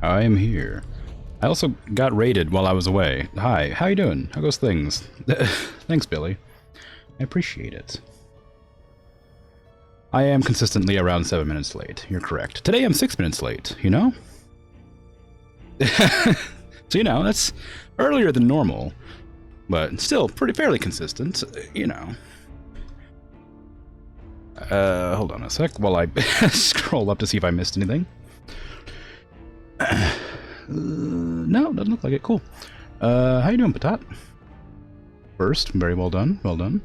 I am here. I also got raided while I was away. Hi, how you doing? How goes things? Thanks, Billy. I appreciate it. I am consistently around 7 minutes late. You're correct. Today I'm 6 minutes late, you know? So, you know, that's earlier than normal, but still fairly consistent, you know. Hold on a sec while I scroll up to see if I missed anything. No, doesn't look like it. Cool. How you doing, Patat? First, very well done. Well done.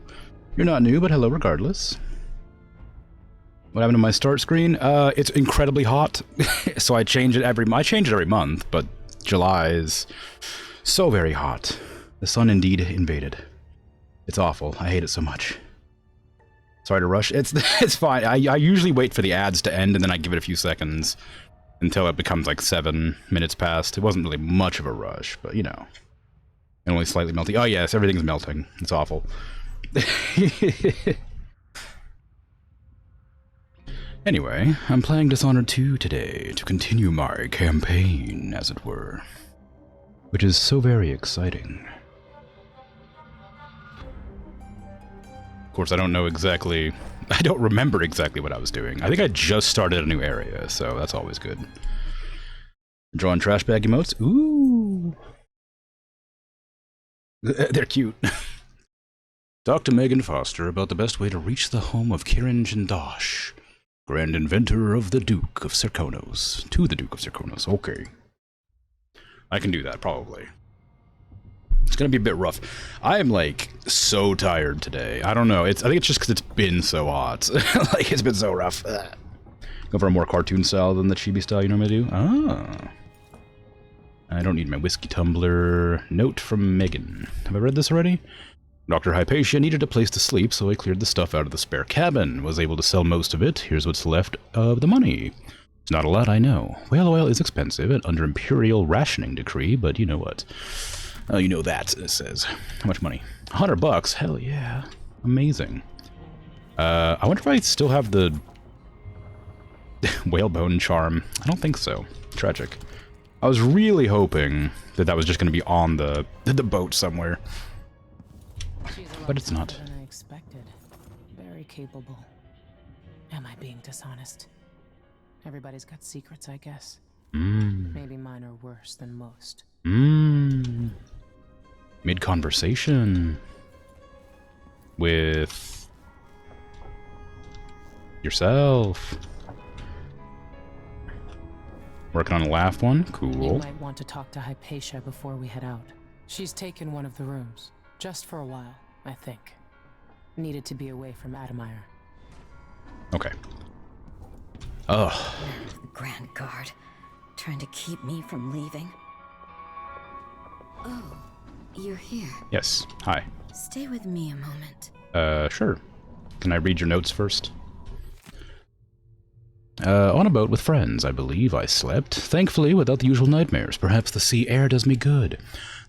You're not new, but hello regardless. What happened to my start screen? It's incredibly hot, so I change it every month, but July is so very hot. The sun indeed invaded. It's awful. I hate it so much. Sorry to rush. It's fine. I usually wait for the ads to end and then I give it a few seconds until it becomes like 7 minutes past. It wasn't really much of a rush, but you know. And only slightly melting. Oh yes, everything's melting. It's awful. Anyway, I'm playing Dishonored 2 today to continue my campaign, as it were. Which is so very exciting. Of course, I don't remember exactly what I was doing. I think I just started a new area, so that's always good. Drawing trash bag emotes? Ooh! They're cute. Talk to Megan Foster about the best way to reach the home of Krimzonmoon, Grand Inventor of the Duke of Serkonos. To the Duke of Serkonos, okay. I can do that, probably. It's gonna be a bit rough. I am, like, so tired today. I don't know, I think it's just because it's been so hot. Like, it's been so rough. Go for a more cartoon style than the chibi style you normally do? Ah. I don't need my whiskey tumbler. Note from Megan. Have I read this already? Dr. Hypatia needed a place to sleep, so I cleared the stuff out of the spare cabin. Was able to sell most of it. Here's what's left of the money. It's not a lot, I know. Whale oil is expensive and under Imperial rationing decree, but you know what? Oh, you know that, it says. How much money? $100? Hell yeah. Amazing. I wonder if I still have the whalebone charm. I don't think so. Tragic. I was really hoping that that was just going to be on the boat somewhere. But it's not. Than I expected. Very capable. Am I being dishonest? Everybody's got secrets, I guess. Maybe mine are worse than most. Mid-conversation with yourself. Working on the last one? Cool. You might want to talk to Hypatia before we head out. She's taken one of the rooms. Just for a while, I think. Needed to be away from Admire. Okay. Ugh. The Grand Guard, trying to keep me from leaving. Oh, you're here. Yes. Hi. Stay with me a moment. Sure. Can I read your notes first? On a boat with friends, I believe I slept. Thankfully, without the usual nightmares. Perhaps the sea air does me good.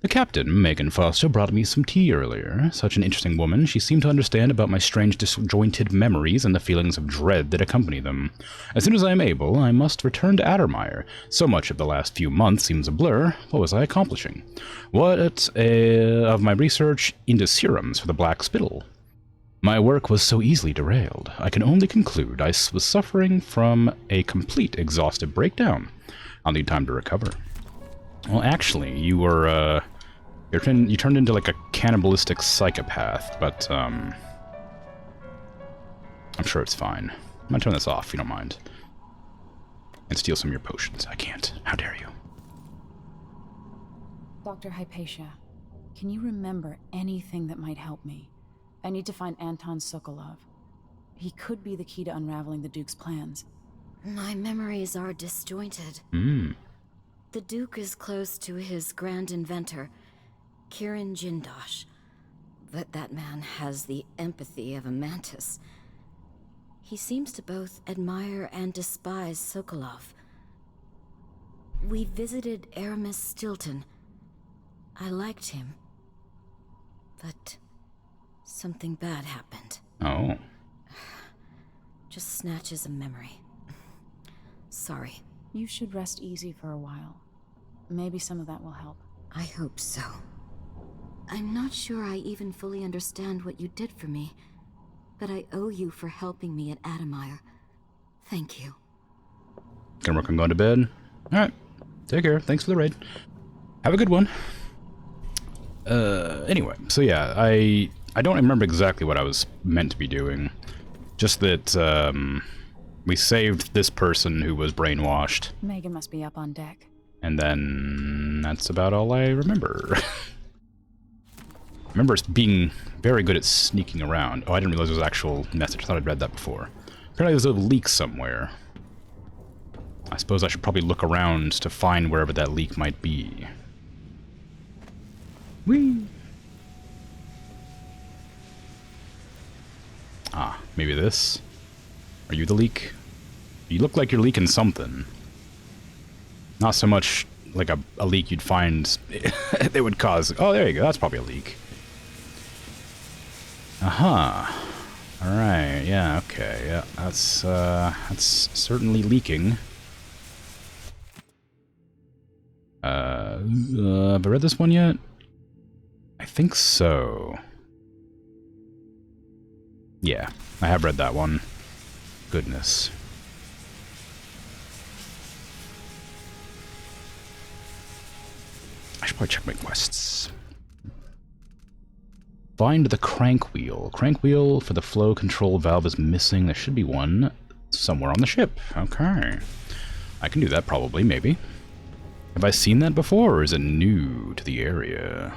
The captain, Megan Foster, brought me some tea earlier. Such an interesting woman. She seemed to understand about my strange disjointed memories and the feelings of dread that accompany them. As soon as I am able, I must return to Admire. So much of the last few months seems a blur. What was I accomplishing? What of my research into serums for the Black Spittle? My work was so easily derailed. I can only conclude I was suffering from a complete exhaustive breakdown. I'll need time to recover. Well, actually, you were, you turned into like a cannibalistic psychopath, but, I'm sure it's fine. I'm gonna turn this off, if you don't mind. And steal some of your potions. I can't. How dare you? Dr. Hypatia, can you remember anything that might help me? I need to find Anton Sokolov. He could be the key to unraveling the Duke's plans. My memories are disjointed. The Duke is close to his Grand Inventor, Krimzonmoon. But that man has the empathy of a mantis. He seems to both admire and despise Sokolov. We visited Aramis Stilton. I liked him. But something bad happened. Oh. Just snatches of memory. Sorry. You should rest easy for a while. Maybe some of that will help. I hope so. I'm not sure I even fully understand what you did for me, but I owe you for helping me at Adamire. Thank you. Gonna work on going to bed. Alright. Take care. Thanks for the raid. Have a good one. Anyway, so yeah, I don't remember exactly what I was meant to be doing. Just that, we saved this person who was brainwashed. Megan must be up on deck. And then that's about all I remember. I remember being very good at sneaking around. Oh, I didn't realize there was an actual message. I thought I'd read that before. Apparently there's a leak somewhere. I suppose I should probably look around to find wherever that leak might be. Whee! Ah, maybe this? Are you the leak? You look like you're leaking something. Not so much like a leak you'd find that would cause... Oh, there you go. That's probably a leak. Aha. Alright, yeah, okay. Yeah, that's certainly leaking. Have I read this one yet? I think so. Yeah, I have read that one. Goodness. I should probably check my quests. Find the crank wheel. Crank wheel for the flow control valve is missing. There should be one somewhere on the ship. Okay. I can do that probably, maybe. Have I seen that before, or is it new to the area?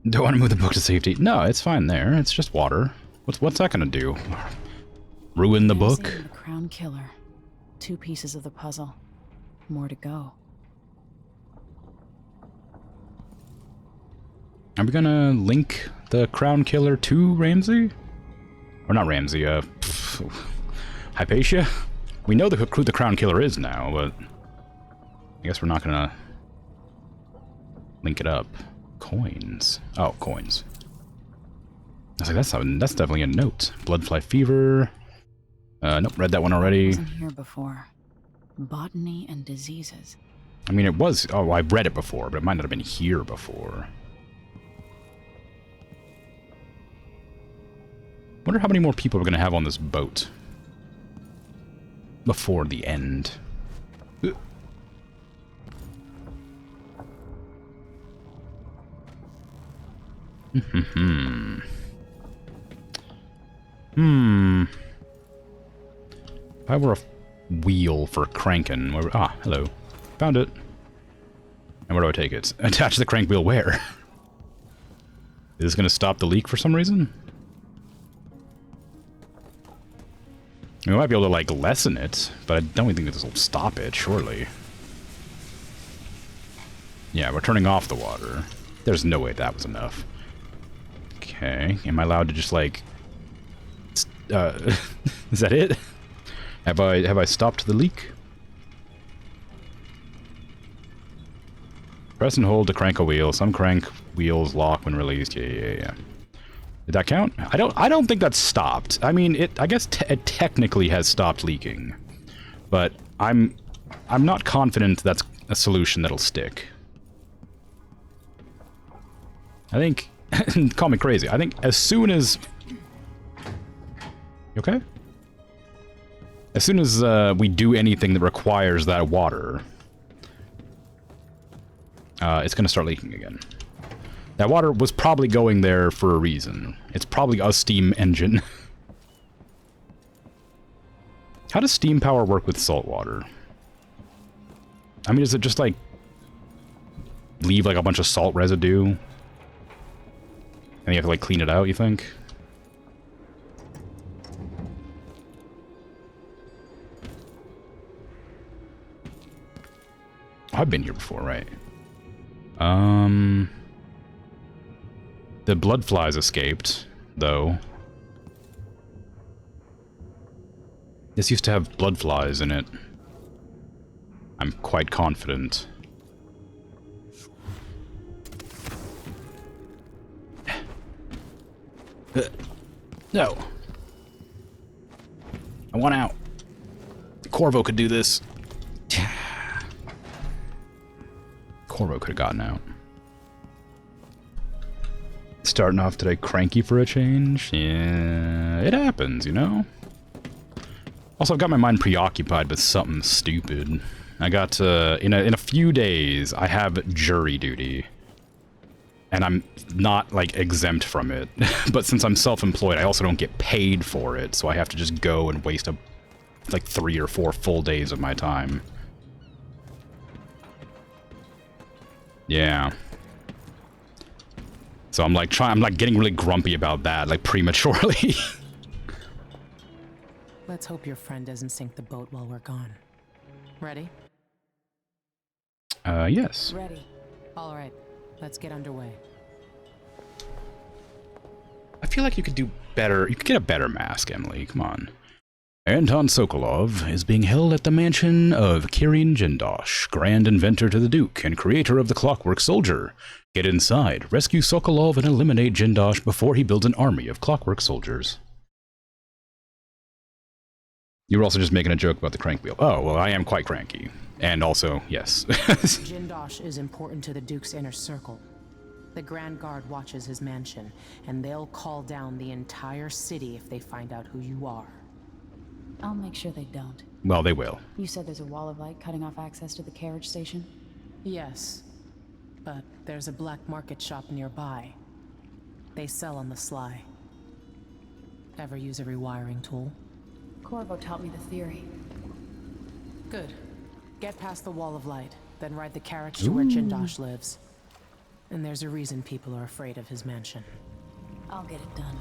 Don't want to move the book to safety. No, it's fine there. It's just water. What's that gonna do? Ruin the book? The crown killer. 2 pieces of the puzzle. More to go. Are we gonna link the crown killer to Ramsey? Or not Ramsey, Hypatia? We know who the crown killer is now, but I guess we're not gonna link it up. Coins. Oh, coins. I was like, that's definitely a note. Bloodfly fever. Nope, read that one already. Wasn't here before. Botany and diseases. I mean, it was... Oh, I've read it before, but it might not have been here before. Wonder how many more people we're going to have on this boat before the end. If I were a wheel for cranking... Ah, hello. Found it. And where do I take it? Attach the crank wheel where? Is this going to stop the leak for some reason? I mean, we might be able to, like, lessen it, but I don't think this will stop it, surely. Yeah, we're turning off the water. There's no way that was enough. Okay, am I allowed to just, like... is that it? Have I stopped the leak? Press and hold to crank a wheel. Some crank wheels lock when released. Yeah. Did that count? I don't think that's stopped. I mean, I guess it technically has stopped leaking, but I'm not confident that's a solution that'll stick. I think, call me crazy. I think as soon as... You okay? As soon as we do anything that requires that water, it's going to start leaking again. That water was probably going there for a reason. It's probably a steam engine. How does steam power work with salt water? I mean, is it just like leave like a bunch of salt residue and you have to like clean it out, you think? I've been here before, right? The blood flies escaped, though. This used to have blood flies in it. I'm quite confident. No. I want out. Corvo could do this. Corvo could have gotten out. Starting off today cranky for a change? Yeah, it happens, you know? Also, I've got my mind preoccupied with something stupid. I got, in a few days, I have jury duty. And I'm not, like, exempt from it. But since I'm self-employed, I also don't get paid for it, so I have to just go and waste, like, 3 or 4 full days of my time. Yeah. So I'm like getting really grumpy about that, like prematurely. Let's hope your friend doesn't sink the boat while we're gone. Ready? Yes. Ready. All right, let's get underway. I feel like you could do better. You could get a better mask, Emily. Come on. Anton Sokolov is being held at the mansion of Kirin Jindosh, Grand Inventor to the Duke and creator of the Clockwork Soldier. Get inside, rescue Sokolov, and eliminate Jindosh before he builds an army of clockwork soldiers. You were also just making a joke about the crank wheel. Oh, well, I am quite cranky. And also, yes. Jindosh is important to the Duke's inner circle. The Grand Guard watches his mansion, and they'll call down the entire city if they find out who you are. I'll make sure they don't. Well, they will. You said there's a wall of light cutting off access to the carriage station? Yes, but there's a black market shop nearby. They sell on the sly. Ever use a rewiring tool? Corvo taught me the theory. Good. Get past the wall of light, then ride the carriage to where Jindosh lives. And there's a reason people are afraid of his mansion. I'll get it done.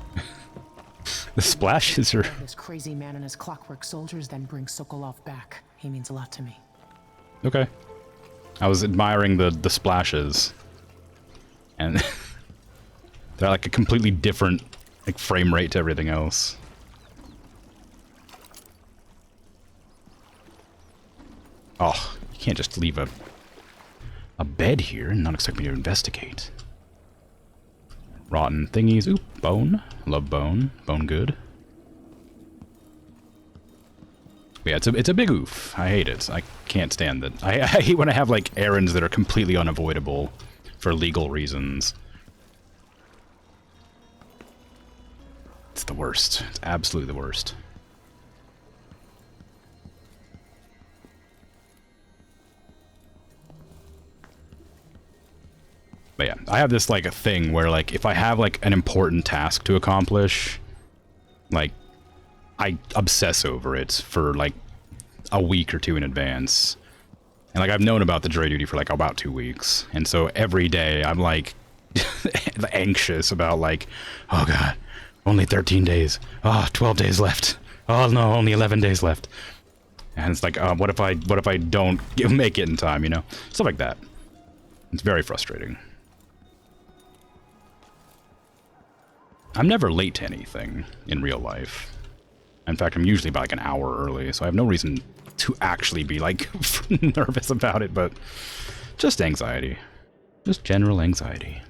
The splashes are... This crazy man and his clockwork soldiers then bring Sokolov back. He means a lot to me. Okay. I was admiring the splashes. And they're like a completely different like frame rate to everything else. Oh, you can't just leave a bed here and not expect me to investigate. Rotten thingies. Oop, bone. Love bone. Bone good. But yeah, it's a big oof. I hate it. I can't stand it. I hate when I have, like, errands that are completely unavoidable for legal reasons. It's the worst. It's absolutely the worst. But yeah, I have this, like, a thing where, like, if I have, like, an important task to accomplish, like, I obsess over it for, like, a week or two in advance. And, like, I've known about the jury duty for, like, about 2 weeks. And so every day I'm, like, anxious about, like, oh, God, only 13 days. Oh, 12 days left. Oh, no, only 11 days left. And it's like, what if I don't make it in time, you know? Stuff like that. It's very frustrating. I'm never late to anything in real life. In fact, I'm usually about like an hour early, so I have no reason to actually be like nervous about it, but just anxiety. Just general anxiety.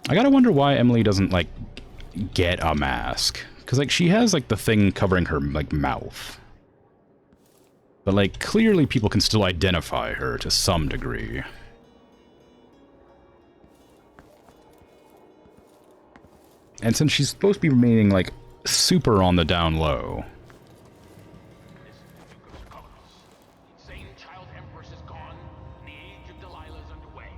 I gotta wonder why Emily doesn't like get a mask. Because like she has like the thing covering her like mouth. But like clearly people can still identify her to some degree. And since she's supposed to be remaining, like, super on the down low... This is the Duke of Sarkonos. The insane child empress is gone, and the age of Delilah is underway.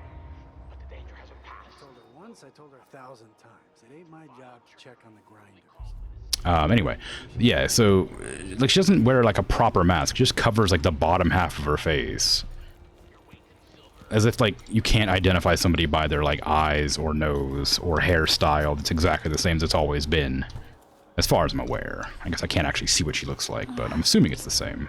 But the danger hasn't passed. I told her once, I told her 1,000 times. It ain't my job to check on the grinders. Anyway, yeah, so, like, she doesn't wear, like, a proper mask. She just covers, like, the bottom half of her face. As if, like, you can't identify somebody by their, like, eyes or nose or hairstyle that's exactly the same as it's always been. As far as I'm aware. I guess I can't actually see what she looks like, but I'm assuming it's the same.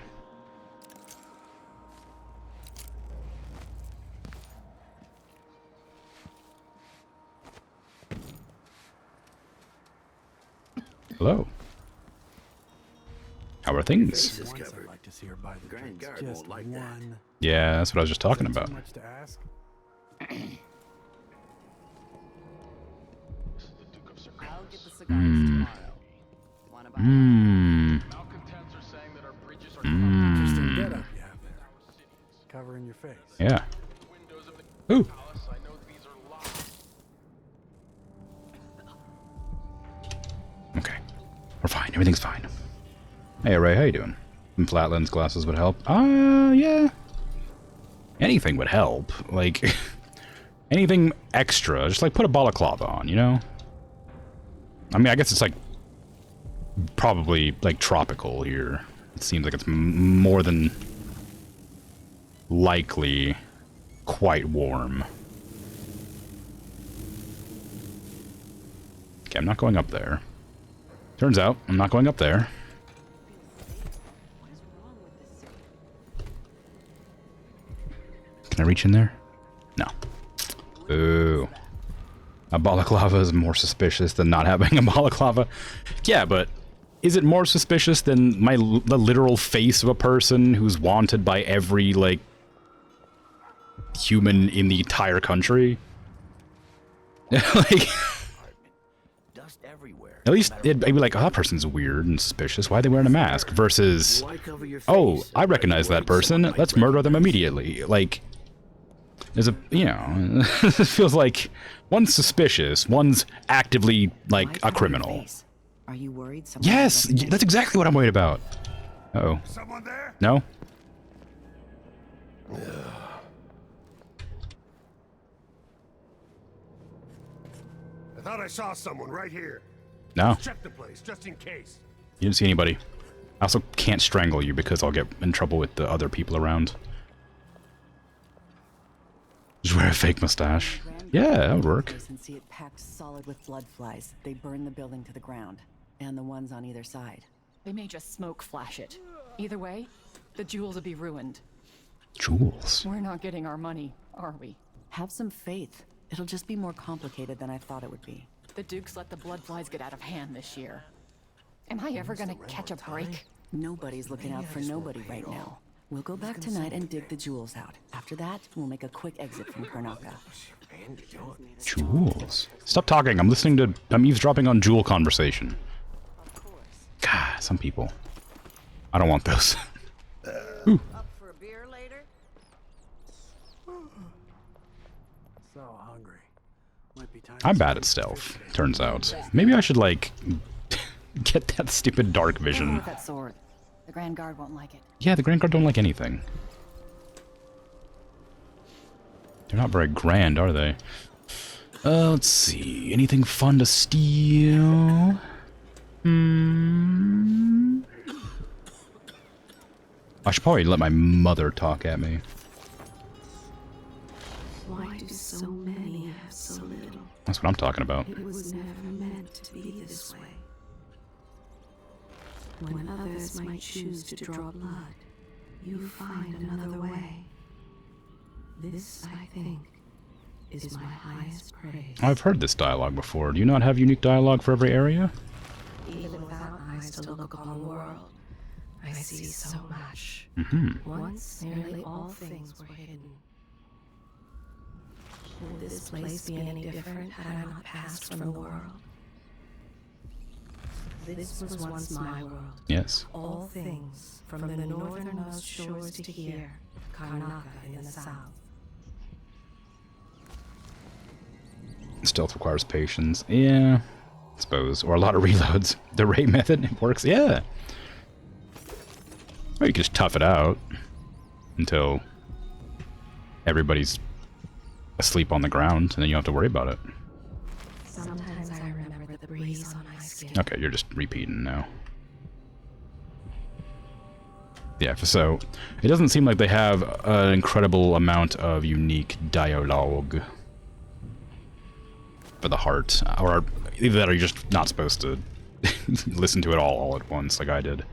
Hello. How are things? Once I'd like to see her buy the drinks. Guard Just won't like that. one. Yeah, that's what I was just talking about. Too much to ask? Hmm. Hmm. Malcontents are saying that our bridges are Interesting Hmm. getup you have there. Covering your face. Yeah. windows of the Ooh. palace. I know these are locked. Okay. We're fine. Everything's fine. Hey, Ray, how you doing? Some flat lens glasses would help. Yeah. Anything would help. Like, anything extra. Just, like, put a balaclava on, you know? I mean, I guess it's, like, probably, like, tropical here. It seems like it's more than likely quite warm. Okay, I'm not going up there. Turns out, I'm not going up there. Can I reach in there? No. Ooh. A balaclava is more suspicious than not having a balaclava. Yeah, but is it more suspicious than the literal face of a person who's wanted by every, like, human in the entire country? Like, Dust everywhere. at least it'd be like, oh, that person's weird and suspicious. Why are they wearing a mask? Versus, oh, I recognize that person. Let's murder them immediately. Like, there's a, you know, it feels like one's suspicious, one's actively, like, a criminal. Are you worried someone Yes, that's exactly what I'm worried about. Uh-oh. Someone there? No? I thought I saw someone right here. No? Check the place, just in case. You didn't see anybody. I also can't strangle you because I'll get in trouble with the other people around. Just wear a fake mustache. Yeah, that would work. And see it packed solid with blood flies. They burn the building to the ground, and the ones on either side. They may just smoke flash it. Either way, the jewels will be ruined. Jewels? We're not getting our money, are we? Have some faith. It'll just be more complicated than I thought it would be. The Dukes let the blood flies get out of hand this year. Am I ever gonna catch a break? Nobody's looking out for nobody right now. We'll go back tonight and dig the jewels out. After that, we'll make a quick exit from Karnaka. Jewels? Stop talking. I'm listening to... I'm eavesdropping on jewel conversation. God, some people. I don't want those. Ooh. Up for a beer later? So hungry. Might be time I'm to bad at sleep. stealth, turns out. Maybe I should, like, get that stupid dark vision. With that sword. The Grand Guard won't like it. Yeah, the Grand Guard don't like anything. They're not very grand, are they? Let's see. Anything fun to steal? I should probably let my mother talk at me. Why do so many have so little? That's what I'm talking about. It was never meant to be this way. When others might choose to draw blood, you find another way. This, I think, is my highest praise. I've heard this dialogue before. Do you not have unique dialogue for every area? Even without eyes to look upon the world, I see so much. Mm-hmm. Once, nearly all things were hidden. Would this place be any different had I not passed from the world? This was once my world. Yes. All things, from the northernmost shores to here, Karnaka in the south. Stealth requires patience. Yeah, I suppose. Or a lot of reloads. The Ray method, it works. Yeah. Or you can just tough it out until everybody's asleep on the ground, and then you don't have to worry about it. Sometimes I remember the breeze on my skin. Okay, you're just repeating now. Yeah, so it doesn't seem like they have an incredible amount of unique dialogue for the heart, or either that or you're just not supposed to listen to it all at once like I did.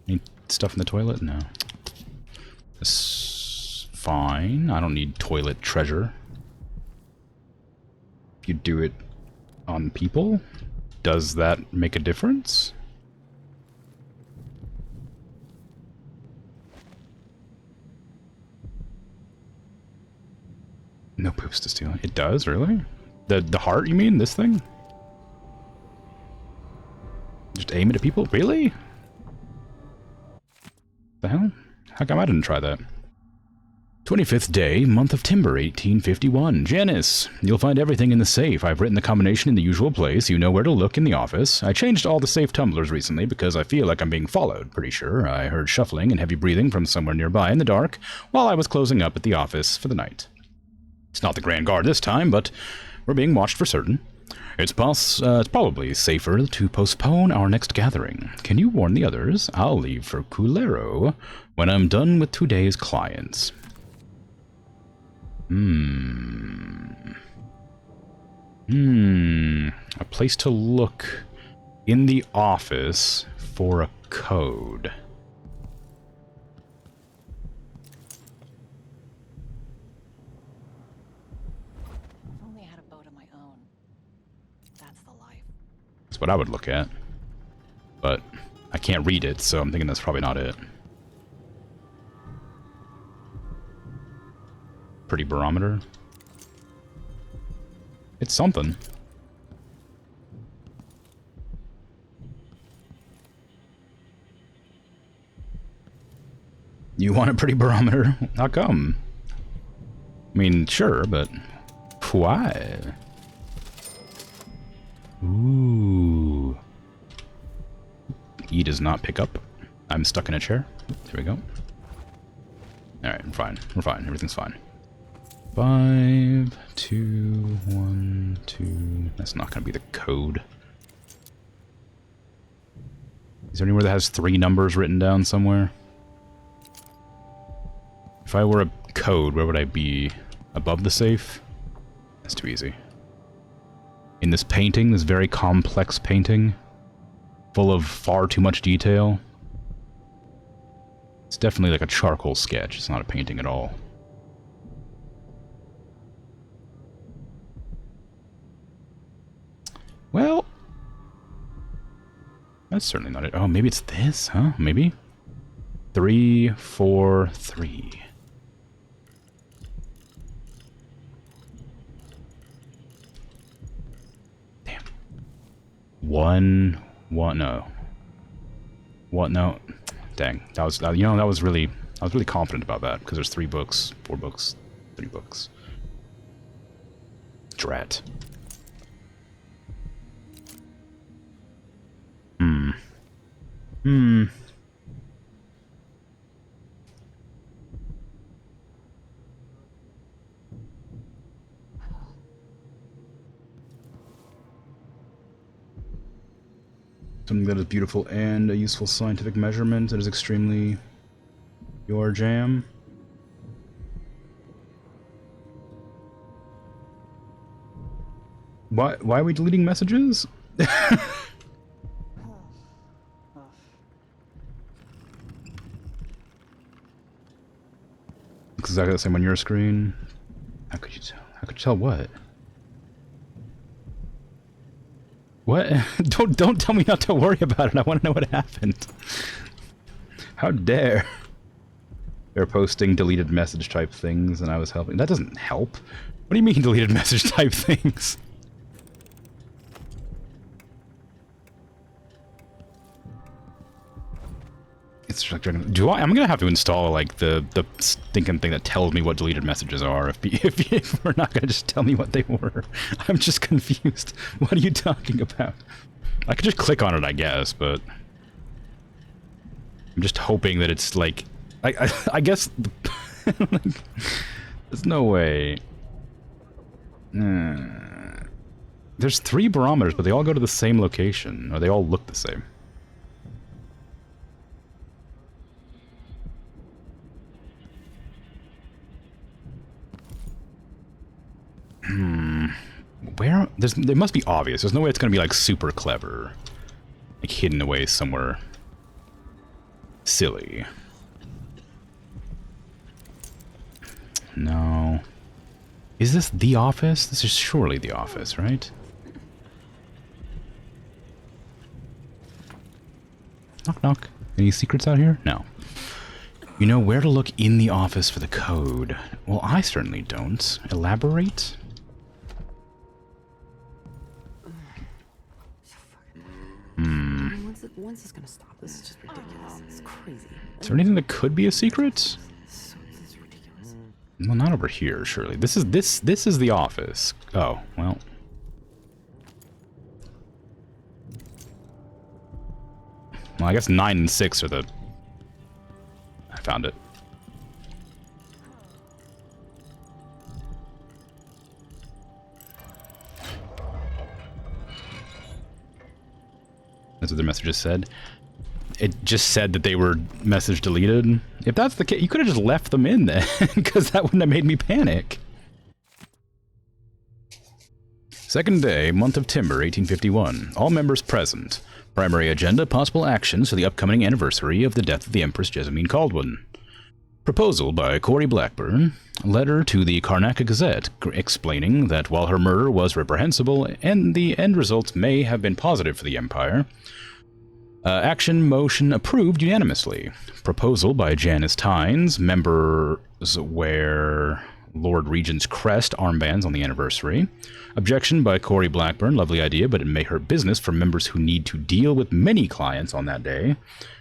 Need stuff in the toilet? No. This fine. I don't need toilet treasure. If you do it on people, does that make a difference? No poops to steal. It does, really? The heart, you mean? This thing? aim it at people? Really? The hell? How come I didn't try that? 25th day, month of Timber, 1851. Janice, you'll find everything in the safe. I've written the combination in the usual place. You know where to look in the office. I changed all the safe tumblers recently because I feel like I'm being followed, pretty sure. I heard shuffling and heavy breathing from somewhere nearby in the dark while I was closing up at the office for the night. It's not the Grand Guard this time, but we're being watched for certain. It's probably safer to postpone our next gathering. Can you warn the others? I'll leave for Culero when I'm done with today's clients. A place to look in the office for a code. If only I had a boat of my own. That's the life. That's what I would look at. But I can't read it, so I'm thinking that's probably not it. Pretty barometer. It's something. You want a pretty barometer? How come? I mean, sure, but why? Ooh. E does not pick up. I'm stuck in a chair. Here we go. Alright, I'm fine. We're fine. Everything's fine. 5, 2, 1, 2. That's not going to be the code. Is there anywhere that has 3 numbers written down somewhere? If I were a code, where would I be? Above the safe? That's too easy. In this painting, this very complex painting, full of far too much detail. It's definitely like a charcoal sketch. It's not a painting at all. Well, that's certainly not it. Oh, maybe it's this, huh? Maybe? 3, 4, 3. Damn. 1, no. What? No. Dang. That was, you know, I was really confident about that because there's 3 books, 4 books, 3 books. Drat. Something that is beautiful and a useful scientific measurement that is extremely your jam. Why are we deleting messages? Looks exactly the same on your screen. How could you tell? How could you tell what? What? Don't tell me not to worry about it. I want to know what happened. How dare? They're posting deleted message type things and I was helping. That doesn't help. What do you mean deleted message type things? It's like, do I? I'm gonna have to install like the stinking thing that tells me what deleted messages are. If we're not gonna just tell me what they were, I'm just confused. What are you talking about? I could just click on it, I guess, but I'm just hoping that it's like, I guess, like, there's no way. There's 3 barometers, but they all go to the same location, or they all look the same. Where? There must be obvious. There's no way it's gonna be like super clever. Like hidden away somewhere silly. No. Is this the office? This is surely the office, right? Knock knock. Any secrets out here? No. You know where to look in the office for the code. Well, I certainly don't. Elaborate? What's the When's this gonna stop? This is just ridiculous. It's crazy. Is there anything that could be a secret? This is ridiculous. Well, not over here, surely. This is the office. Oh, well. Well, I guess 9 and 6 are the... I found it. That's what the messages said. It just said that they were message deleted. If that's the case, you could have just left them in then, because that wouldn't have made me panic. Second day, month of Timber, 1851. All members present. Primary agenda, possible actions for the upcoming anniversary of the death of the Empress Jessamine Caldwin. Proposal by Corey Blackburn. Letter to the Karnaca Gazette explaining that while her murder was reprehensible and the end results may have been positive for the Empire, action motion approved unanimously. Proposal by Janice Tynes. Members wear Lord Regent's crest armbands on the anniversary. Objection by Corey Blackburn. Lovely idea, but it may hurt business for members who need to deal with many clients on that day.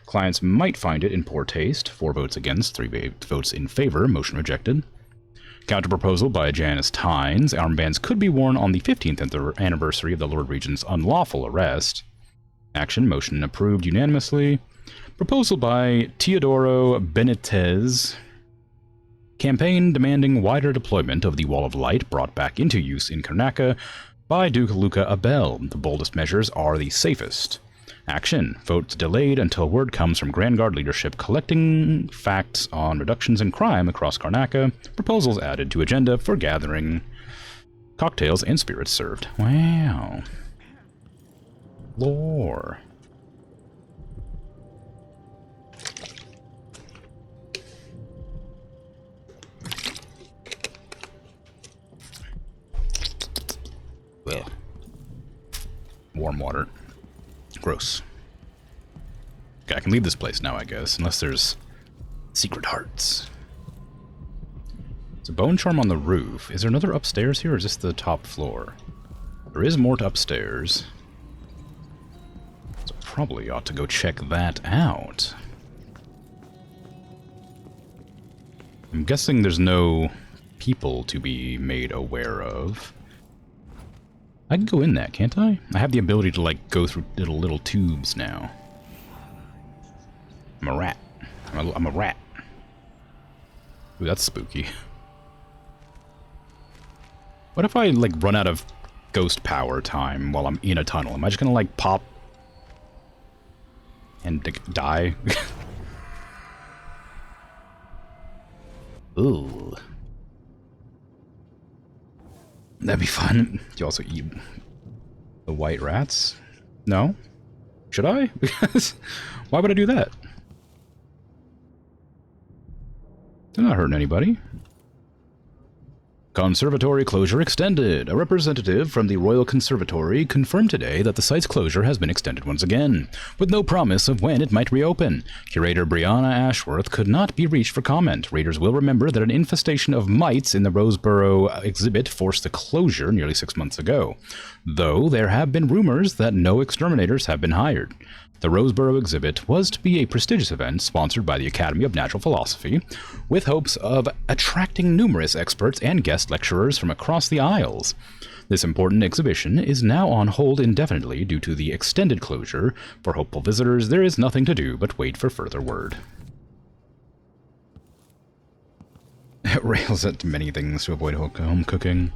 Clients might find it in poor taste. 4 votes against, 3 votes in favor. Motion rejected. Counterproposal by Janice Tynes. Armbands could be worn on the 15th anniversary of the Lord Regent's unlawful arrest. Action motion approved unanimously. Proposal by Teodoro Benitez. Campaign demanding wider deployment of the Wall of Light brought back into use in Karnaca by Duke Luca Abel. The boldest measures are the safest. Action. Votes delayed until word comes from Grand Guard leadership collecting facts on reductions in crime across Karnaca. Proposals added to agenda for gathering. Cocktails and spirits served. Wow. Lore. Well. Warm water. Gross. Okay, I can leave this place now, I guess, unless there's secret hearts. It's a bone charm on the roof. Is there another upstairs here, or is this the top floor? There is more to upstairs. So probably ought to go check that out. I'm guessing there's no people to be made aware of. I can go in that, can't I? I have the ability to, like, go through little tubes now. I'm a rat. I'm a rat. Ooh, that's spooky. What if I, like, run out of ghost power time while I'm in a tunnel? Am I just gonna, like, pop and die? Ooh. That'd be fun. You also eat the white rats? No? Should I? Why would I do that? They're not hurting anybody. Conservatory closure extended. A representative from the Royal Conservatory confirmed today that the site's closure has been extended once again, with no promise of when it might reopen. Curator Brianna Ashworth could not be reached for comment. Readers will remember that an infestation of mites in the Roseboro exhibit forced the closure nearly 6 months ago, though there have been rumors that no exterminators have been hired. The Roseboro exhibit was to be a prestigious event sponsored by the Academy of Natural Philosophy, with hopes of attracting numerous experts and guest lecturers from across the aisles. This important exhibition is now on hold indefinitely due to the extended closure. For hopeful visitors, there is nothing to do but wait for further word. It rails at many things to avoid home cooking.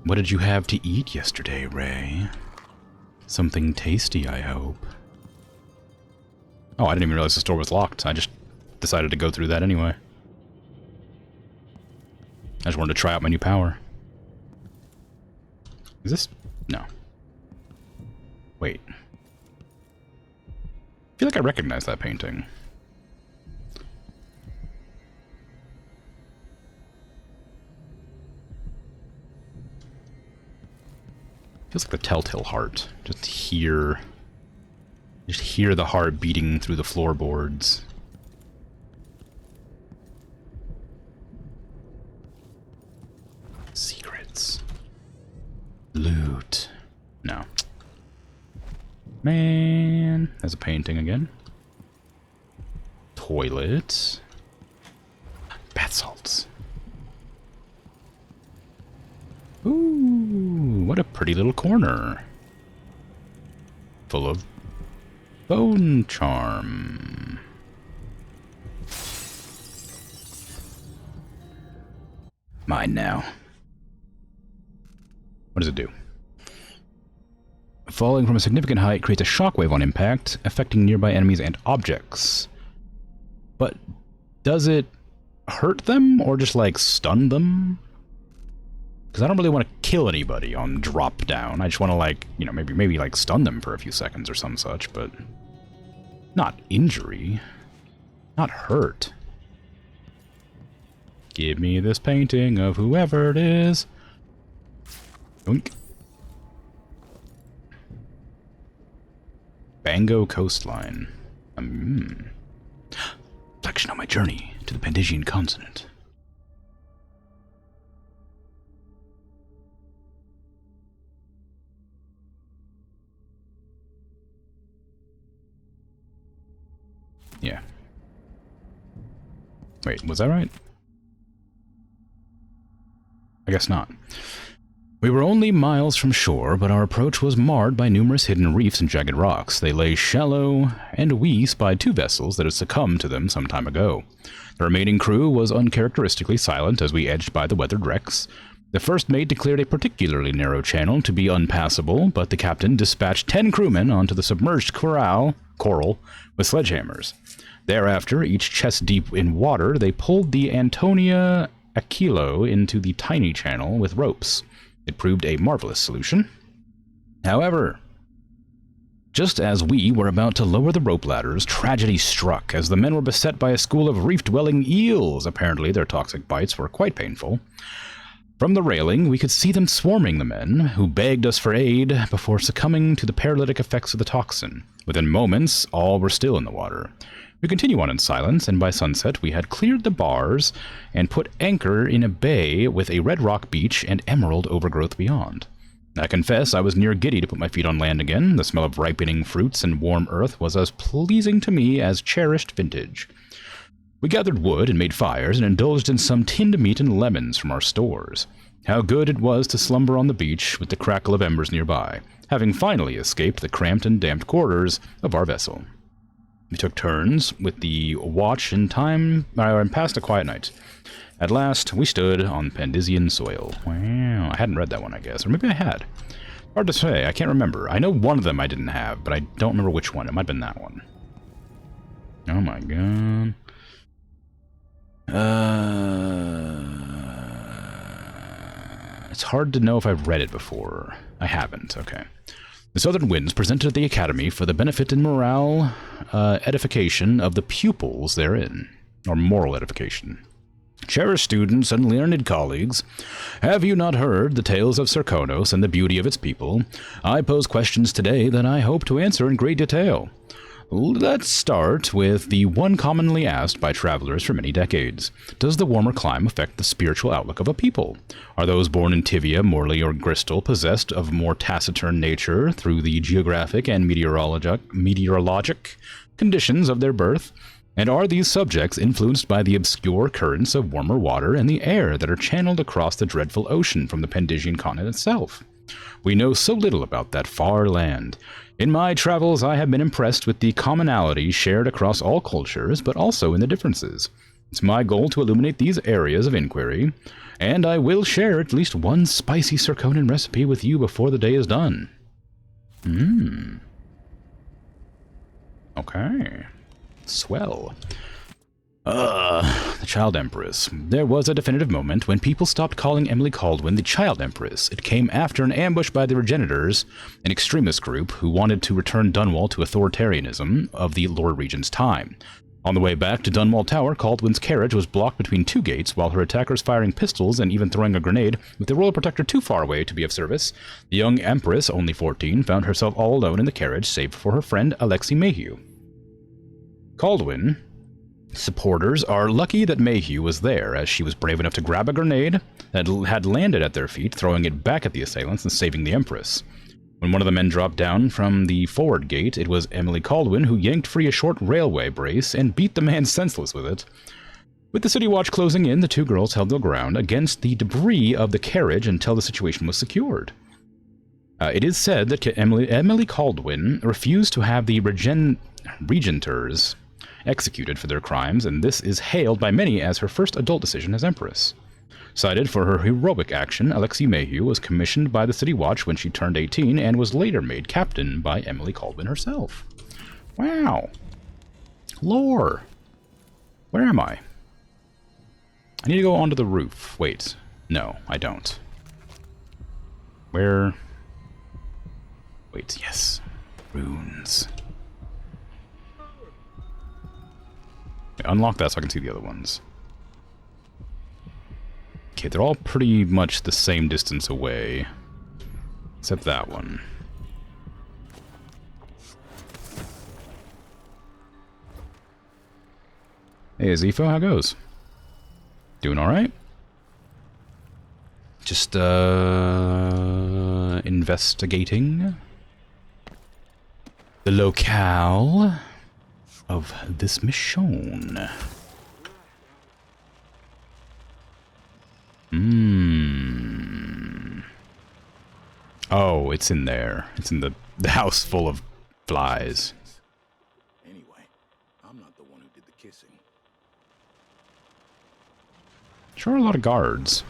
What did you have to eat yesterday, Ray? Something tasty, I hope. Oh, I didn't even realize the store was locked. I just decided to go through that anyway. I just wanted to try out my new power. Is this? No. Wait. I feel like I recognize that painting. Feels like the Telltale Heart. Just hear the heart beating through the floorboards. Secrets. Loot. No. Man, there's a painting again. Toilet. Bath salts. Ooh, what a pretty little corner. Full of bone charm. Mine now. What does it do? Falling from a significant height creates a shockwave on impact, affecting nearby enemies and objects. But does it hurt them or just like stun them? Because I don't really want to kill anybody on drop down. I just want to like, you know, maybe like stun them for a few seconds or some such, but not injury, not hurt. Give me this painting of whoever it is. Oink. Bango coastline. Reflection on my journey to the Pandesian continent. Yeah. Wait, was that right? I guess not. We were only miles from shore, but our approach was marred by numerous hidden reefs and jagged rocks. They lay shallow, and we spied 2 vessels that had succumbed to them some time ago. The remaining crew was uncharacteristically silent as we edged by the weathered wrecks. The first mate declared a particularly narrow channel to be unpassable, but the captain dispatched 10 crewmen onto the submerged coral with sledgehammers. Thereafter, each chest deep in water, they pulled the Antonia Aquilo into the tiny channel with ropes. It proved a marvelous solution. However, just as we were about to lower the rope ladders, tragedy struck as the men were beset by a school of reef-dwelling eels. Apparently, their toxic bites were quite painful. From the railing, we could see them swarming the men, who begged us for aid before succumbing to the paralytic effects of the toxin. Within moments, all were still in the water. We continue on in silence, and by sunset we had cleared the bars and put anchor in a bay with a red rock beach and emerald overgrowth beyond. I confess I was near giddy to put my feet on land again. The smell of ripening fruits and warm earth was as pleasing to me as cherished vintage. We gathered wood and made fires and indulged in some tinned meat and lemons from our stores. How good it was to slumber on the beach with the crackle of embers nearby, having finally escaped the cramped and damped quarters of our vessel. We took turns with the watch and passed a quiet night. At last, we stood on Pandesian soil. Wow, I hadn't read that one, I guess. Or maybe I had. Hard to say, I can't remember. I know one of them I didn't have, but I don't remember which one. It might have been that one. Oh my god. It's hard to know if I've read it before. I haven't, okay. The southern winds presented at the Academy for the benefit and morale edification of the pupils therein, or moral edification. Cherished students and learned colleagues, have you not heard the tales of Serkonos and the beauty of its people? I pose questions today that I hope to answer in great detail. Let's start with the one commonly asked by travelers for many decades. Does the warmer climate affect the spiritual outlook of a people? Are those born in Tivia, Morley, or Gristle possessed of more taciturn nature through the geographic and meteorologic conditions of their birth? And are these subjects influenced by the obscure currents of warmer water and the air that are channeled across the dreadful ocean from the Pandesian continent itself? We know so little about that far land. In my travels, I have been impressed with the commonality shared across all cultures, but also in the differences. It's my goal to illuminate these areas of inquiry, and I will share at least one spicy Serkonan recipe with you before the day is done. Okay. Swell. The Child Empress. There was a definitive moment when people stopped calling Emily Kaldwin the Child Empress. It came after an ambush by the Regenitors, an extremist group who wanted to return Dunwall to authoritarianism of the Lord Regent's time. On the way back to Dunwall Tower, Kaldwin's carriage was blocked between 2 gates, while her attackers firing pistols and even throwing a grenade, with the Royal Protector too far away to be of service. The young Empress, only 14, found herself all alone in the carriage, save for her friend Alexei Mayhew. Kaldwin supporters are lucky that Mayhew was there, as she was brave enough to grab a grenade that had landed at their feet, throwing it back at the assailants and saving the Empress. When one of the men dropped down from the forward gate, it was Emily Caldwin who yanked free a short railway brace and beat the man senseless with it. With the city watch closing in, the two girls held their ground against the debris of the carriage until the situation was secured. It is said that Emily Caldwin refused to have the regenters executed for their crimes, and this is hailed by many as her first adult decision as Empress. Cited for her heroic action, Alexei Mayhew was commissioned by the City Watch when she turned 18 and was later made captain by Emily Caldwin herself. Wow. Lore. Where am I? I need to go onto the roof. Wait. No, I don't. Where? Wait, yes. Runes. Unlock that so I can see the other ones. Okay, they're all pretty much the same distance away. Except that one. Hey, Zifo, how goes? Doing alright? Just, investigating the locale of this mission. Oh, it's in there. It's in the house full of flies. Anyway, I'm not the one who did the kissing. Sure, a lot of guards.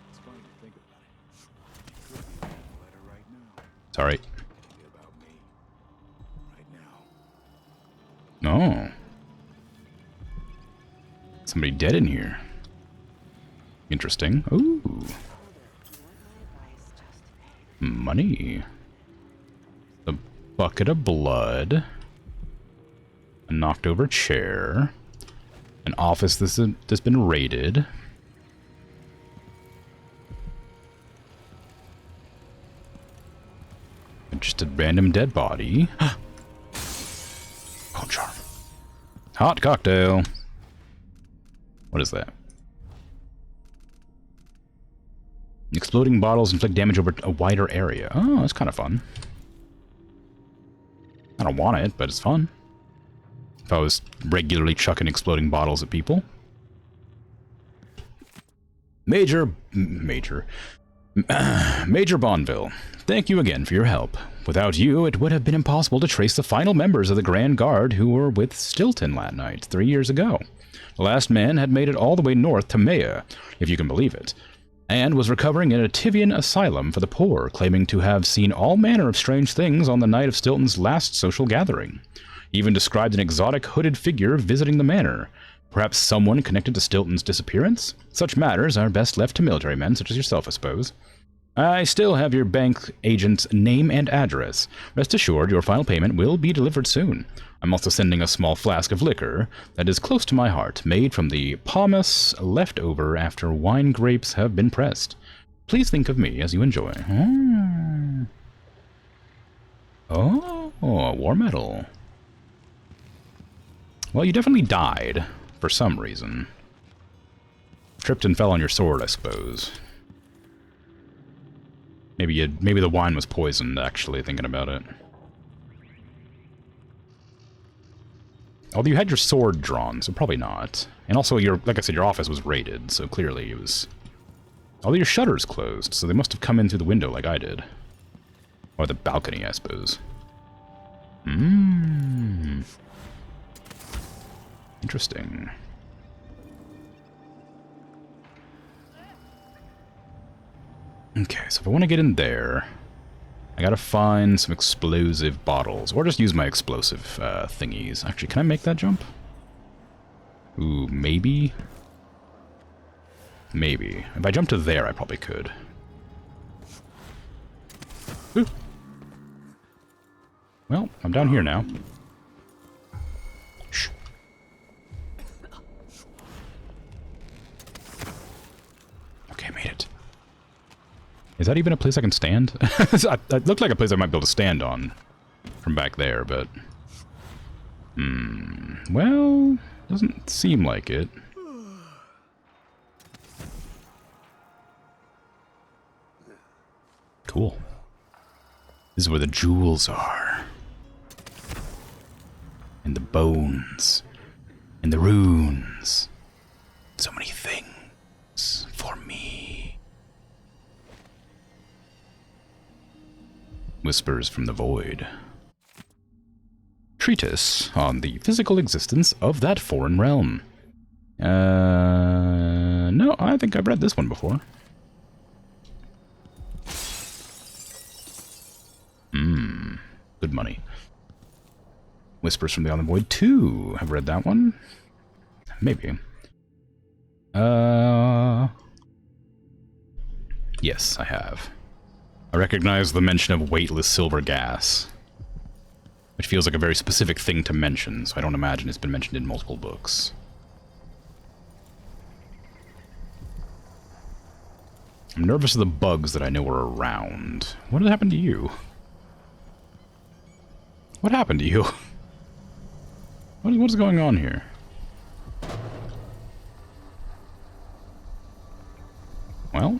It's funny to think about it. You could be writing a letter right now. Sorry. About me. Right now. Oh. Somebody dead in here. Interesting. Ooh. Money. A bucket of blood. A knocked over chair. An office that's been raided. Just a random dead body. Oh, charm. Hot cocktail. What is that? Exploding bottles inflict damage over a wider area. Oh, that's kind of fun. I don't want it, but it's fun. If I was regularly chucking exploding bottles at people. Major Bonneville, thank you again for your help. Without you, it would have been impossible to trace the final members of the Grand Guard who were with Stilton that night, 3 years ago. The last man had made it all the way north to Maya, if you can believe it, and was recovering in a Tivian asylum for the poor, claiming to have seen all manner of strange things on the night of Stilton's last social gathering. He even described an exotic hooded figure visiting the manor. Perhaps someone connected to Stilton's disappearance? Such matters are best left to military men, such as yourself, I suppose. I still have your bank agent's name and address. Rest assured, your final payment will be delivered soon. I'm also sending a small flask of liquor that is close to my heart, made from the pomace left over after wine grapes have been pressed. Please think of me as you enjoy. Oh, war medal. Well, you definitely died, for some reason. Tripped and fell on your sword, I suppose. Maybe the wine was poisoned, actually, thinking about it. Although you had your sword drawn, so probably not. And also, like I said, your office was raided, so clearly it was... Although your shutter's closed, so they must have come in through the window like I did. Or the balcony, I suppose. Interesting. Okay, so if I want to get in there, I gotta find some explosive bottles, or just use my explosive thingies. Actually, can I make that jump? Ooh, maybe? Maybe. If I jump to there, I probably could. Ooh. Well, I'm down here now. Shh. Okay, I made it. Is that even a place I can stand? It looked like a place I might be able to stand on from back there, but... well, doesn't seem like it. Cool. This is where the jewels are. And the bones. And the runes. So many things for me. Whispers from the void. Treatise on the physical existence of that foreign realm. No, I think I've read this one before. Good money. Whispers from the Beyond the Void 2. I've read that one. Maybe. Yes, I have. I recognize the mention of weightless silver gas, which feels like a very specific thing to mention, so I don't imagine it's been mentioned in multiple books. I'm nervous of the bugs that I know are around. What had happened to you? What happened to you? What's going on here? Well...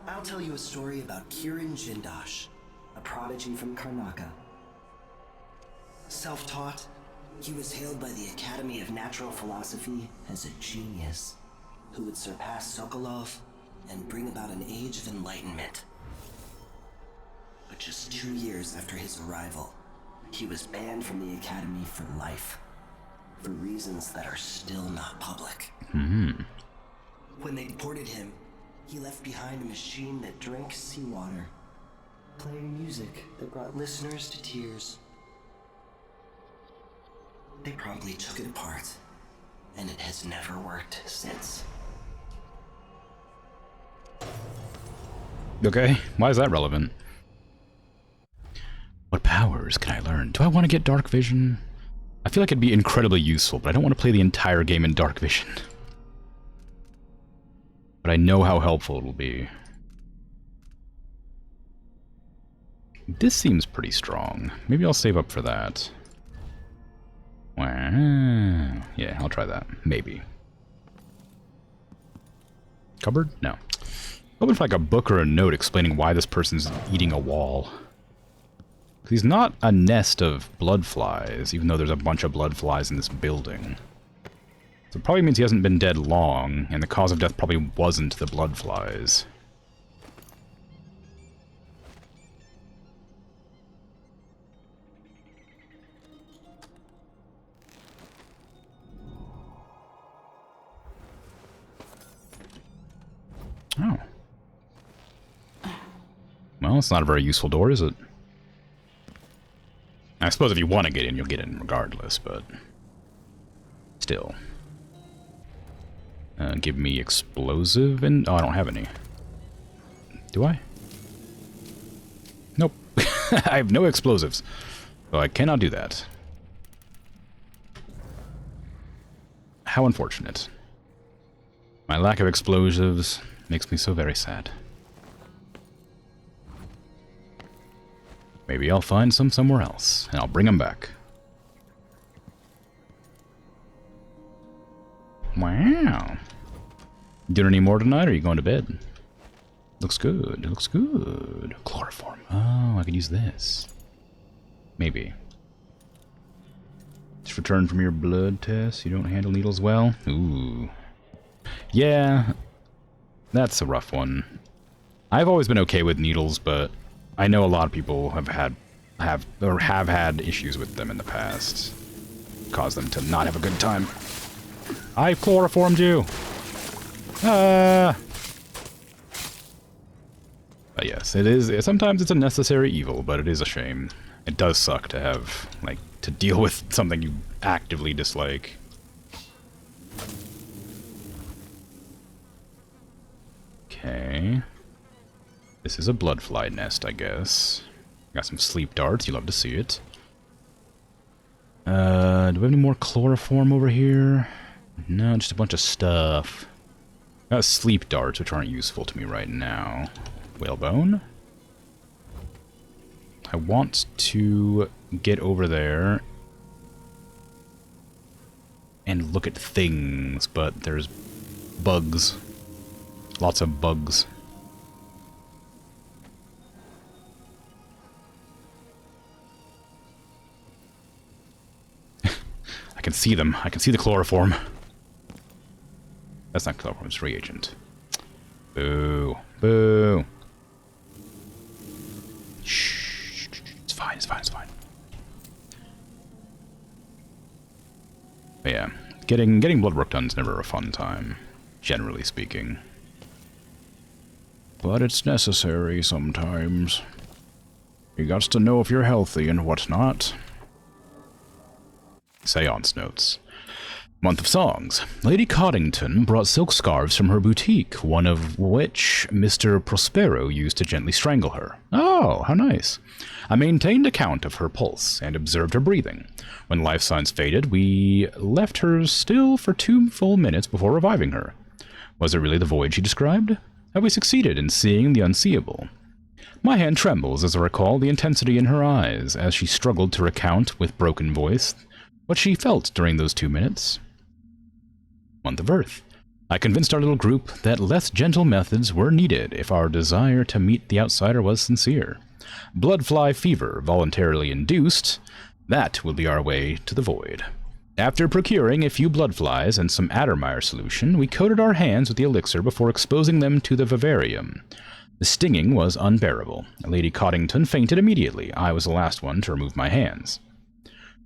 I'll tell you a story about Krimzonmoon, a prodigy from Karnaka. Self-taught, he was hailed by the Academy of Natural Philosophy as a genius who would surpass Sokolov and bring about an age of enlightenment. But just 2 years after his arrival, he was banned from the Academy for life, for reasons that are still not public. When they deported him, he left behind a machine that drank seawater, playing music that brought listeners to tears. They promptly took it apart, and it has never worked since. Okay, why is that relevant? What powers can I learn? Do I want to get dark vision? I feel like it'd be incredibly useful, but I don't want to play the entire game in dark vision. But I know how helpful it will be. This seems pretty strong. Maybe I'll save up for that. Wow. Yeah, I'll try that. Maybe. Cupboard? No. Open for like a book or a note explaining why this person's eating a wall. He's not a nest of blood flies, even though there's a bunch of blood flies in this building. So it probably means he hasn't been dead long, and the cause of death probably wasn't the blood flies. Oh. Well, it's not a very useful door, is it? I suppose if you want to get in, you'll get in regardless, but... Still. Give me explosive and... Oh, I don't have any. Do I? Nope. I have no explosives. So I cannot do that. How unfortunate. My lack of explosives makes me so very sad. Maybe I'll find some somewhere else, and I'll bring them back. Wow. Doing any more tonight, or are you going to bed? Looks good, looks good. Chloroform. Oh, I could use this. Maybe. Just return from your blood test. You don't handle needles well? Ooh. Yeah. That's a rough one. I've always been okay with needles, but I know a lot of people have had issues with them in the past. Caused them to not have a good time. I've chloroformed you! But yes, it is. Sometimes it's a necessary evil, but it is a shame. It does suck to have, like, to deal with something you actively dislike. Okay. This is a bloodfly nest, I guess. Got some sleep darts. You love to see it. Do we have any more chloroform over here? No, just a bunch of stuff. Got sleep darts, which aren't useful to me right now. Whalebone. I want to get over there and look at things, but there's bugs. Lots of bugs. I can see them. I can see the chloroform. That's not chloroform, it's reagent. Boo. Boo. Shh. It's fine, it's fine, it's fine. But yeah, getting blood work done is never a fun time, generally speaking. But it's necessary sometimes. You got to know if you're healthy and whatnot. Seance notes. Month of songs. Lady Coddington brought silk scarves from her boutique, one of which Mr. Prospero used to gently strangle her. Oh, how nice. I maintained a count of her pulse and observed her breathing. When life signs faded, we left her still for 2 full minutes before reviving her. Was it really the void she described? Have we succeeded in seeing the unseeable? My hand trembles as I recall the intensity in her eyes as she struggled to recount with broken voice what she felt during those 2 minutes. Month of Earth. I convinced our little group that less gentle methods were needed if our desire to meet the outsider was sincere. Bloodfly fever, voluntarily induced, that will be our way to the void. After procuring a few bloodflies and some Addermeyer solution, we coated our hands with the elixir before exposing them to the vivarium. The stinging was unbearable. Lady Coddington fainted immediately. I was the last one to remove my hands.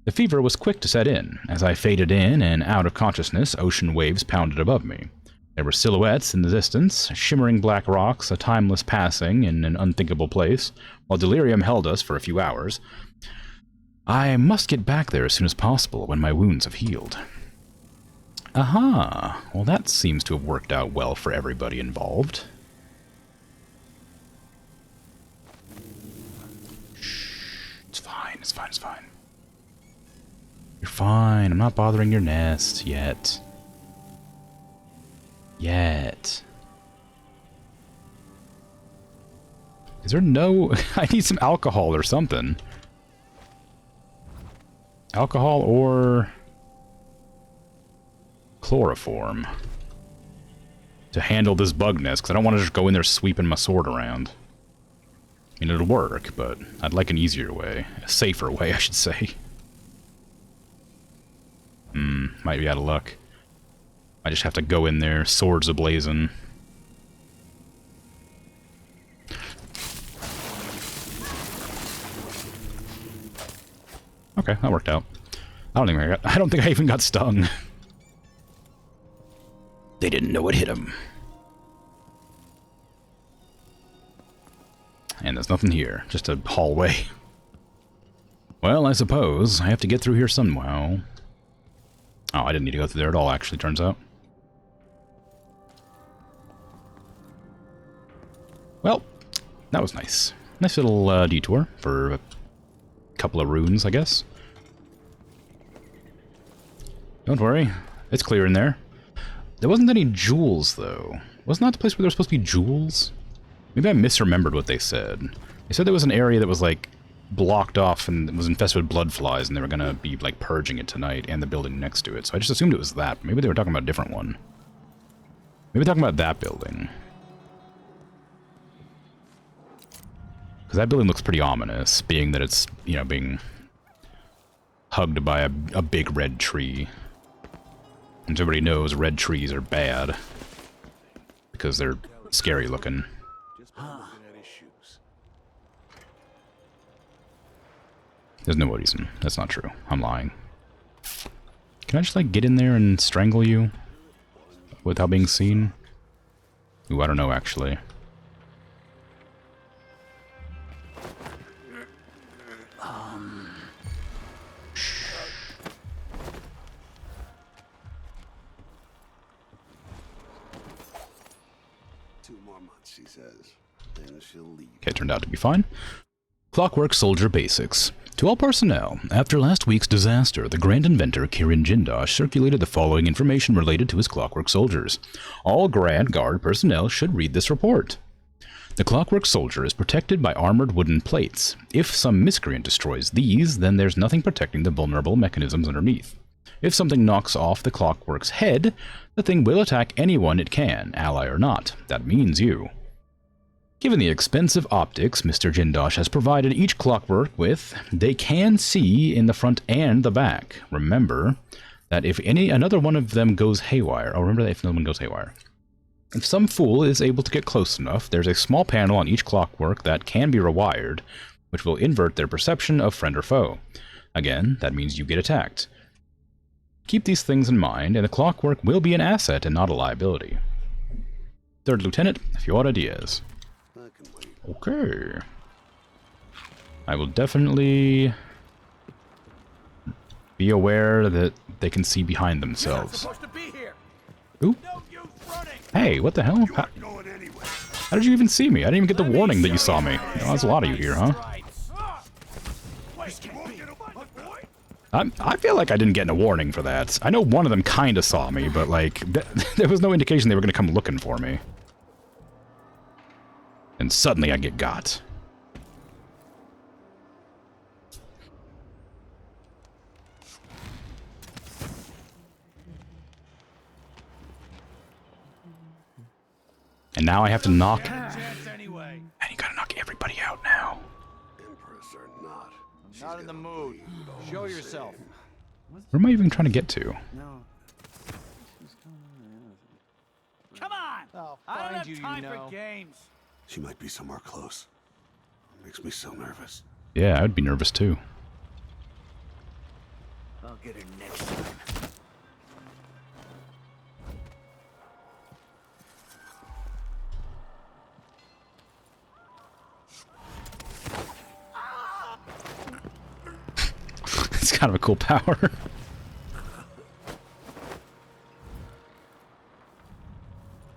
The fever was quick to set in. As I faded in and out of consciousness, ocean waves pounded above me. There were silhouettes in the distance, shimmering black rocks, a timeless passing in an unthinkable place, while delirium held us for a few hours. I must get back there as soon as possible when my wounds have healed. Aha! Well, that seems to have worked out well for everybody involved. Shh. It's fine, it's fine, it's fine. You're fine. I'm not bothering your nest yet. Yet. Is there no... I need some alcohol or something. Alcohol or... chloroform. To handle this bug nest, because I don't want to just go in there sweeping my sword around. I mean, it'll work, but I'd like an easier way. A safer way, I should say. Might be out of luck. I just have to go in there, swords ablazing. Okay, that worked out. I don't think I even got stung. They didn't know what hit them. And there's nothing here, just a hallway. Well, I suppose I have to get through here somehow. Oh, I didn't need to go through there at all, actually, turns out. Well, that was nice. Nice little detour for a couple of runes, I guess. Don't worry, it's clear in there. There wasn't any jewels, though. Wasn't that the place where there were supposed to be jewels? Maybe I misremembered what they said. They said there was an area that was, like, blocked off and was infested with blood flies, and they were gonna be, like, purging it tonight, and the building next to it. So I just assumed it was that. Maybe they were talking about a different one. Maybe talking about that building. Because that building looks pretty ominous, being that it's, you know, being hugged by a big red tree. And everybody knows red trees are bad. Because they're scary looking. There's no reason. That's not true. I'm lying. Can I just, like, get in there and strangle you? Without being seen? Ooh, I don't know, actually. Okay, turned out to be fine. Clockwork Soldier Basics. To all personnel, after last week's disaster, the Grand Inventor Kirin Jindosh circulated the following information related to his Clockwork Soldiers. All Grand Guard personnel should read this report. The Clockwork Soldier is protected by armored wooden plates. If some miscreant destroys these, then there's nothing protecting the vulnerable mechanisms underneath. If something knocks off the clockwork's head, the thing will attack anyone it can, ally or not. That means you. Given the expensive optics Mr. Jindosh has provided each clockwork with, they can see in the front and the back. Remember that if another one of them goes haywire, if some fool is able to get close enough, there's a small panel on each clockwork that can be rewired, which will invert their perception of friend or foe. Again, that means you get attacked. Keep these things in mind, and the clockwork will be an asset and not a liability. Third Lieutenant, Fiora Diaz. Okay. I will definitely be aware that they can see behind themselves. Ooh. Hey, what the hell? How did you even see me? I didn't even get the warning that you saw me. Oh, there's a lot of you here, huh? I feel like I didn't get a warning for that. I know one of them kinda saw me, but like, there was no indication they were gonna come looking for me. And suddenly I get got. And now I have to knock... And you gotta knock everybody out now. Empress or not, Not in the mood. Show yourself. Where am I even trying to get to? No. Come on! I don't have time for games. She might be somewhere close. Makes me so nervous. Yeah, I'd be nervous too. I'll get her next time. It's kind of a cool power.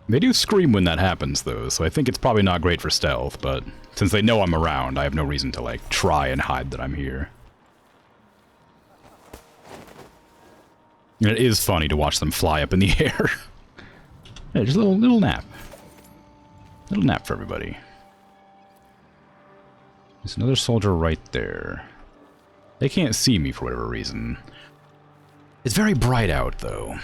They do scream when that happens, though, so I think it's probably not great for stealth, but since they know I'm around, I have no reason to, like, try and hide that I'm here. And it is funny to watch them fly up in the air. Yeah, just a little nap. Little nap for everybody. There's another soldier right there. They can't see me for whatever reason. It's very bright out, though.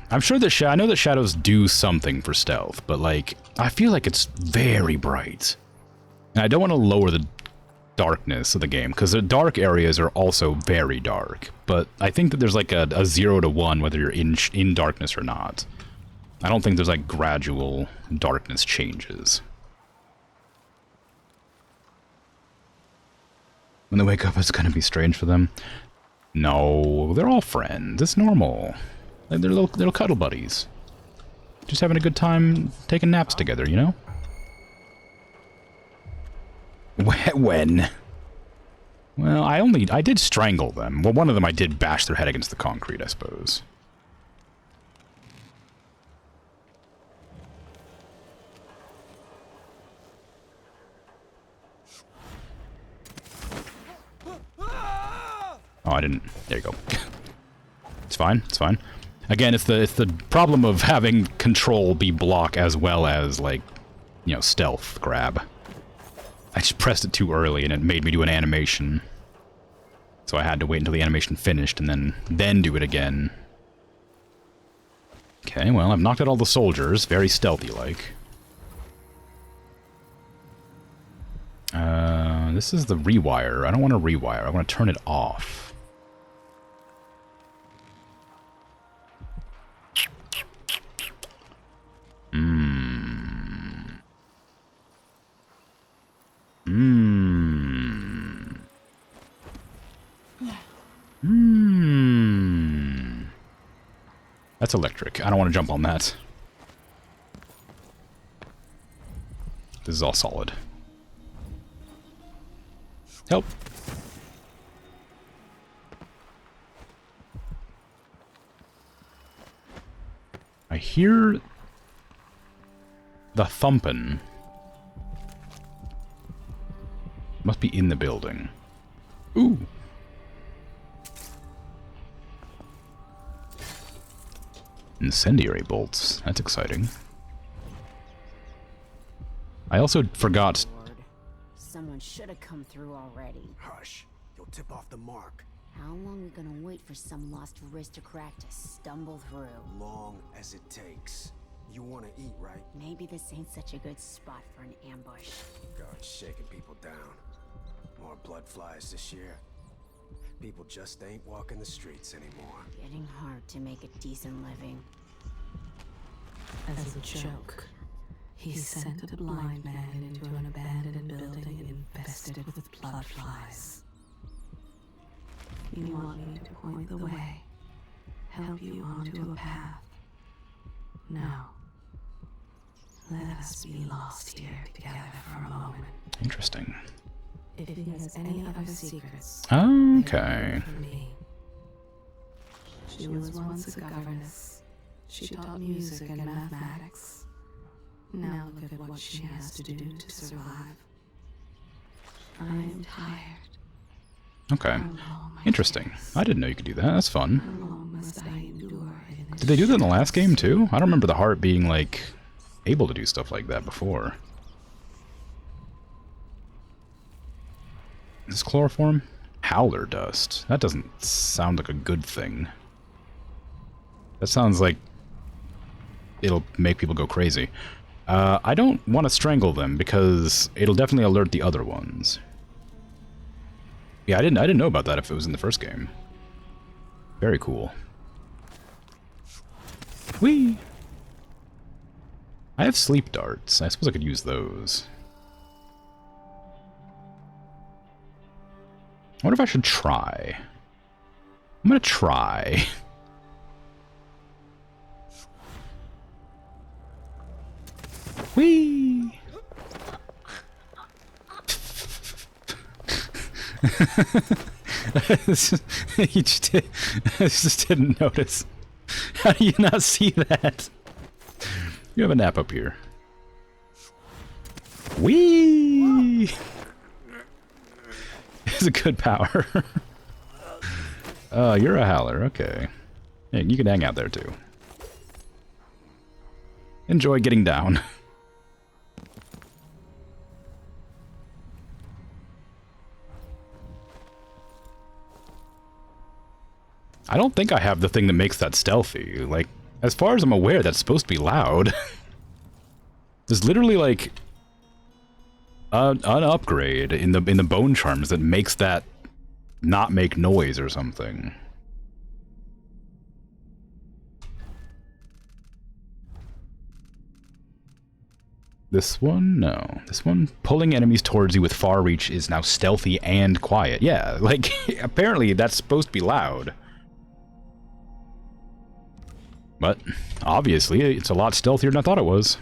I'm sure that I know that shadows do something for stealth, but, like, I feel like it's very bright. And I don't want to lower the darkness of the game, because the dark areas are also very dark. But I think that there's, like, a 0 to 1 whether you're in darkness or not. I don't think there's, like, gradual darkness changes. When they wake up, it's gonna be strange for them. No, they're all friends. It's normal. Like, they're little cuddle buddies. Just having a good time taking naps together, you know? When? Well, I did strangle them. Well, one of them I did bash their head against the concrete, I suppose. Oh, I didn't. There you go. It's fine. It's fine. Again, it's the problem of having control be block as well as, like, you know, stealth grab. I just pressed it too early and it made me do an animation. So I had to wait until the animation finished and then do it again. Okay, well, I've knocked out all the soldiers. Very stealthy-like. This is the rewire. I don't want to rewire. I want to turn it off. That's electric. I don't want to jump on that. This is all solid. Help. I hear the thumping. Must be in the building. Ooh. Incendiary bolts. That's exciting. I also forgot. Someone should have come through already. Hush. You'll tip off the mark. How long we gonna wait for some lost aristocrat to stumble through? Long as it takes. You want to eat, right? Maybe this ain't such a good spot for an ambush. God's shaking people down. More blood flies this year. People just ain't walking the streets anymore. Getting hard to make a decent living. As a joke, he sent a blind man into an abandoned building infested with blood flies. You want me to point the way, help you onto a path. Now, let us be lost here together for a moment. Interesting. If he has any other secrets, Okay. for me. She was once a governess. She taught music and mathematics. Now look at what she has to do to survive. I am tired. Okay. Interesting. I didn't know you could do that. That's fun. How long must I endure in this? Did they do that in the last game too? I don't remember the heart being like able to do stuff like that before. Is this chloroform? Howler dust. That doesn't sound like a good thing. That sounds like it'll make people go crazy. I don't want to strangle them because it'll definitely alert the other ones. Yeah, I didn't know about that if it was in the first game. Very cool. Whee! I have sleep darts. I suppose I could use those. I wonder if I should try. I'm gonna try. Whee! You just did, I just didn't notice. How do you not see that? You have a nap up here. Whee! It's a good power. You're a howler, okay. Yeah, you can hang out there too. Enjoy getting down. I don't think I have the thing that makes that stealthy. Like, as far as I'm aware, that's supposed to be loud. There's literally like an upgrade in the bone charms that makes that not make noise or something. This one? No. This one? Pulling enemies towards you with far reach is now stealthy and quiet. Yeah, like, apparently that's supposed to be loud. But, obviously, it's a lot stealthier than I thought it was.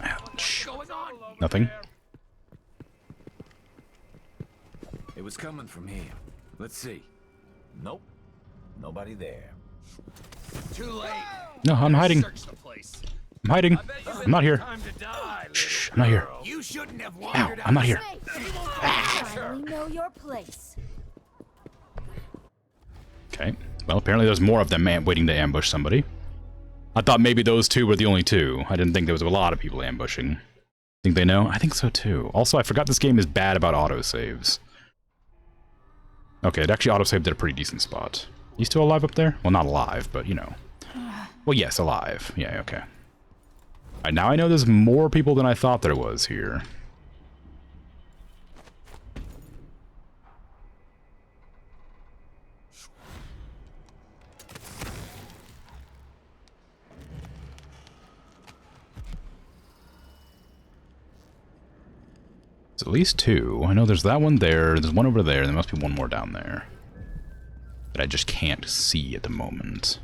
Ouch. Nothing. It was coming from here. Let's see. Nope. Nobody there. Too late. No, I'm hiding. Search the place. I'm hiding. I'm not here. Shh, I'm not here. You shouldn't have Ow, I'm not here. Finally know your place. Okay. Well, apparently there's more of them waiting to ambush somebody. I thought maybe those two were the only two. I didn't think there was a lot of people ambushing. Think they know? I think so too. Also, I forgot this game is bad about autosaves. Okay, it actually autosaved at a pretty decent spot. You still alive up there? Well, not alive, but you know. Well, yes, alive. Yeah, okay. Alright, now I know there's more people than I thought there was here. There's at least two. I know there's that one there, there's one over there, and there must be one more down there. That I just can't see at the moment.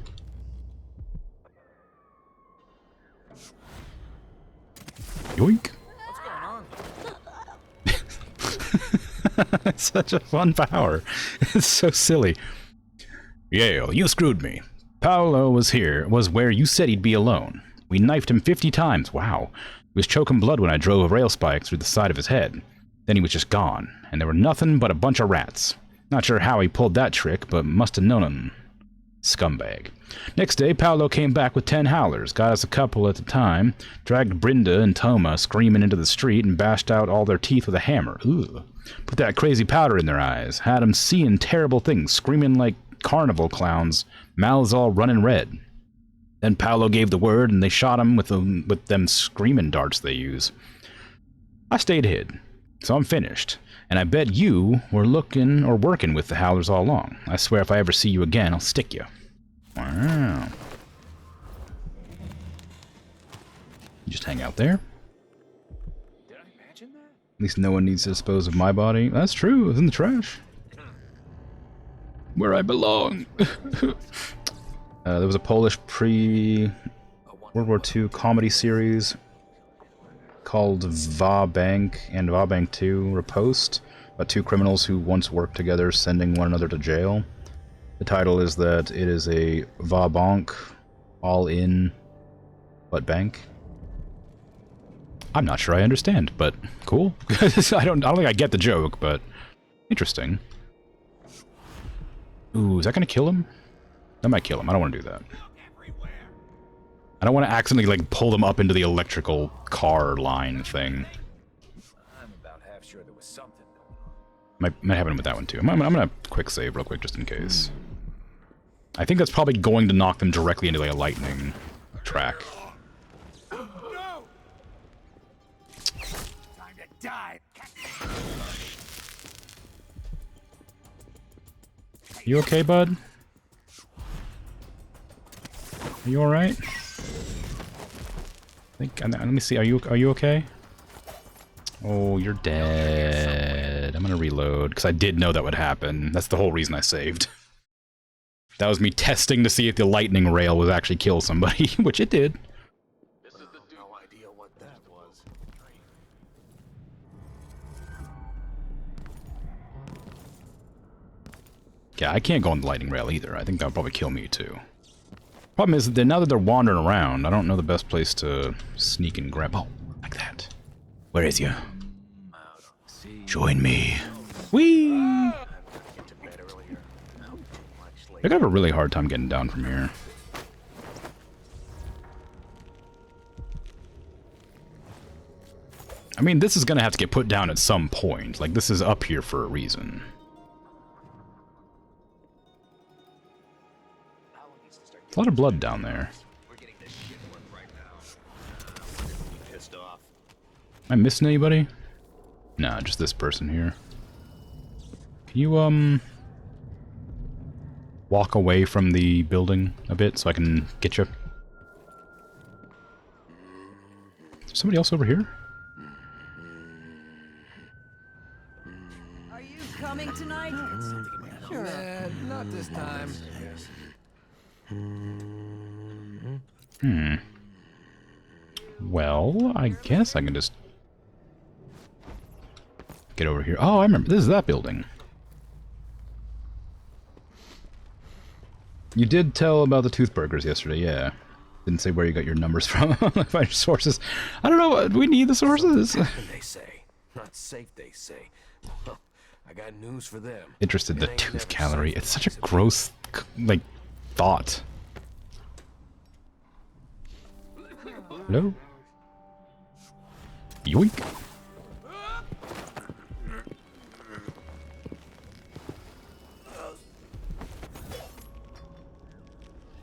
Yoink! It's such a fun power. It's so silly. Yale, you screwed me. Paolo was where you said he'd be alone. We knifed him 50 times. Wow. He was choking blood when I drove a rail spike through the side of his head. Then he was just gone, and there were nothing but a bunch of rats. Not sure how he pulled that trick, but must have known him. Scumbag. Next day, Paolo came back with 10 howlers, got us a couple at a time, dragged Brenda and Toma screaming into the street, and bashed out all their teeth with a hammer. Ugh. Put that crazy powder in their eyes, had them seeing terrible things, screaming like carnival clowns, mouths all running red. Then Paolo gave the word, and they shot him with them screaming darts they use. I stayed hid, so I'm finished. And I bet you were looking or working with the howlers all along. I swear if I ever see you again, I'll stick you. Wow. You just hang out there? Did I imagine that? At least no one needs to dispose of my body. That's true, it was in the trash. Where I belong. There was a Polish pre-World War II comedy series called Va Bank and Va Bank 2 Riposte, about two criminals who once worked together sending one another to jail. The title is that it is a Va Bank, all in, but bank. I'm not sure I understand, but cool. I don't think I get the joke, but interesting. Ooh, is that gonna kill him? That might kill him. I don't want to do that. I don't want to accidentally, like, pull them up into the electrical car line thing. I'm about half sure there was something going on. Might happen with that one, too. I'm gonna quick save real quick, just in case. I think that's probably going to knock them directly into, like, a lightning track. No! Time to die. You okay, bud? Are you alright? Let me see, are you okay? Oh, you're dead. I'm gonna reload, because I did know that would happen. That's the whole reason I saved. That was me testing to see if the lightning rail would actually kill somebody, which it did. No idea what that was. Yeah, I can't go on the lightning rail either. I think that would probably kill me too. Problem is that now that they're wandering around, I don't know the best place to sneak and grab. Oh, like that. Where is you? Join me. Whee! They're gonna have a really hard time getting down from here. I mean, this is gonna have to get put down at some point. Like, this is up here for a reason. A lot of blood down there. Am I missing anybody? Nah, just this person here. Can you, walk away from the building a bit so I can get you? Is there somebody else over here? Are you coming tonight? Sure. Not this time. Well, I guess I can just get over here. Oh, I remember. This is that building. You did tell about the tooth burgers yesterday, yeah. Didn't say where you got your numbers from. Find your sources. I don't know. Do we need the sources? They say. Not safe, they say. Well, I got news for them. Interested in the tooth gallery. It's such a gross, like, thought. Hello? Yoink.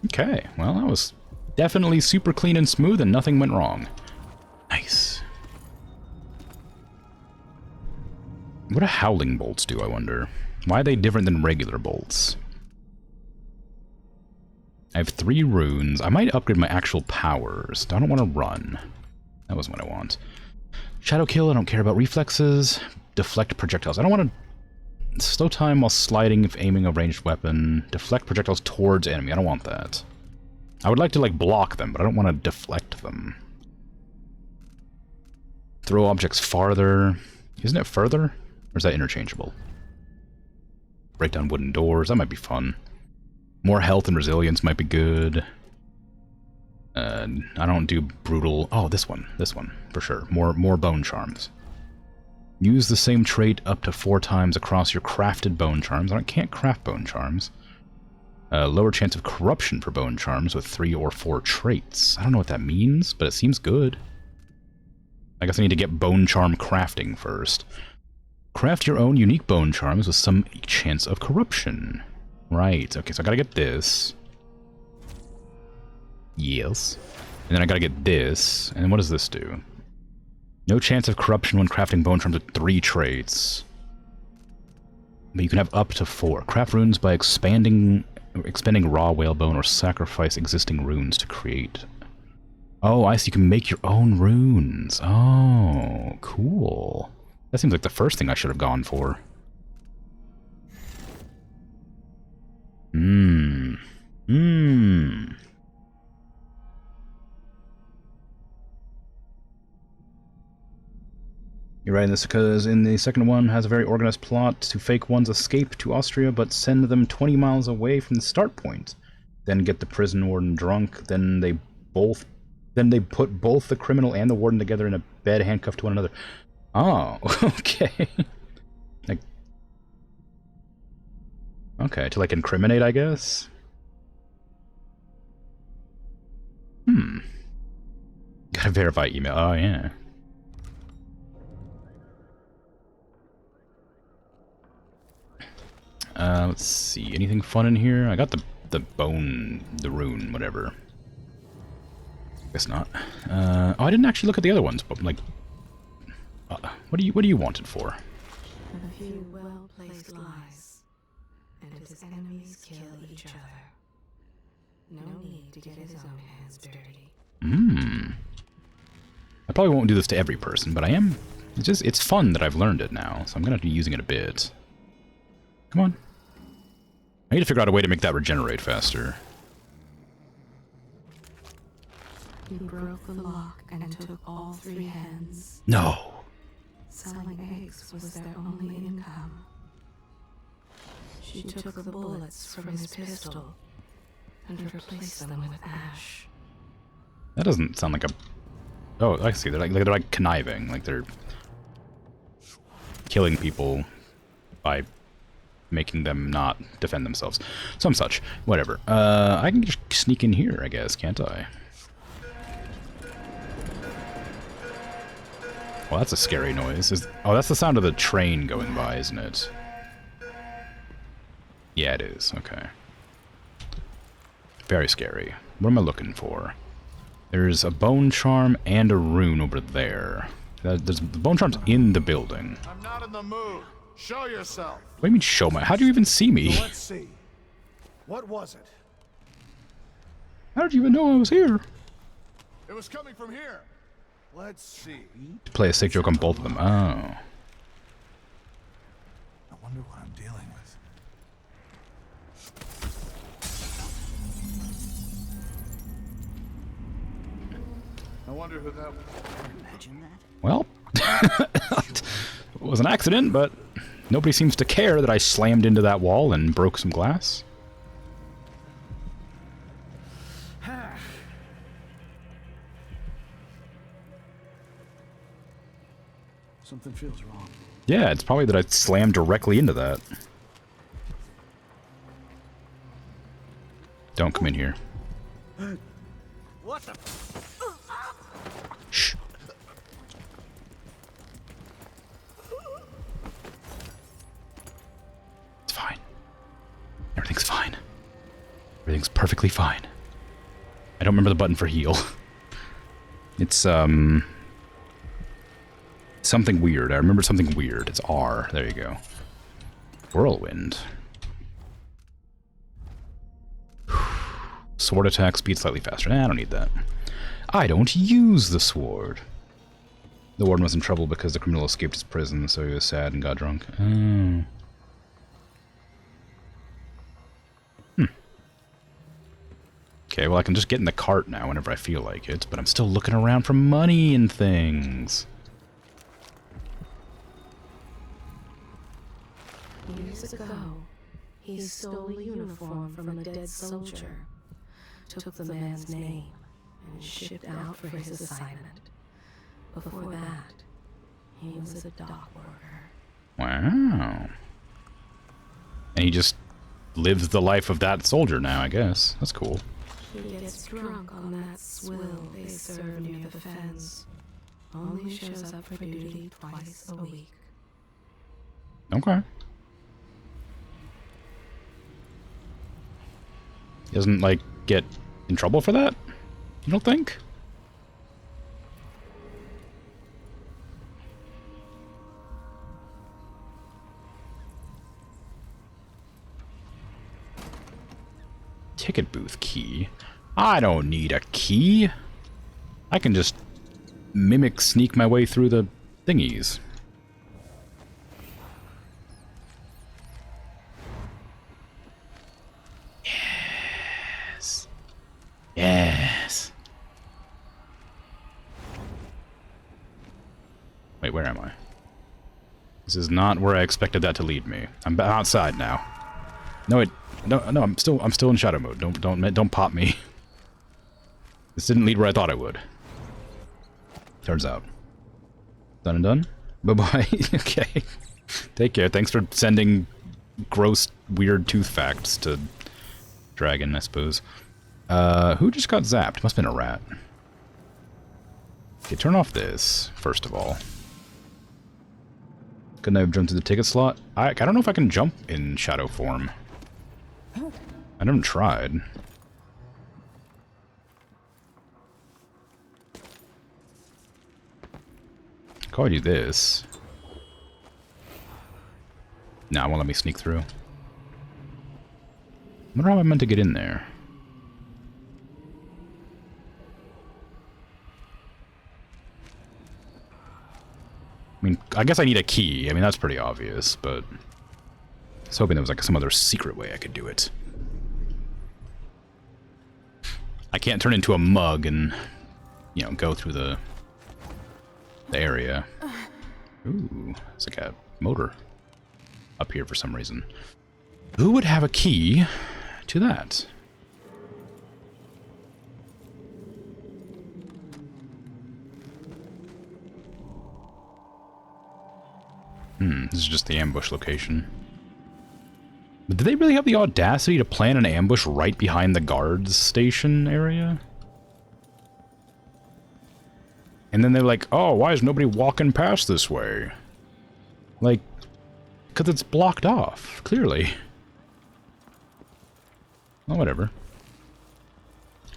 Okay, well, that was definitely super clean and smooth and nothing went wrong. Nice. What do howling bolts do, I wonder? Why are they different than regular bolts? I have 3 runes. I might upgrade my actual powers. I don't want to run. That wasn't what I want. Shadow kill, I don't care about reflexes. Deflect projectiles. I don't want to slow time while sliding if aiming a ranged weapon. Deflect projectiles towards enemy. I don't want that. I would like to, like, block them, but I don't want to deflect them. Throw objects farther. Isn't it further? Or is that interchangeable? Break down wooden doors. That might be fun. More health and resilience might be good. I don't do brutal... Oh, this one, for sure. More bone charms. Use the same trait up to 4 times across your crafted bone charms. I can't craft bone charms. Lower chance of corruption for bone charms with 3 or 4 traits. I don't know what that means, but it seems good. I guess I need to get bone charm crafting first. Craft your own unique bone charms with some chance of corruption. Right, okay, so I gotta get this. Yes. And then I gotta get this. And what does this do? No chance of corruption when crafting bone charms with 3 traits. But you can have up to 4. Craft runes by expending raw whalebone or sacrifice existing runes to create. Oh, I see. You can make your own runes. Oh, cool. That seems like the first thing I should have gone for. You're right in this because in the second one has a very organized plot to fake one's escape to Austria, but send them 20 miles away from the start point. Then get the prison warden drunk. Then they put both the criminal and the warden together in a bed, handcuffed to one another. Oh, okay. Okay, to like incriminate, I guess. Gotta verify email. Oh yeah. Let's see. Anything fun in here? I got the rune, whatever. Guess not. Oh, I didn't actually look at the other ones, but like, what do you want it for? A few well-placed lies, and his enemies kill each other. No need to get his own hands dirty. I probably won't do this to every person, but I am. It's fun that I've learned it now, so I'm gonna be using it a bit. Come on. I need to figure out a way to make that regenerate faster. He broke the lock and took all 3 hands. No. Selling eggs was their only income. She took the bullets from his pistol and replaced them with ash. That doesn't sound like a... Oh, I see. They're like conniving. Like they're killing people by making them not defend themselves. Some such. Whatever. I can just sneak in here, I guess, can't I? Well, that's a scary noise. Oh, that's the sound of the train going by, isn't it? Yeah, it is. Okay. Very scary. What am I looking for? There's a bone charm and a rune over there. There's the bone charm's in the building. I'm not in the mood. Show yourself. What do you mean show my? How do you even see me? So let's see. What was it? How did you even know I was here? It was coming from here. Let's see. To play a sick joke on both of them. Oh. I wonder what I'm dealing with. I wonder who that was. Imagine that. Well, it was an accident, but nobody seems to care that I slammed into that wall and broke some glass. Something feels wrong. Yeah, it's probably that I slammed directly into that. Don't come in here. What the? Shh. It's fine. Everything's fine. Everything's perfectly fine. I don't remember the button for heal. It's, something weird. I remember something weird. It's R. There you go. Whirlwind. Sword attack, speed slightly faster. Nah, I don't need that. I don't use the sword. The warden was in trouble because the criminal escaped his prison, so he was sad and got drunk. Oh. Okay, well I can just get in the cart now whenever I feel like it, but I'm still looking around for money and things. Years ago, he stole a uniform from a dead soldier, took the man's name, and shipped out for his assignment. Before that, he was a dock worker. Wow. And he just lives the life of that soldier now, I guess. That's cool. He gets drunk on that swill they serve near the fens. Only shows up for duty twice a week. Okay. He doesn't, like, get in trouble for that? You don't think? Ticket booth key. I don't need a key. I can just sneak my way through the thingies. Yes. Yes. Wait, where am I? This is not where I expected that to lead me. I'm outside now. No, I'm still in shadow mode. Don't pop me. This didn't lead where I thought it would. Turns out. Done and done? Bye-bye. Okay. Take care. Thanks for sending gross, weird tooth facts to Dragon, I suppose. Who just got zapped? Must have been a rat. Okay, turn off this, first of all. Couldn't I have jumped to the ticket slot? I don't know if I can jump in shadow form. I never tried. Call you this. Nah, it won't let me sneak through. I wonder how I meant to get in there. I mean, I guess I need a key. I mean, that's pretty obvious, but I was hoping there was like some other secret way I could do it. I can't turn into a mug and, you know, go through the area. Ooh, it's like a motor up here for some reason. Who would have a key to that? This is just the ambush location. But did they really have the audacity to plan an ambush right behind the guards station area? And then they're like, oh, why is nobody walking past this way? Like, because it's blocked off, clearly. Well, whatever.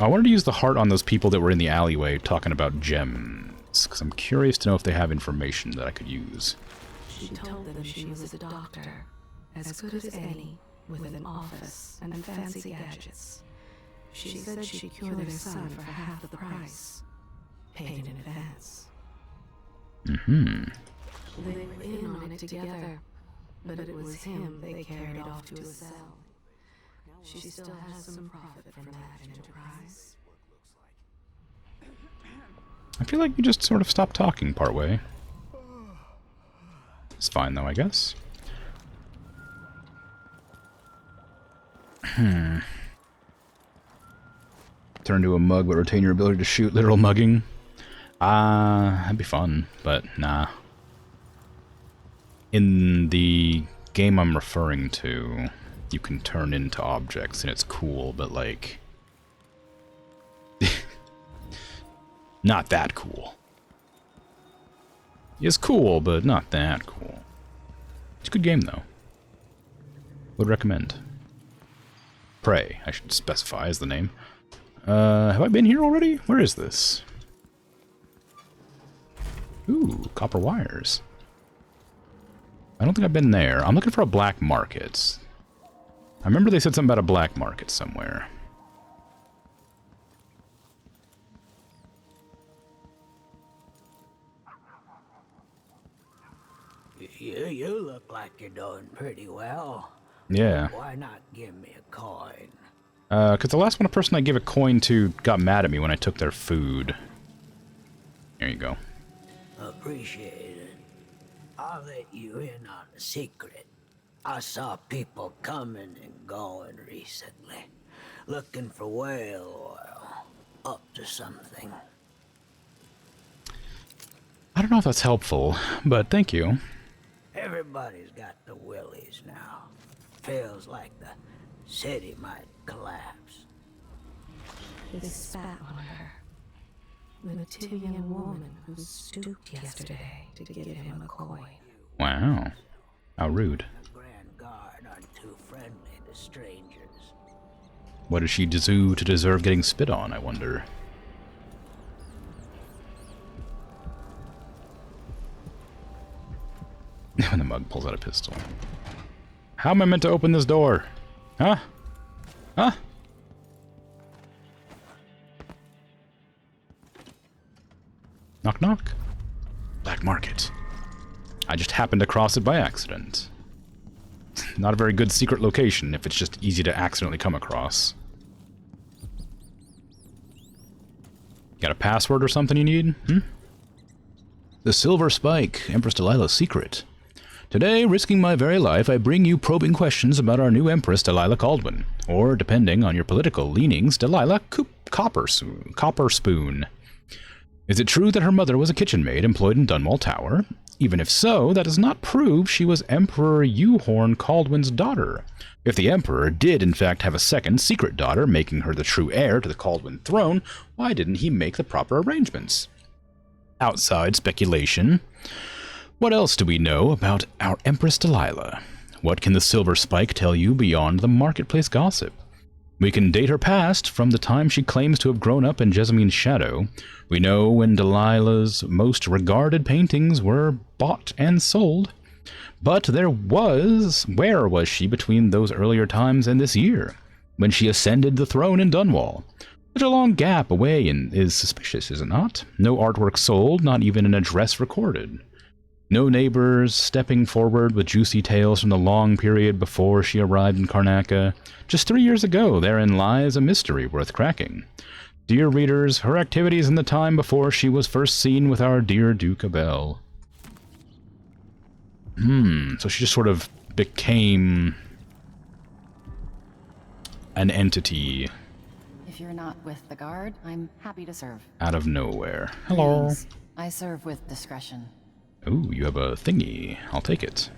I wanted to use the heart on those people that were in the alleyway talking about gems, because I'm curious to know if they have information that I could use. She told them she was a doctor, as good as any, with an office and fancy gadgets. She said she'd cure their son for half the price, paid in advance. Mm-hmm. They were in on it together, but it was him they carried off to a cell. She still has some profit from that enterprise. I feel like you just sort of stopped talking partway. It's fine though, I guess. Turn to a mug but retain your ability to shoot, literal mugging. That'd be fun, but nah. In the game I'm referring to, you can turn into objects and it's cool, but like... not that cool. It's cool, but not that cool. It's a good game, though. Would recommend. Prey, I should specify as the name. Have I been here already? Where is this? Ooh, copper wires. I don't think I've been there. I'm looking for a black market. I remember they said something about a black market somewhere. You look like you're doing pretty well. Yeah. Why not give me a coin? Because the last person I gave a coin to got mad at me when I took their food. There you go. Appreciate it. I'll let you in on a secret. I saw people coming and going recently, looking for whale oil, up to something. I don't know if that's helpful, but thank you. Everybody's got the willies now. Feels like the city might collapse. He spat on her. The Nativian woman who stooped yesterday to give him a coin. Wow. How rude. The Grand Guard aren't too friendly to strangers. What did she do to deserve getting spit on, I wonder? When the mug pulls out a pistol. How am I meant to open this door? Huh? Huh? Knock knock. Black market. I just happened to cross it by accident. Not a very good secret location if it's just easy to accidentally come across. Got a password or something you need? The Silver Spike, Empress Delilah's secret. Today, risking my very life, I bring you probing questions about our new Empress Delilah Caldwin, or, depending on your political leanings, Delilah Copper Spoon. Is it true that her mother was a kitchen maid employed in Dunwall Tower? Even if so, that does not prove she was Emperor Euhorn Caldwin's daughter. If the Emperor did in fact have a second secret daughter, making her the true heir to the Caldwin throne, why didn't he make the proper arrangements? Outside speculation. What else do we know about our Empress Delilah? What can the Silver Spike tell you beyond the marketplace gossip? We can date her past from the time she claims to have grown up in Jessamine shadow. We know when Delilah's most regarded paintings were bought and sold. But where was she between those earlier times and this year, when she ascended the throne in Dunwall? Such a long gap away is suspicious, is it not? No artwork sold, not even an address recorded. No neighbors stepping forward with juicy tales from the long period before she arrived in Karnaca. Just 3 years ago, therein lies a mystery worth cracking. Dear readers, her activities in the time before she was first seen with our dear Duke Abel. So she just sort of became an entity. If you're not with the guard, I'm happy to serve. Out of nowhere. Hello. Please. I serve with discretion. Ooh, you have a thingy. I'll take it.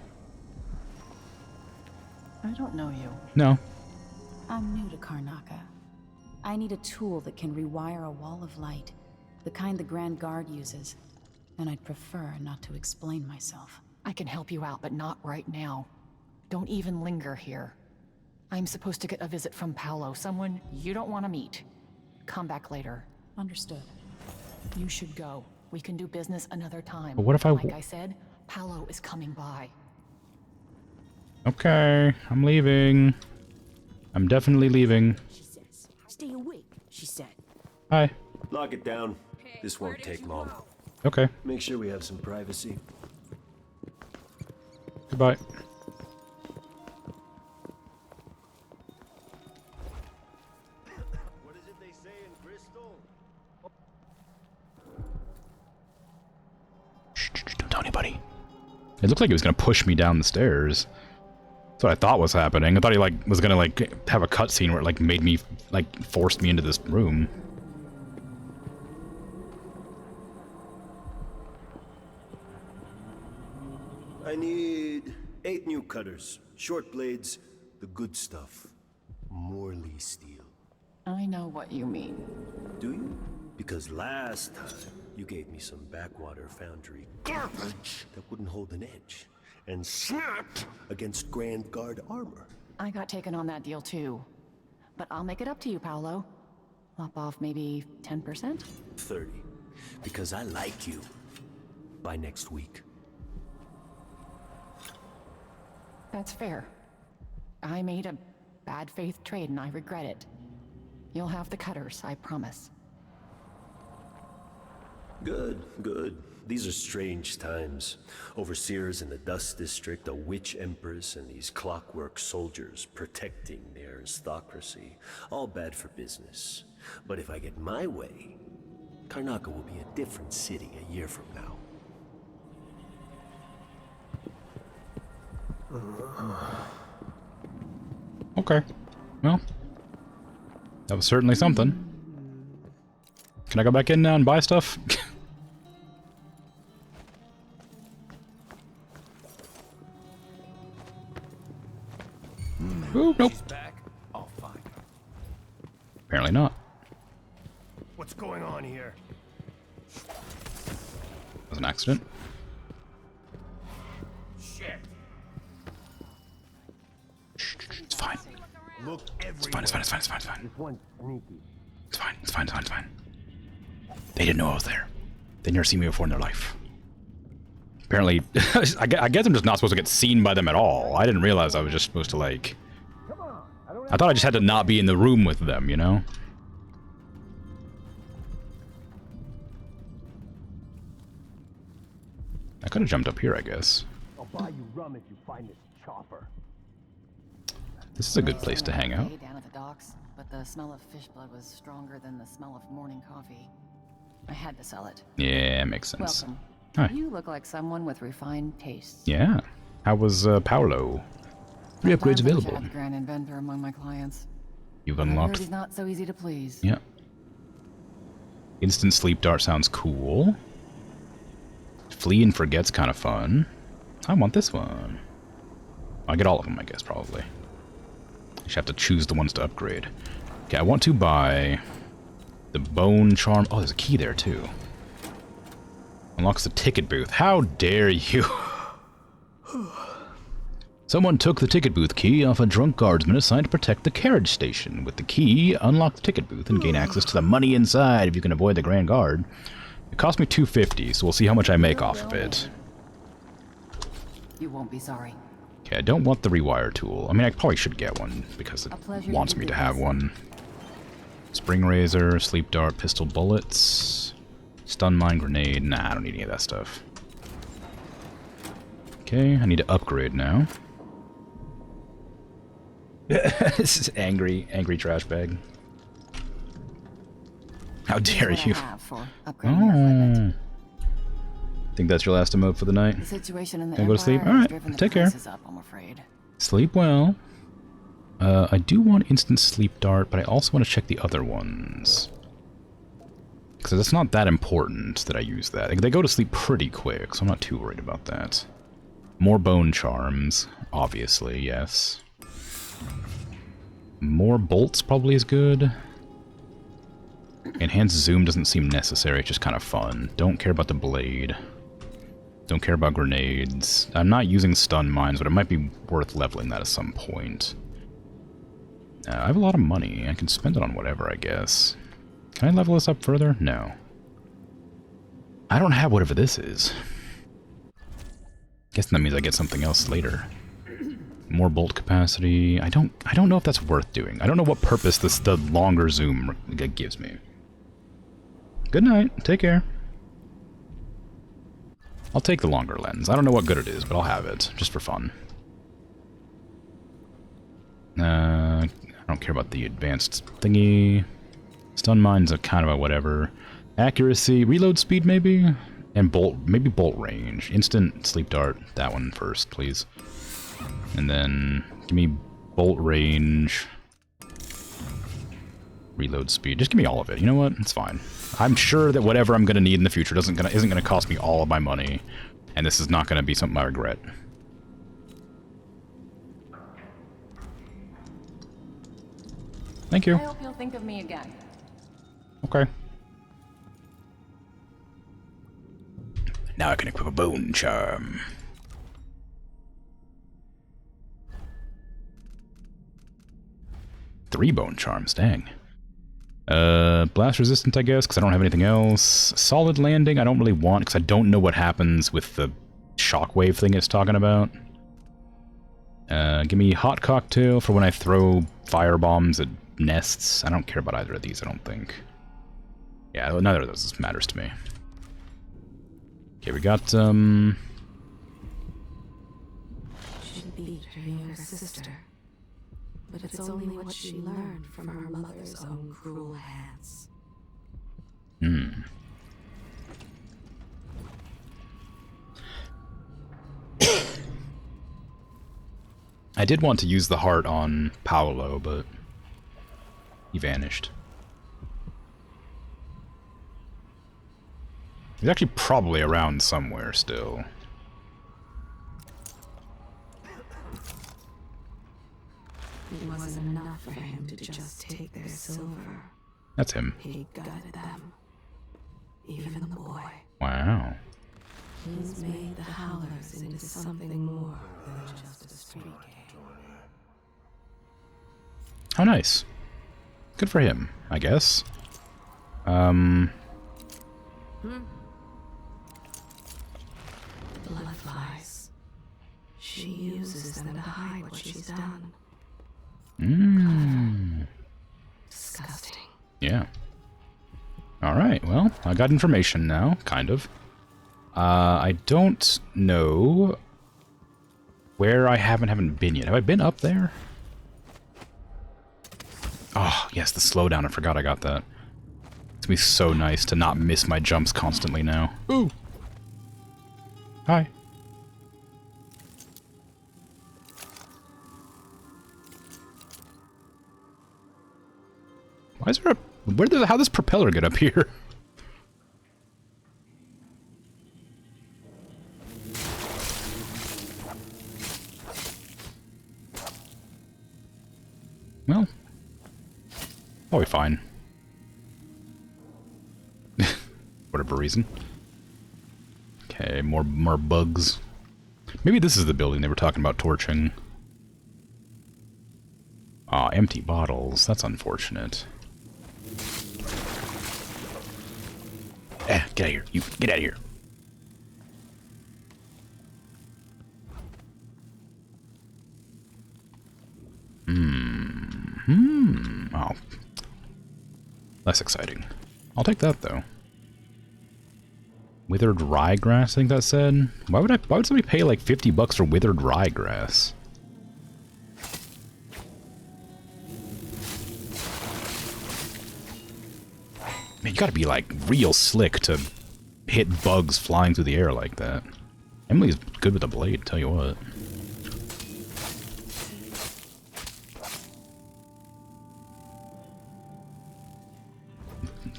I don't know you. No. I'm new to Karnaca. I need a tool that can rewire a wall of light, the kind the Grand Guard uses, and I'd prefer not to explain myself. I can help you out, but not right now. Don't even linger here. I'm supposed to get a visit from Paolo, someone you don't want to meet. Come back later. Understood. You should go. We can do business another time. But what if I... Like I said, Paolo is coming by. Okay, I'm leaving. I'm definitely leaving. She says, stay awake, she said. Hi. Lock it down. This won't take long. Okay. Make sure we have some privacy. Goodbye. What is it they say in Bristol? Shh, don't tell anybody. It looked like he was gonna push me down the stairs. That's what I thought was happening. I thought he was gonna have a cutscene where it made me forced me into this room. I need 8 new cutters, short blades, the good stuff. Morley steel. I know what you mean. Do you? Because last time you gave me some backwater foundry garbage that wouldn't hold an edge and snapped against Grand Guard armor. I got taken on that deal too. But I'll make it up to you, Paolo. Lop off maybe 10%? 30. Because I like you. By next week. That's fair. I made a bad faith trade and I regret it. You'll have the cutters, I promise. Good, good. These are strange times. Overseers in the Dust District, a witch empress, and these clockwork soldiers protecting their aristocracy. All bad for business. But if I get my way, Karnaca will be a different city a year from now. Okay. Well, that was certainly something. Can I go back in now and buy stuff? Ooh, nope. Apparently not. What's going on here? Was an accident. Shit. It's fine. Look It's fine, it's fine, it's fine, it's fine, it's fine. This one's sneaky. It's fine, it's fine, it's fine, it's fine. They didn't know I was there. They never seen me before in their life. Apparently, I guess I'm just not supposed to get seen by them at all. I didn't realize I was just supposed to, like... I thought I just had to not be in the room with them, you know? I could have jumped up here, I guess. I'll buy you rum if you find this chopper. This is a good place to hang out. Down at the docks, but the smell of fish blood was stronger than the smell of morning coffee. I had to sell it. Yeah, makes sense. Welcome. Hi. You look like someone with refined tastes. Yeah. How was Paolo? 3 upgrades available. I had the Grand Inventor among my clients. You've I heard unlocked... he's not so easy to please. Yeah. Instant sleep dart sounds cool. Flee and forget's kind of fun. I want this one. I get all of them, I guess, probably. I just have to choose the ones to upgrade. Okay, I want to buy the bone charm. Oh, there's a key there, too. Unlocks the ticket booth. How dare you? Someone took the ticket booth key off a drunk guardsman assigned to protect the carriage station. With the key, unlock the ticket booth and gain access to the money inside if you can avoid the Grand Guard. It cost me $250, so we'll see how much I make off of it. You won't be sorry. Okay, I don't want the rewire tool. I mean, I probably should get one because it wants me to have one. Spring razor, sleep dart, pistol bullets, stun mine, grenade. Nah, I don't need any of that stuff. Okay, I need to upgrade now. This is angry trash bag. How dare you? Oh. Think that's your last emote for the night? The situation in the Can I go to sleep? Alright, take care. Up, I'm afraid. Sleep well. I do want instant sleep dart, but I also want to check the other ones. Because it's not that important that I use that. They go to sleep pretty quick, so I'm not too worried about that. More bone charms, obviously, yes. More bolts probably is good. Enhanced zoom doesn't seem necessary, it's just kind of fun. Don't care about the blade. Don't care about grenades. I'm not using stun mines, but it might be worth leveling that at some point. I have a lot of money. I can spend it on whatever, I guess. Can I level this up further? No. I don't have whatever this is. Guess that means I get something else later. More bolt capacity. I don't know if that's worth doing. I don't know what purpose the longer zoom gives me. Good night. Take care. I'll take the longer lens. I don't know what good it is, but I'll have it just for fun. I don't care about the advanced thingy. Stun mines are kind of a whatever. Accuracy, reload speed maybe, and bolt, maybe bolt range. Instant sleep dart. That one first, please. And then give me bolt range, reload speed. Just give me all of it. You know what? It's fine. I'm sure that whatever I'm gonna need in the future isn't gonna cost me all of my money, and this is not gonna be something I regret. Thank you. I hope you'll think of me again. Okay. Now I can equip a bone charm. Three bone charms, dang. Blast resistant, I guess, because I don't have anything else. Solid landing, I don't really want, because I don't know what happens with the shockwave thing it's talking about. Give me hot cocktail for when I throw fire bombs at nests. I don't care about either of these, I don't think. Yeah, neither of those matters to me. Okay, we got, She beat her younger sister. But it's only what she learned from her mother's own cruel hands. I did want to use the heart on Paolo, but he vanished. He's actually probably around somewhere still. It wasn't enough for him to just take their silver. That's him. He gutted them. Even the boy. Wow. He's made the Howlers into something more than just a street gang. How nice. Good for him, I guess. Bloodflies. She uses them to hide what she's done. Disgusting. Yeah. Alright, well, I got information now, kind of. I don't know where I haven't been yet. Have I been up there? Oh, yes, the slowdown. I forgot I got that. It's gonna be so nice to not miss my jumps constantly now. Ooh! Hi. Why is there a... how does this propeller get up here? Well, probably fine. Whatever reason. Okay, more bugs. Maybe this is the building they were talking about torching. Ah, empty bottles. That's unfortunate. Get out of here. You get out of here. Oh. Less exciting. I'll take that, though. Withered ryegrass, I think that said. Why would somebody pay like $50 for withered ryegrass? Man, you gotta be like real slick to hit bugs flying through the air like that. Emily's good with a blade, tell you what.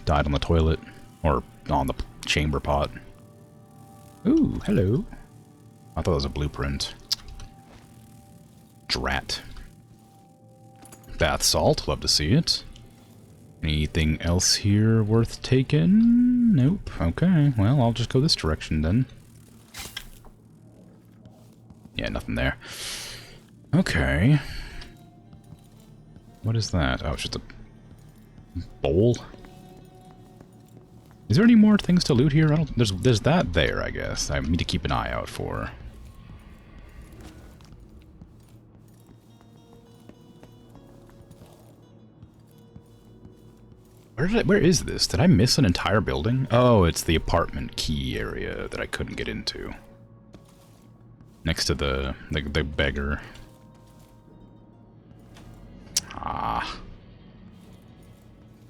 Died on the toilet, or on the chamber pot. Ooh, hello. I thought it was a blueprint. Drat. Bath salt, love to see it. Anything else here worth taking? Nope. Okay, well, I'll just go this direction then. Yeah, nothing there. Okay. What is that? Oh, it's just a bowl? Is there any more things to loot here? I don't. There's that there, I guess. I need to keep an eye out for. Where is this? Did I miss an entire building? Oh, it's the apartment key area that I couldn't get into. Next to the beggar. Ah.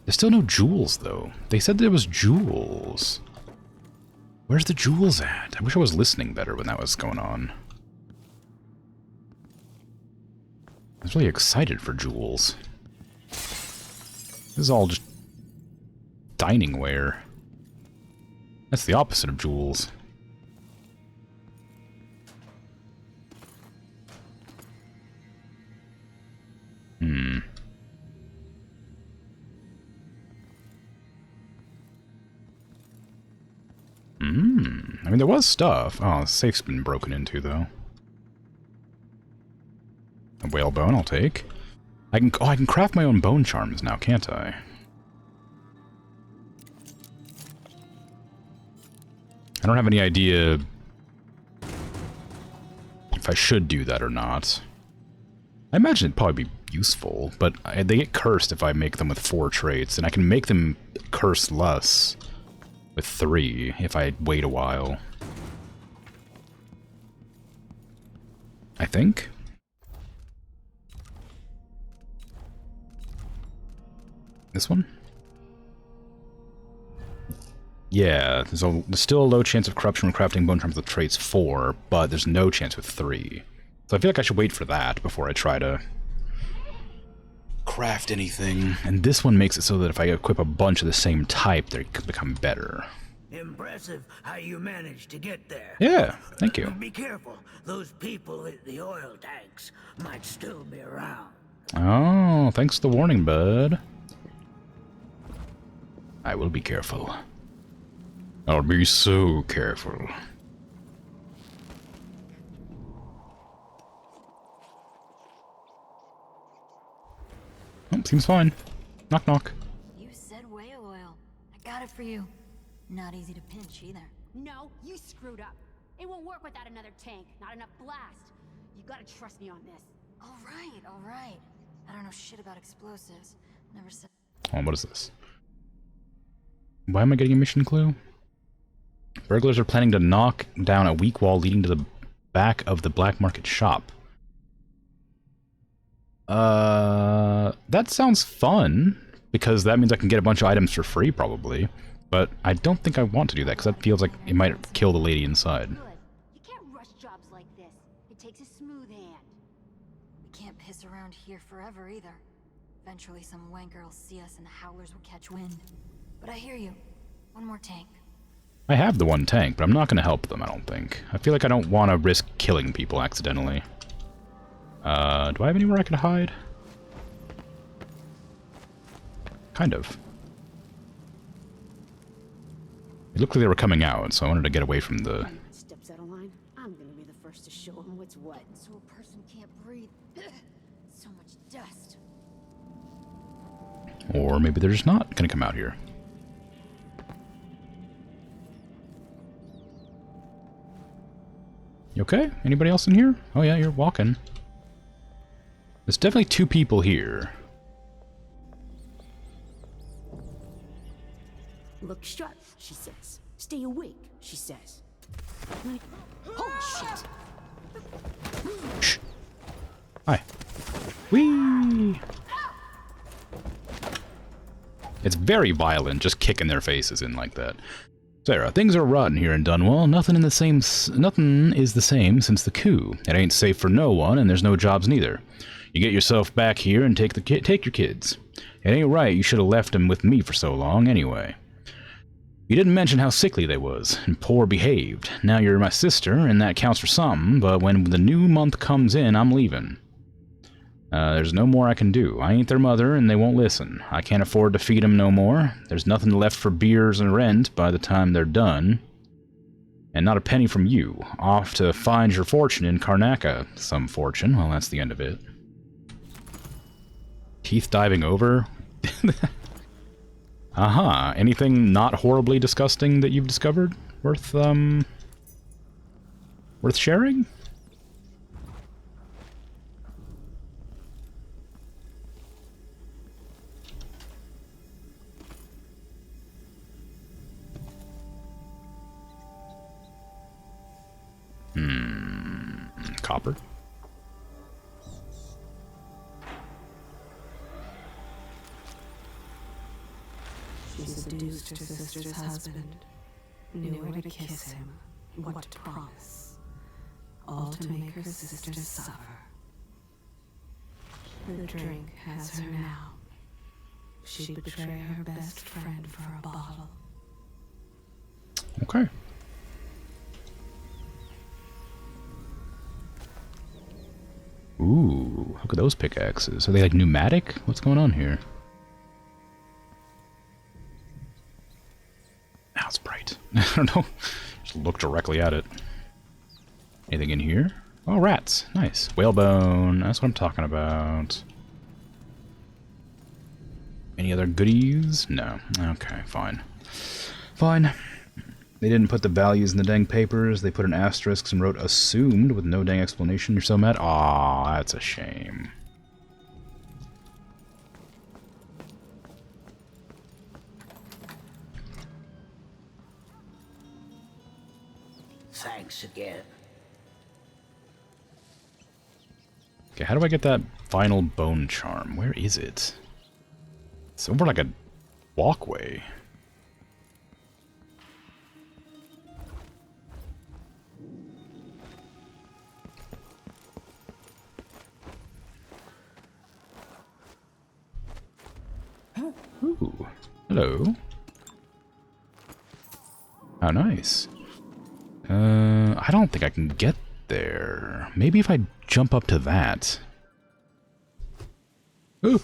There's still no jewels, though. They said there was jewels. Where's the jewels at? I wish I was listening better when that was going on. I was really excited for jewels. This is all just dining ware. That's the opposite of jewels. I mean, there was stuff. Oh, the safe's been broken into, though. A whalebone, I'll take. I can craft my own bone charms now, can't I? I don't have any idea if I should do that or not. I imagine it'd probably be useful, but they get cursed if I make them with 4 traits, and I can make them curse less with 3 if I wait a while. I think? This one? Yeah, there's still a low chance of corruption when crafting bone charms with traits 4, but there's no chance with 3. So I feel like I should wait for that before I try to craft anything. And this one makes it so that if I equip a bunch of the same type, they could become better. Impressive how you managed to get there. Yeah, thank you. Be careful. Those people at the oil tanks might still be around. Oh, thanks for the warning, bud. I will be careful. I'll be so careful. Oh, seems fine. Knock, knock. You said whale oil. I got it for you. Not easy to pinch either. No, you screwed up. It won't work without another tank. Not enough blast. You gotta trust me on this. All right. I don't know shit about explosives. Never said. Oh, what is this? Why am I getting a mission clue? Burglars are planning to knock down a weak wall leading to the back of the black market shop. That sounds fun, because that means I can get a bunch of items for free, probably. But I don't think I want to do that, because that feels like it might kill the lady inside. Good. You can't rush jobs like this. It takes a smooth hand. We can't piss around here forever either. Eventually some wanker will see us and the howlers will catch wind. But I hear you. One more tank. I have the one tank, but I'm not going to help them, I don't think. I feel like I don't want to risk killing people accidentally. Do I have anywhere I could hide? Kind of. It looked like they were coming out, so I wanted to get away from the... Steps out of line, I'm gonna be the first to show him what's what. So a person can't breathe. So much dust. Or maybe they're just not going to come out here. You okay? Anybody else in here? Oh yeah, you're walking. There's definitely two people here. Look sharp, she says. Stay awake, she says. Oh, shit! Shh. Hi. Whee! It's very violent, just kicking their faces in like that. Sarah, things are rotten here in Dunwall. Nothing is the same since the coup. It ain't safe for no one, and there's no jobs neither. You get yourself back here and take your kids. It ain't right. You should have left them with me for so long, anyway. You didn't mention how sickly they was and poor behaved. Now you're my sister, and that counts for something. But when the new month comes in, I'm leaving. There's no more I can do. I ain't their mother, and they won't listen. I can't afford to feed them no more. There's nothing left for beers and rent by the time they're done. And not a penny from you. Off to find your fortune in Karnaca. Some fortune. Well, that's the end of it. Teeth diving over? Aha. Anything not horribly disgusting that you've discovered? Worth sharing? Copper. She seduced her sister's husband, knew where to kiss him, what to promise, all to make her sister suffer. The drink has her now. She'd betray her best friend for a bottle. Okay. Ooh, look at those pickaxes. Are they like pneumatic? What's going on here? Now it's bright. I don't know. Just look directly at it. Anything in here? Oh, rats. Nice. Whalebone. That's what I'm talking about. Any other goodies? No. Okay, fine. Fine. They didn't put the values in the dang papers. They put an asterisk and wrote assumed with no dang explanation. You're so mad? Aw, that's a shame. Thanks again. Okay, how do I get that final bone charm? Where is it? It's over like a walkway. Ooh, hello. How nice. I don't think I can get there. Maybe if I jump up to that. Ooh.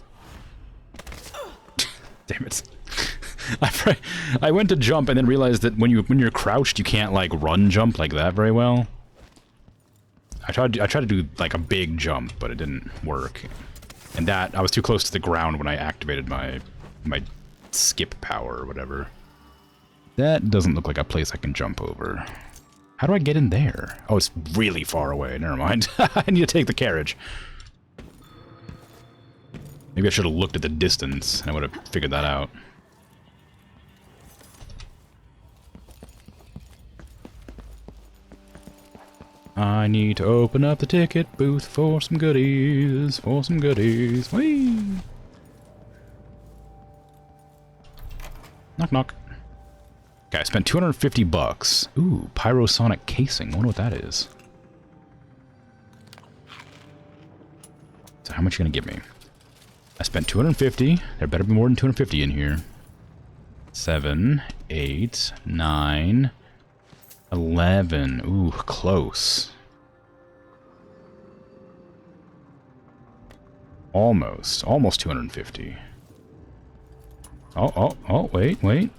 Damn it. I went to jump and then realized that when you're crouched, you can't like run jump like that very well. I tried to do like a big jump, but it didn't work. And that I was too close to the ground when I activated my skip power or whatever. That doesn't look like a place I can jump over. How do I get in there? Oh, it's really far away. Never mind. I need to take the carriage. Maybe I should have looked at the distance and I would have figured that out. I need to open up the ticket booth for some goodies. Whee! Knock knock. Okay, I spent 250 bucks. Ooh, pyrosonic casing. I wonder what that is. So how much are you gonna give me? I spent 250. There better be more than 250 in here. 7, 8, 9, 11. Ooh, close. Almost 250. Oh, wait.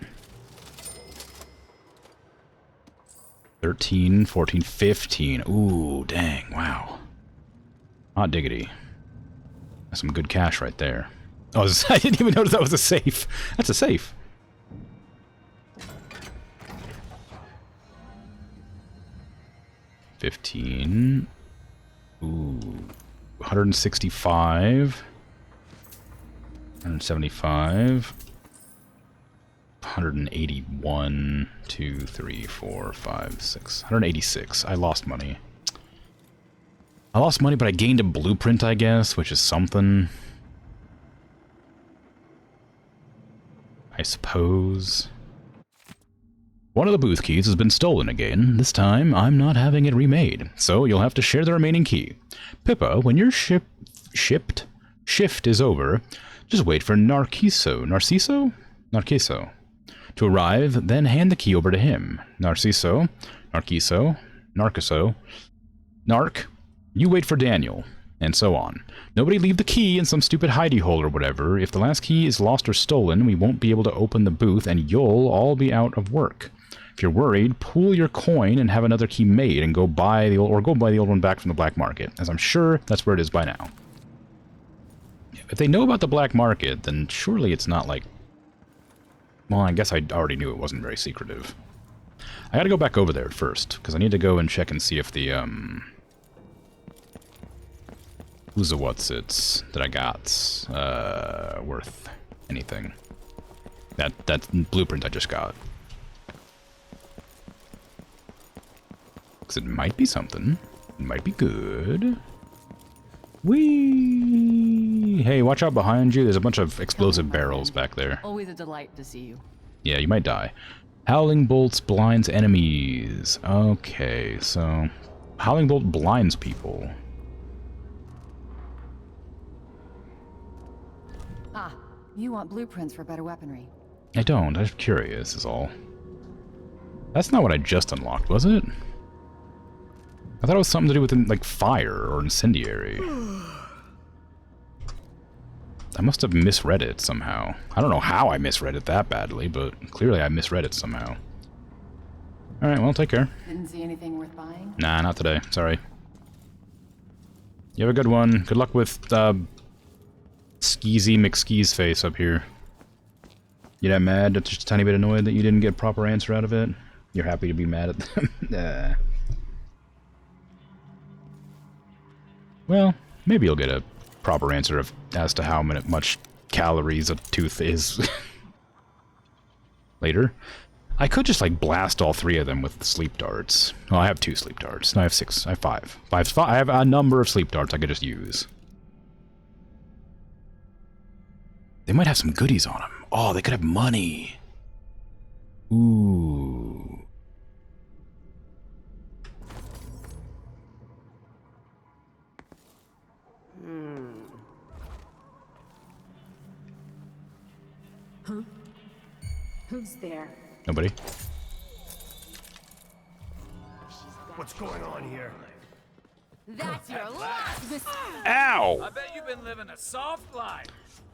13, 14, 15. Ooh, dang, wow. Hot diggity. That's some good cash right there. Oh, I didn't even notice that was a safe. That's a safe. $15. Ooh. 165. 175. 181, 2, 3, 4, 5, 6. 186. I lost money. But I gained a blueprint, I guess, which is something. I suppose. One of the booth keys has been stolen again. This time, I'm not having it remade, so you'll have to share the remaining key. Pippa, when your shift is over, just wait for Narciso to arrive, then hand the key over to him. Narc, you wait for Daniel, and so on. Nobody leave the key in some stupid hidey hole or whatever. If the last key is lost or stolen, we won't be able to open the booth, and you'll all be out of work. If you're worried, pool your coin and have another key made, and go buy the old one back from the black market, as I'm sure that's where it is by now. If they know about the black market, then surely it's not like... Well, I guess I already knew it wasn't very secretive. I gotta go back over there first, because I need to go and check and see if the, who's the what's-its that I got, worth anything. That blueprint I just got. Because it might be something. It might be good. Whee! Hey, watch out behind you. There's a bunch of explosive barrels back there. Always a delight to see you. Yeah, you might die. Howling bolts blinds enemies. Okay, so... Howling bolt blinds people. Ah, you want blueprints for better weaponry. I don't. I'm just curious, is all. That's not what I just unlocked, was it? I thought it was something to do with, like, fire or incendiary. I must have misread it somehow. I don't know how I misread it that badly, but clearly I misread it somehow. Alright, well, take care. Didn't see anything worth buying? Nah, not today. Sorry. You have a good one. Good luck with, Skeezy McSkee's face up here. You that mad? Just a tiny bit annoyed that you didn't get a proper answer out of it? You're happy to be mad at them? Nah. Well, maybe you'll get a proper answer as to how much calories a tooth is later. I could just, like, blast all 3 of them with sleep darts. Well, I have 2 sleep darts. No, I have 6. I have 5. I have a number of sleep darts I could just use. They might have some goodies on them. Oh, they could have money. Ooh. Huh? Who's there? Nobody. What's going on here? That's your last mistake. Ow! I bet you've been living a soft life.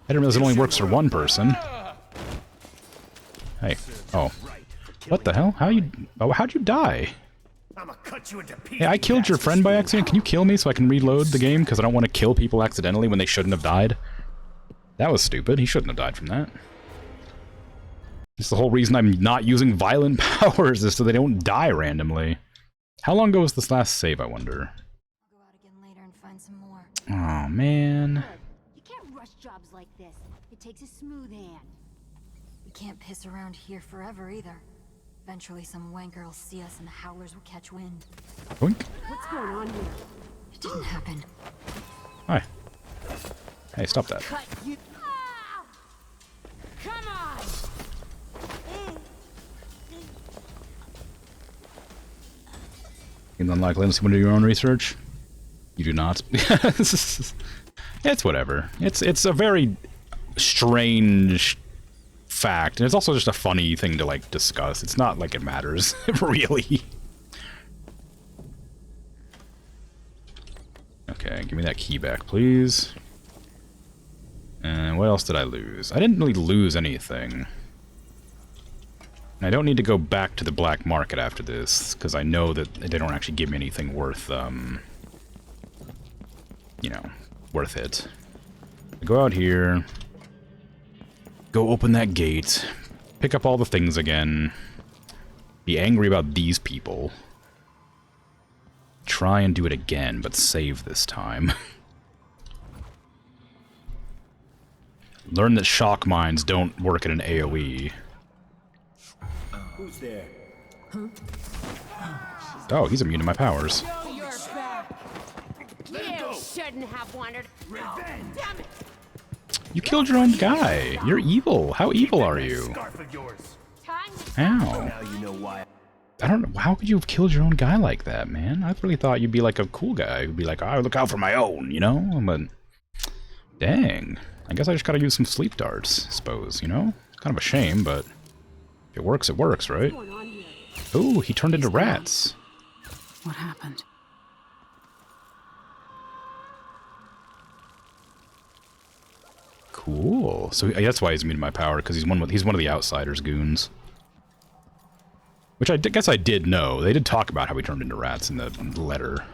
I didn't realize it only works for one person. Hey. Oh. What the hell? How you... Oh, how'd you die? I'ma cut you into pieces. Hey, I killed your friend by accident. Can you kill me so I can reload the game? Because I don't want to kill people accidentally when they shouldn't have died. That was stupid. He shouldn't have died from that. It's the whole reason I'm not using violent powers is so they don't die randomly. How long ago was this last save, I wonder? I'll go out again later and find some more. Oh, man. You can't rush jobs like this. It takes a smooth hand. We can't piss around here forever either. Eventually some wanker will see us and the howlers will catch wind. Boink. What's going on here? It didn't happen. Hi. Hey, stop that. Cut you. Ah! Come on. Seems unlikely unless you want to do your own research. You do not. It's whatever. It's a very strange fact, and it's also just a funny thing to like discuss. It's not like it matters, really. Okay, give me that key back, please. And what else did I lose? I didn't really lose anything. And I don't need to go back to the black market after this, because I know that they don't actually give me anything worth, you know, worth it. Go out here, go open that gate, pick up all the things again, be angry about these people, try and do it again, but save this time. Learn that shock mines don't work in an AoE. Who's there? Oh, he's immune to my powers. You're back. You shouldn't have wandered. Revenge. Damn it. You killed your own guy. You're evil. How evil are you? Ow. Now you know why. I don't know. How could you have killed your own guy like that, man? I really thought you'd be like a cool guy who'd be like, oh, look out for my own, you know? But dang. I guess I just gotta use some sleep darts, I suppose, you know? It's kind of a shame, but if it works, right? Oh, he turned into rats. What happened? Cool. So that's why he's immune to my power, because he's one of the Outsiders goons. Which I guess I did know. They did talk about how he turned into rats in the letter.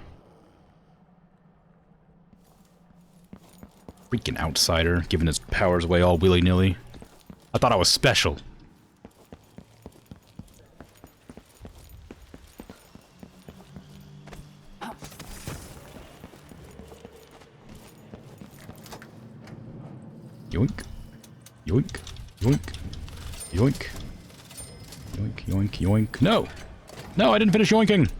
Freaking outsider, giving his powers away all willy-nilly. I thought I was special. Yoink. Yoink. Yoink. Yoink. Yoink, yoink, yoink. No! No, I didn't finish yoinking!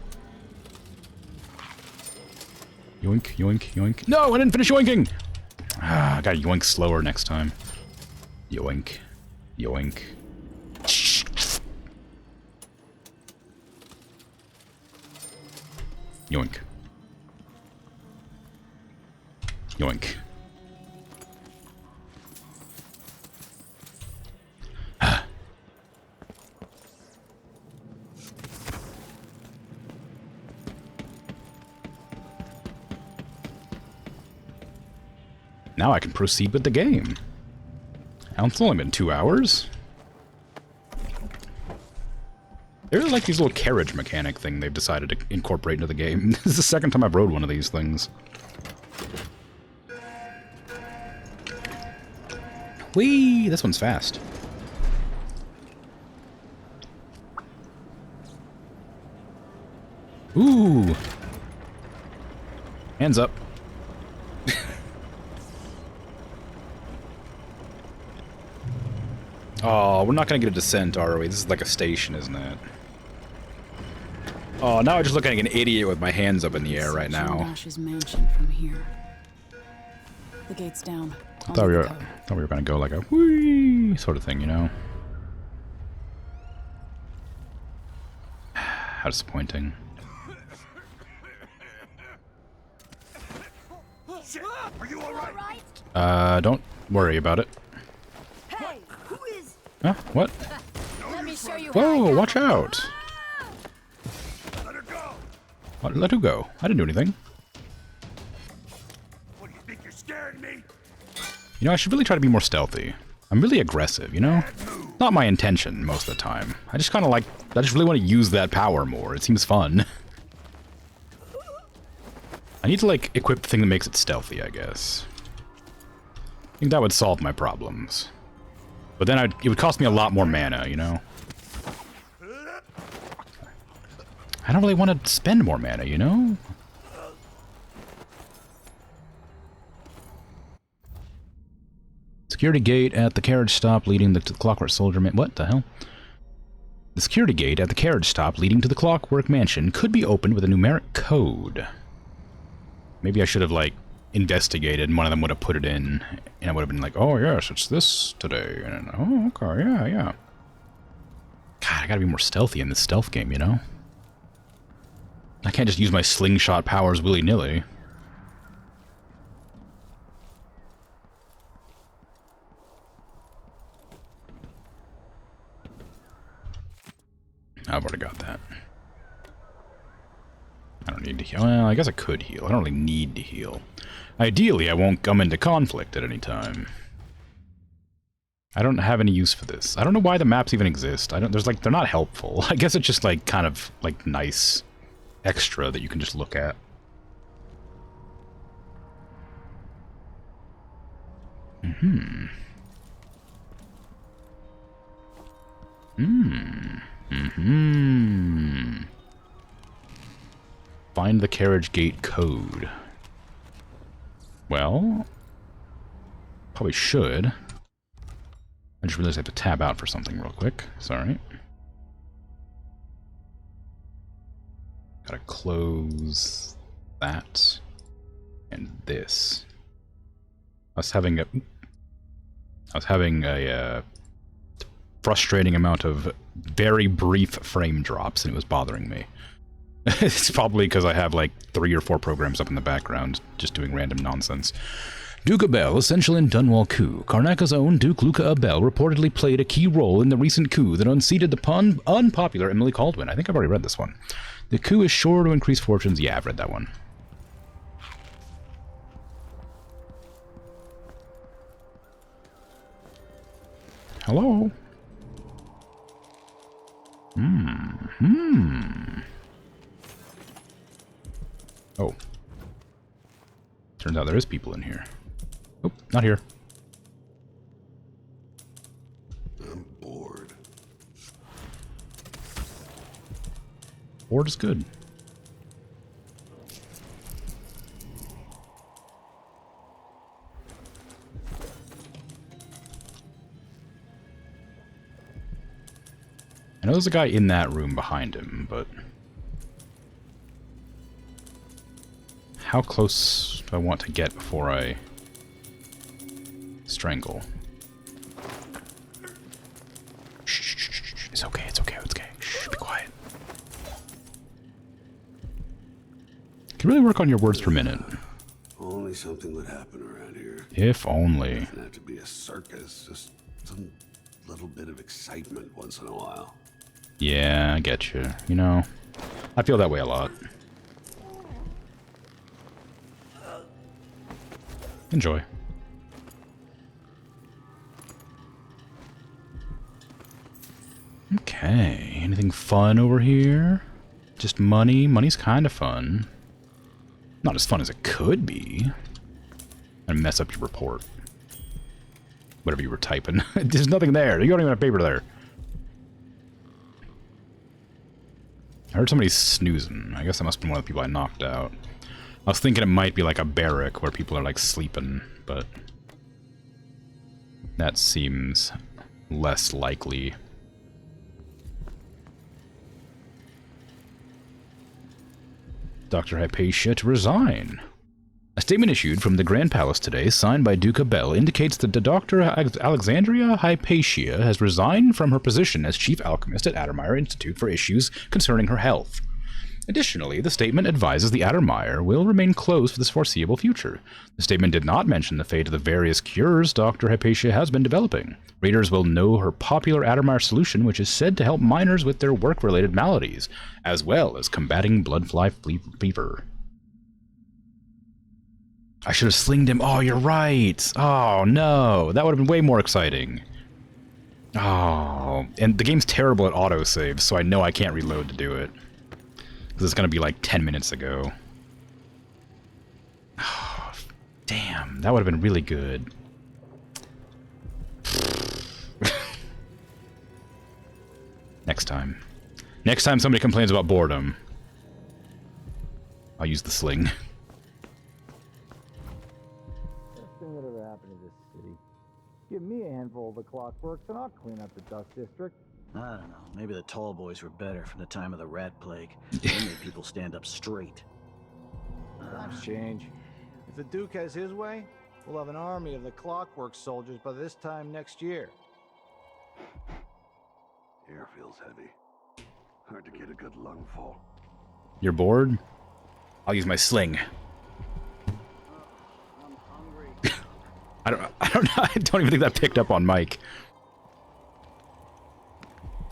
Yoink, yoink, yoink. No, I didn't finish yoinking! Ah, I gotta yoink slower next time. Yoink. Yoink. Yoink. Yoink. Now I can proceed with the game. It's only been 2 hours. I really like these little carriage mechanic thing they've decided to incorporate into the game. This is the second time I've rode one of these things. Whee! This one's fast. Ooh! Hands up. Oh, we're not gonna get a descent, are we? This is like a station, isn't it? Oh, now I just look like an idiot with my hands up in the air right now. Dash's mansion from here. The gate's down. I thought we were gonna go like a whee sort of thing, you know? How disappointing. Are you alright? Don't worry about it. Hey, who is? Huh? What? Let me show you. Whoa, watch out! Let her go. What, let who go? I didn't do anything. You know, I should really try to be more stealthy. I'm really aggressive, you know? Not my intention most of the time. I just kind of like, I just really want to use that power more. It seems fun. I need to, like, equip the thing that makes it stealthy, I guess. I think that would solve my problems. But then it would cost me a lot more mana, you know? I don't really want to spend more mana, you know? Security gate at the carriage stop leading to the Clockwork Soldier Man. What the hell? The security gate at the carriage stop leading to the Clockwork Mansion could be opened with a numeric code. Maybe I should have, like, investigated and one of them would have put it in, and I would have been like, oh yes, it's this today. And oh, okay, yeah, yeah. God, I gotta be more stealthy in this stealth game, you know? I can't just use my slingshot powers willy-nilly. I've already got that. I don't need to heal. Well, I guess I could heal. I don't really need to heal. Ideally, I won't come into conflict at any time. I don't have any use for this. I don't know why the maps even exist. There's like, they're not helpful. I guess it's just like, kind of, like, nice extra that you can just look at. Find the carriage gate code. Well, probably should. I just realized I have to tab out for something real quick. Sorry. Gotta close that and this. I was having a frustrating amount of very brief frame drops, and it was bothering me. It's probably because I have like 3 or 4 programs up in the background just doing random nonsense. Duke Abel, essential in Dunwall coup. Karnaka's own Duke Luca Abel reportedly played a key role in the recent coup that unseated the unpopular Emily Caldwin. I think I've already read this one. The coup is sure to increase fortunes. Yeah, I've read that one. Hello? Oh. Turns out there is people in here. Oh, not here. I'm bored. Bored is good. I know there's a guy in that room behind him, but how close do I want to get before I strangle? Shh, it's okay, it's okay, it's okay. Shh, be quiet. Can you really work on your words per minute? Only something would happen around here. If only. It doesn't have to be a circus, just some little bit of excitement once in a while. Yeah, I get you. You know, I feel that way a lot. Enjoy. Okay, anything fun over here? Just money? Money's kind of fun. Not as fun as it could be. And mess up your report. Whatever you were typing. There's nothing there. You don't even have paper there. I heard somebody snoozing. I guess that must have been one of the people I knocked out. I was thinking it might be like a barrack where people are like sleeping, but that seems less likely. Dr. Hypatia to resign. A statement issued from the Grand Palace today, signed by Duke Abel, indicates that the Dr. Alexandria Hypatia has resigned from her position as Chief Alchemist at Addermire Institute for issues concerning her health. Additionally, the statement advises the Addermire will remain closed for the foreseeable future. The statement did not mention the fate of the various cures Dr. Hypatia has been developing. Readers will know her popular Addermire solution, which is said to help miners with their work-related maladies, as well as combating bloodfly fever. I should have slinged him. Oh, you're right. Oh, no. That would have been way more exciting. Oh, and the game's terrible at autosave, so I know I can't reload to do it. Because it's going to be like 10 minutes ago. Oh, damn. That would have been really good. Next time. Next time somebody complains about boredom, I'll use the sling. Best thing that ever happened to this city. Give me a handful of the clockworks and I'll clean up the dust district. I don't know. Maybe the tall boys were better from the time of the rat plague. They made people stand up straight. Times change. If the Duke has his way, we'll have an army of the clockwork soldiers by this time next year. Air feels heavy. Hard to get a good lungful. You're bored? I'll use my sling. I'm hungry. I don't know. I don't even think that picked up on mic.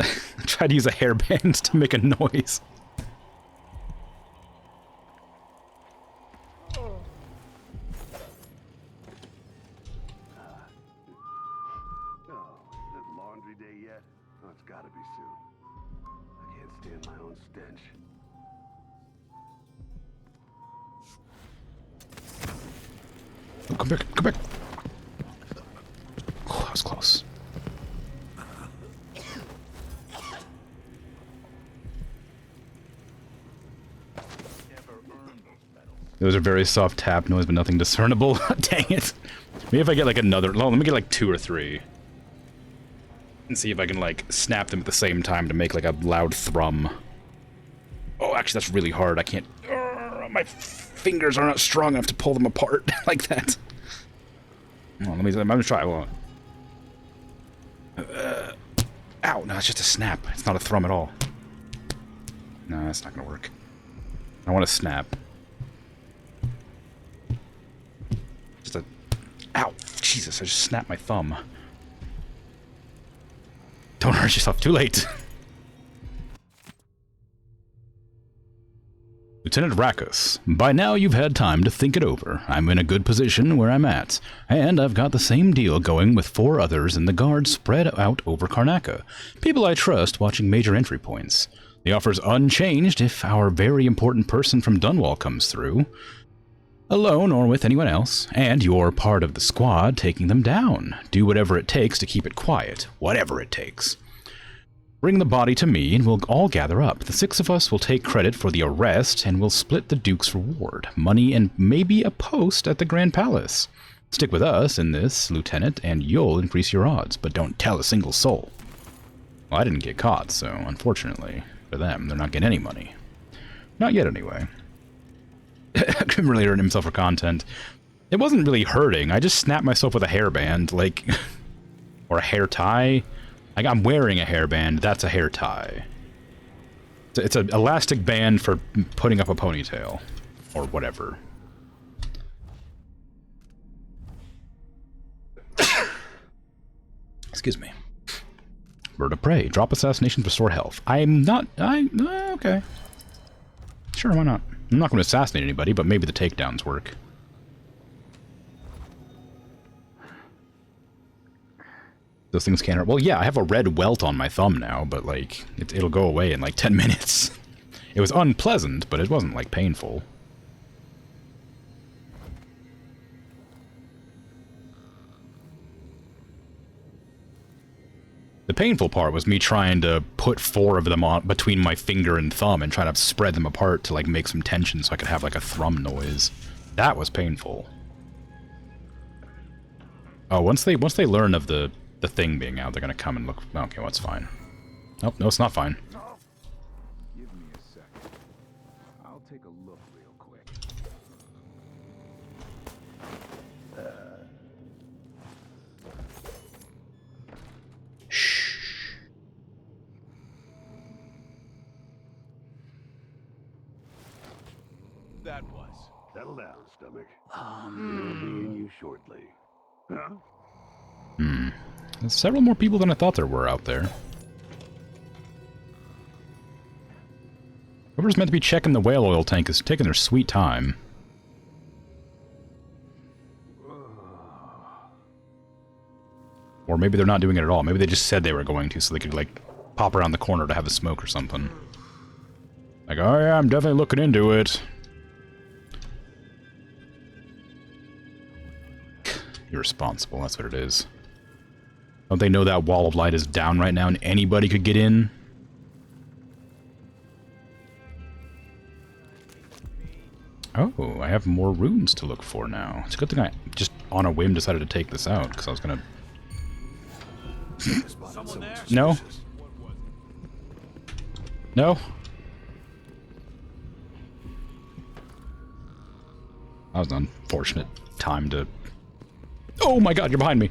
I tried to use a hairband to make a noise. Oh, is it laundry day yet? Oh, it's gotta be soon. I can't stand my own stench. Oh, come back, come back. Oh, that was close. It was a very soft tap noise, but nothing discernible. Dang it. Maybe if I get like another... Well, let me get like 2 or 3. And see if I can like snap them at the same time to make like a loud thrum. Oh, actually that's really hard. I can't... my fingers are not strong enough to pull them apart like that. Oh, I'm gonna try. Hold on. Ow, no, it's just a snap. It's not a thrum at all. No, that's not gonna work. I want to snap. Just a... Ow! Jesus, I just snapped my thumb. Don't hurt yourself, too late! Lieutenant Rackus, by now you've had time to think it over. I'm in a good position where I'm at, and I've got the same deal going with 4 others in the guard spread out over Karnaca. People I trust watching major entry points. The offer's unchanged if our very important person from Dunwall comes through. Alone or with anyone else, and you're part of the squad taking them down. Do whatever it takes to keep it quiet. Whatever it takes. Bring the body to me and we'll all gather up. The 6 of us will take credit for the arrest and we'll split the Duke's reward. Money and maybe a post at the Grand Palace. Stick with us in this, Lieutenant, and you'll increase your odds, but don't tell a single soul. Well, I didn't get caught, so unfortunately for them, they're not getting any money. Not yet, anyway. Krim really hurt himself for content. It wasn't really hurting. I just snapped myself with a hairband, like... or a hair tie. Like, I'm wearing a hairband. That's a hair tie. It's an elastic band for putting up a ponytail. Or whatever. Excuse me. Bird of Prey. Drop assassination to restore health. I'm not... okay. Sure, why not? I'm not going to assassinate anybody, but maybe the takedowns work. Those things can't hurt. Well, yeah, I have a red welt on my thumb now, but, like, it'll go away in, like, 10 minutes. It was unpleasant, but it wasn't, like, painful. The painful part was me trying to put 4 of them on between my finger and thumb and trying to spread them apart to, like, make some tension so I could have, like, a thrum noise. That was painful. Oh, once they learn of the thing being out, they're gonna come and look. Okay, well, it's fine. Nope, no, it's not fine. Give me a second. I'll take a look real quick. Shh. That was. Settle down, stomach. It'll be in you shortly. Huh? There's several more people than I thought there were out there. Whoever's meant to be checking the whale oil tank is taking their sweet time. Or maybe they're not doing it at all. Maybe they just said they were going to so they could, like, pop around the corner to have a smoke or something. Like, oh yeah, I'm definitely looking into it. Irresponsible, that's what it is. Don't they know that wall of light is down right now and anybody could get in? Oh, I have more runes to look for now. It's a good thing I just on a whim decided to take this out, because I was gonna... No? No? That was an unfortunate time to... Oh my god, you're behind me!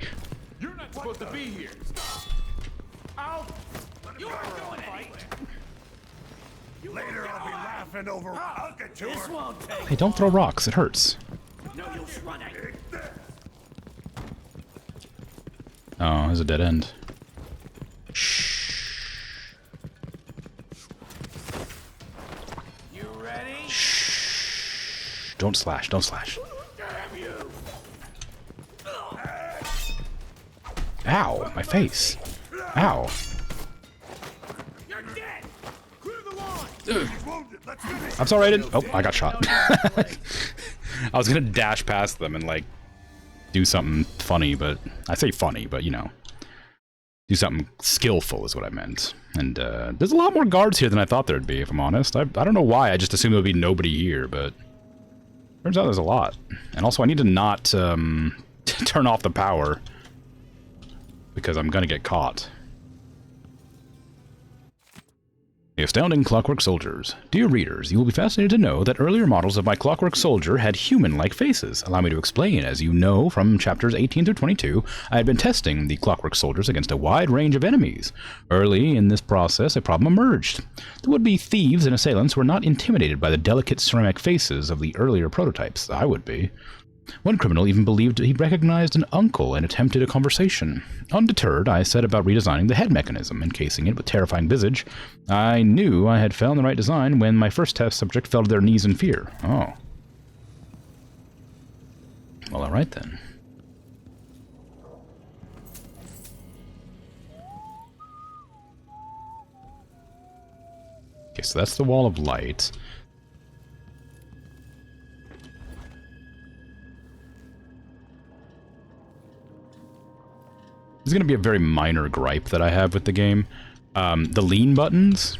You're not supposed to be here. Ow! You aren't going anywhere. Later I'll be laughing over. I'll get to her. Hey, don't throw rocks, it hurts. No use running. Oh, there's a dead end. You ready? Shh. Don't slash, don't slash. Damn you! Ow, my face. Ow. You're dead. Clear the line. I'm sorry I didn't... Oh, I got shot. I was gonna dash past them and, like, do something funny, but... I say funny, but, you know. Do something skillful is what I meant. And, there's a lot more guards here than I thought there'd be, if I'm honest. I don't know why, I just assumed there'd be nobody here, but... Turns out there's a lot. And also, I need to not, turn off the power. Because I'm gonna get caught. The Astounding Clockwork Soldiers. Dear readers, you will be fascinated to know that earlier models of my Clockwork Soldier had human-like faces. Allow me to explain. As you know from chapters 18 through 22, I had been testing the Clockwork Soldiers against a wide range of enemies. Early in this process, a problem emerged. The would-be thieves and assailants were not intimidated by the delicate ceramic faces of the earlier prototypes. I would be. One criminal even believed he recognized an uncle and attempted a conversation. Undeterred, I set about redesigning the head mechanism, encasing it with terrifying visage. I knew I had found the right design when my first test subject fell to their knees in fear. Oh. Well, alright then. Okay, so that's the wall of light. This is going to be a very minor gripe that I have with the game. The lean buttons.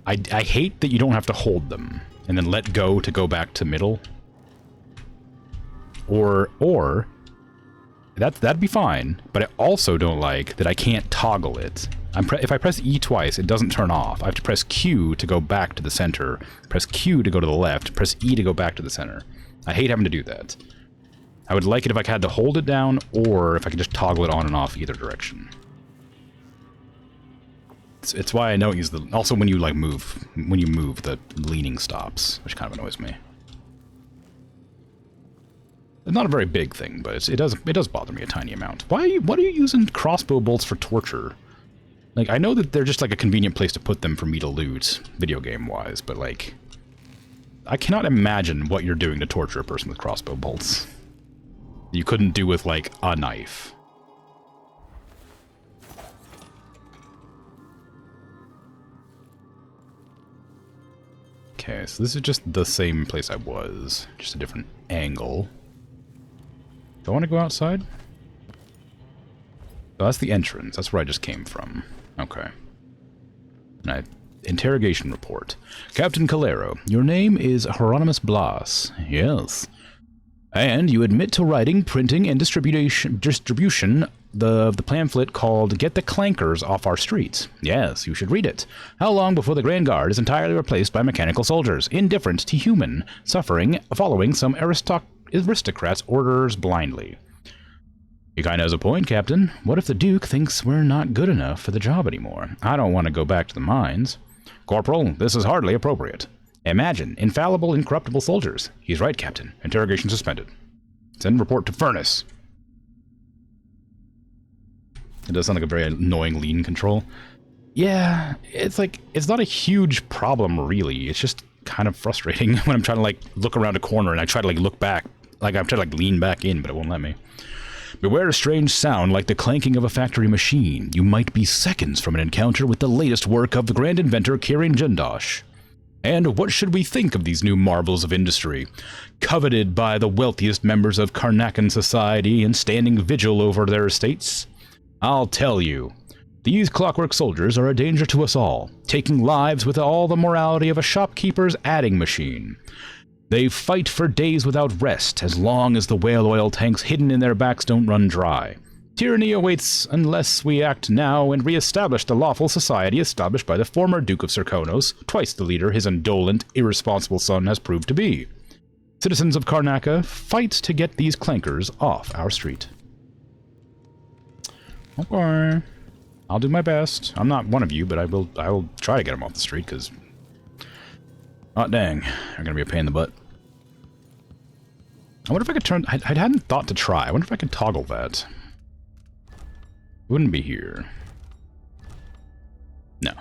I hate that you don't have to hold them and then let go to go back to middle. Or that'd be fine, but I also don't like that I can't toggle it. If I press E twice, it doesn't turn off. I have to press Q to go back to the center, press Q to go to the left, press E to go back to the center. I hate having to do that. I would like it if I had to hold it down, or if I could just toggle it on and off either direction. It's why I don't use the... Also, when you, like, move, the leaning stops, which kind of annoys me. It's not a very big thing, but it does bother me a tiny amount. What are you using crossbow bolts for torture? Like, I know that they're just, like, a convenient place to put them for me to loot, video game-wise, but, like... I cannot imagine what you're doing to torture a person with crossbow bolts. You couldn't do with, like, a knife. Okay, so this is just the same place I was, just a different angle. Do I want to go outside? Oh, that's the entrance. That's where I just came from. Okay. And interrogation report. Captain Calero, your name is Hieronymus Blas. Yes. And you admit to writing, printing, and distribution the pamphlet called Get the Clankers Off Our Streets. Yes, you should read it. How long before the Grand Guard is entirely replaced by mechanical soldiers, indifferent to human, suffering, following some aristocrats' orders blindly? You kinda has a point, Captain. What if the Duke thinks we're not good enough for the job anymore? I don't want to go back to the mines. Corporal, this is hardly appropriate. Imagine infallible, incorruptible soldiers. He's right, Captain. Interrogation suspended. Send report to Furnace. It does sound like a very annoying lean control. Yeah, it's like, it's not a huge problem, really. It's just kind of frustrating when I'm trying to, like, look around a corner and I try to, like, look back Like, I've tried to, like, lean back in, but it won't let me. Beware a strange sound like the clanking of a factory machine. You might be seconds from an encounter with the latest work of the grand inventor Kirin Jindosh. And what should we think of these new marvels of industry, coveted by the wealthiest members of Karnakan society and standing vigil over their estates? I'll tell you, these clockwork soldiers are a danger to us all, taking lives with all the morality of a shopkeeper's adding machine. They fight for days without rest, as long as the whale oil tanks hidden in their backs don't run dry. Tyranny awaits unless we act now and re-establish the lawful society established by the former Duke of Serkonos, twice the leader his indolent, irresponsible son has proved to be. Citizens of Karnaca, fight to get these clankers off our street. Okay. I'll do my best. I'm not one of you, but I will try to get them off the street, because... oh, dang. They're gonna be a pain in the butt. I wonder if I could turn... I hadn't thought to try. I wonder if I could toggle that. Wouldn't be here. No.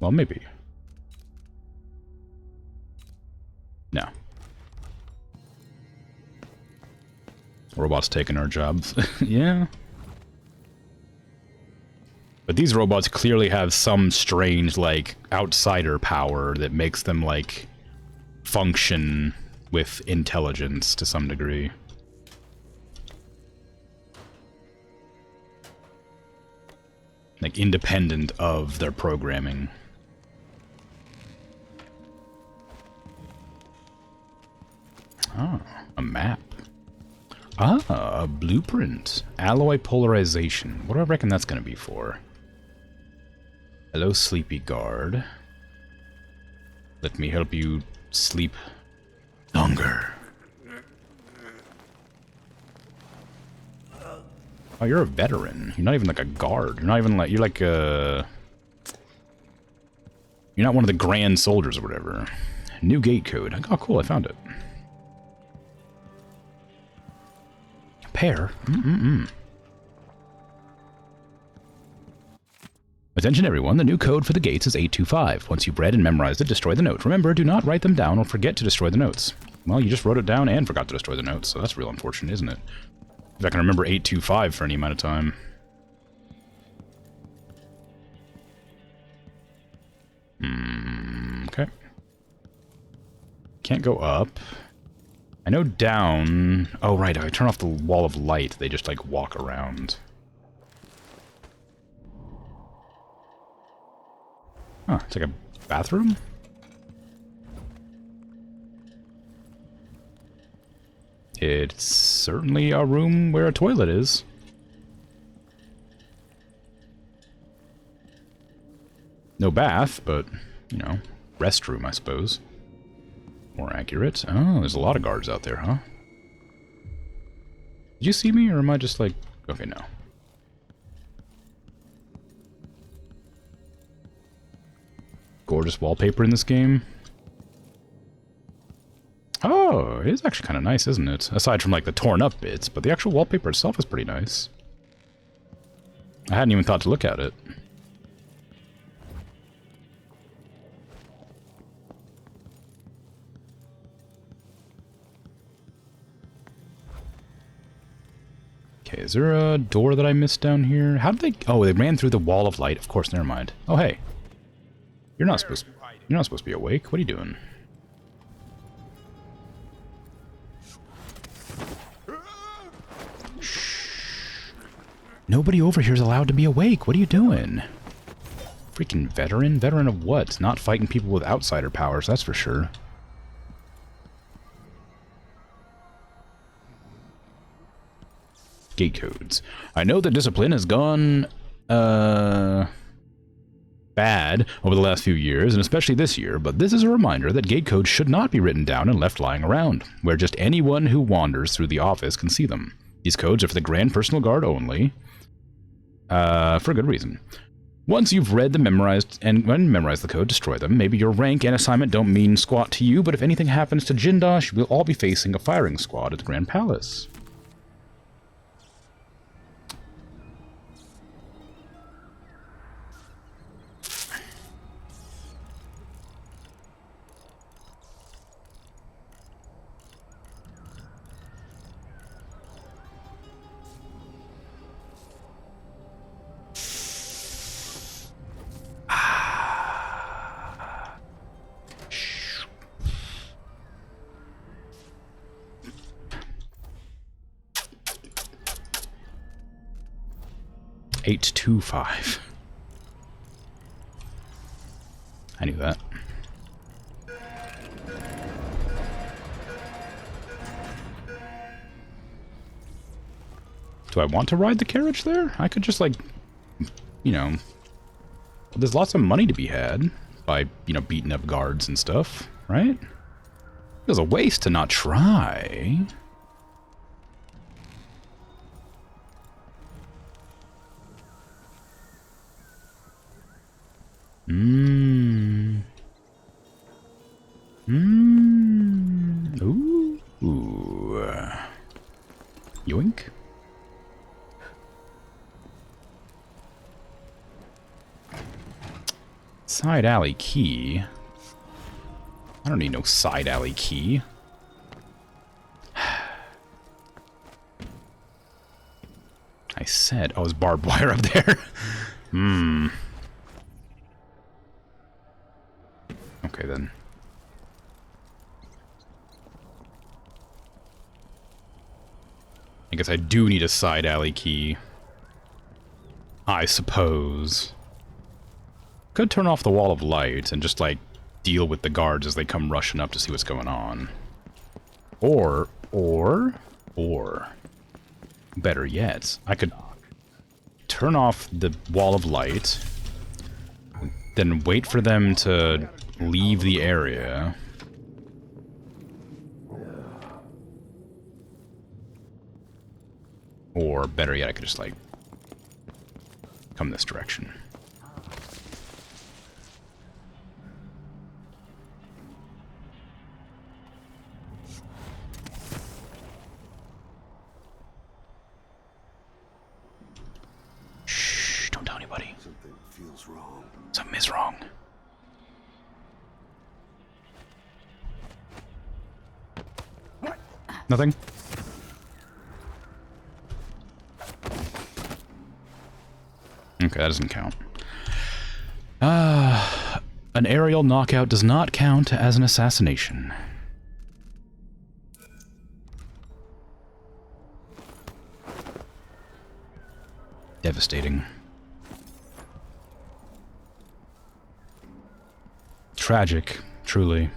Well, maybe. No. Robots taking our jobs. Yeah. But these robots clearly have some strange, like, outsider power that makes them, like, function with intelligence to some degree. Like, independent of their programming. Ah, a map. Ah, a blueprint. Alloy polarization. What do I reckon that's going to be for? Hello, sleepy guard. Let me help you sleep longer. Oh, you're a veteran. You're not even like a guard. You're not even like... you're like a... you're not one of the grand soldiers or whatever. New gate code. Oh, cool. I found it. Pair? Attention everyone, the new code for the gates is 825. Once you've read and memorized it, destroy the note. Remember, do not write them down or forget to destroy the notes. Well, you just wrote it down and forgot to destroy the notes, so that's real unfortunate, isn't it? If I can remember 825 for any amount of time. Okay. Can't go up. I know down... oh, right, if I turn off the wall of light, they just, like, walk around. Huh, it's like a bathroom? It's certainly a room where a toilet is. No bath, but, you know, restroom, I suppose. More accurate. Oh, there's a lot of guards out there, huh? Did you see me, or am I just like... okay, no. Gorgeous wallpaper in this game. Oh, it is actually kind of nice, isn't it? Aside from, like, the torn up bits, but the actual wallpaper itself is pretty nice. I hadn't even thought to look at it. Okay, is there a door that I missed down here? How did they... oh, they ran through the wall of light. Of course, never mind. Oh, hey. You're not supposed to be awake. What are you doing? Nobody over here is allowed to be awake. What are you doing? Freaking veteran? Veteran of what? Not fighting people with outsider powers, that's for sure. Gate codes. I know that discipline has gone, bad over the last few years, and especially this year, but this is a reminder that gate codes should not be written down and left lying around, where just anyone who wanders through the office can see them. These codes are for the Grand Personal Guard only, for good reason. Once you've read the memorized the code, destroy them. Maybe your rank and assignment don't mean squat to you, but if anything happens to Jindosh, we'll all be facing a firing squad at the Grand Palace. 825. I knew that. Do I want to ride the carriage there? I could just, like, you know... There's lots of money to be had by, you know, beating up guards and stuff, right? It was a waste to not try. Ooh. Yoink. Side alley key. I don't need no side alley key. I said, oh, there's barbed wire up there. Okay, then. I guess I do need a side alley key. I suppose. Could turn off the wall of light and just, like, deal with the guards as they come rushing up to see what's going on. Or, better yet, I could turn off the wall of light, then wait for them to leave the area. Or, better yet, I could just, like, come this direction. Shh, don't tell anybody. Something feels wrong. Something is wrong. What? Nothing? Okay, that doesn't count. An aerial knockout does not count as an assassination. Devastating. Tragic, truly.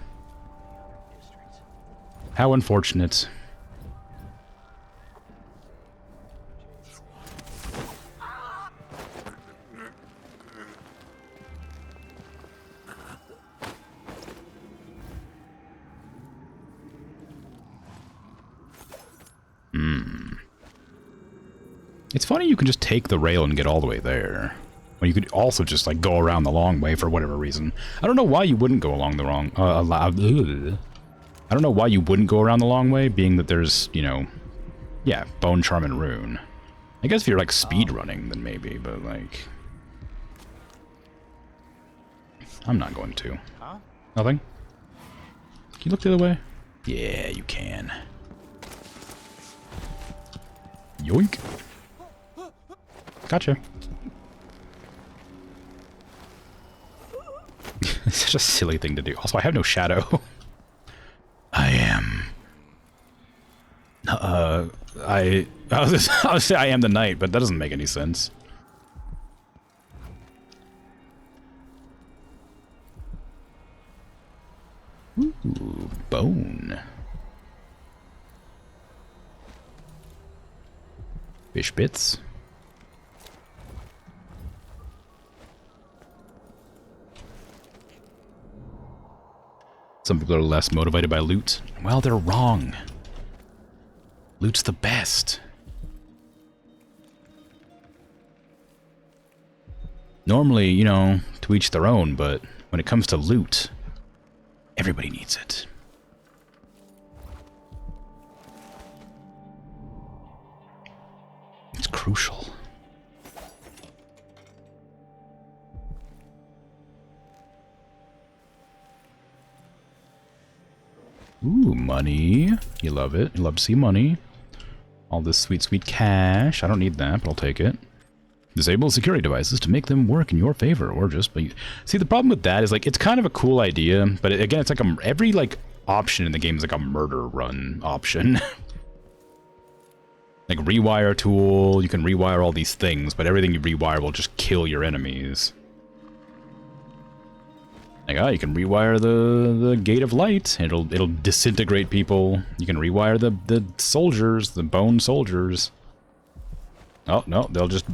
How unfortunate. It's funny you can just take the rail and get all the way there. When you could also just, like, go around the long way for whatever reason. I don't know why you wouldn't go along the wrong... I don't know why you wouldn't go around the long way, being that there's, you know... Yeah, Bone, Charm, and Rune. I guess if you're, like, speed running, then maybe, but, like... I'm not going to. Huh? Nothing? Can you look the other way? Yeah, you can. Yoink. Gotcha. It's such a silly thing to do. Also, I have no shadow. I am... I was say I am the knight, but that doesn't make any sense. Ooh, bone. Fish bits. Some people are less motivated by loot. Well, they're wrong. Loot's the best. Normally, you know, to each their own, but when it comes to loot, everybody needs it. It's crucial. Ooh, money. You love it. You love to see money. All this sweet, sweet cash. I don't need that, but I'll take it. Disable security devices to make them work in your favor, or just... See, the problem with that is, like, it's kind of a cool idea, but again, it's like every, like, option in the game is like a murder run option. Like rewire tool, you can rewire all these things, but everything you rewire will just kill your enemies. Like, you can rewire the Gate of Light. It'll disintegrate people. You can rewire the soldiers, the bone soldiers. Oh no, they'll just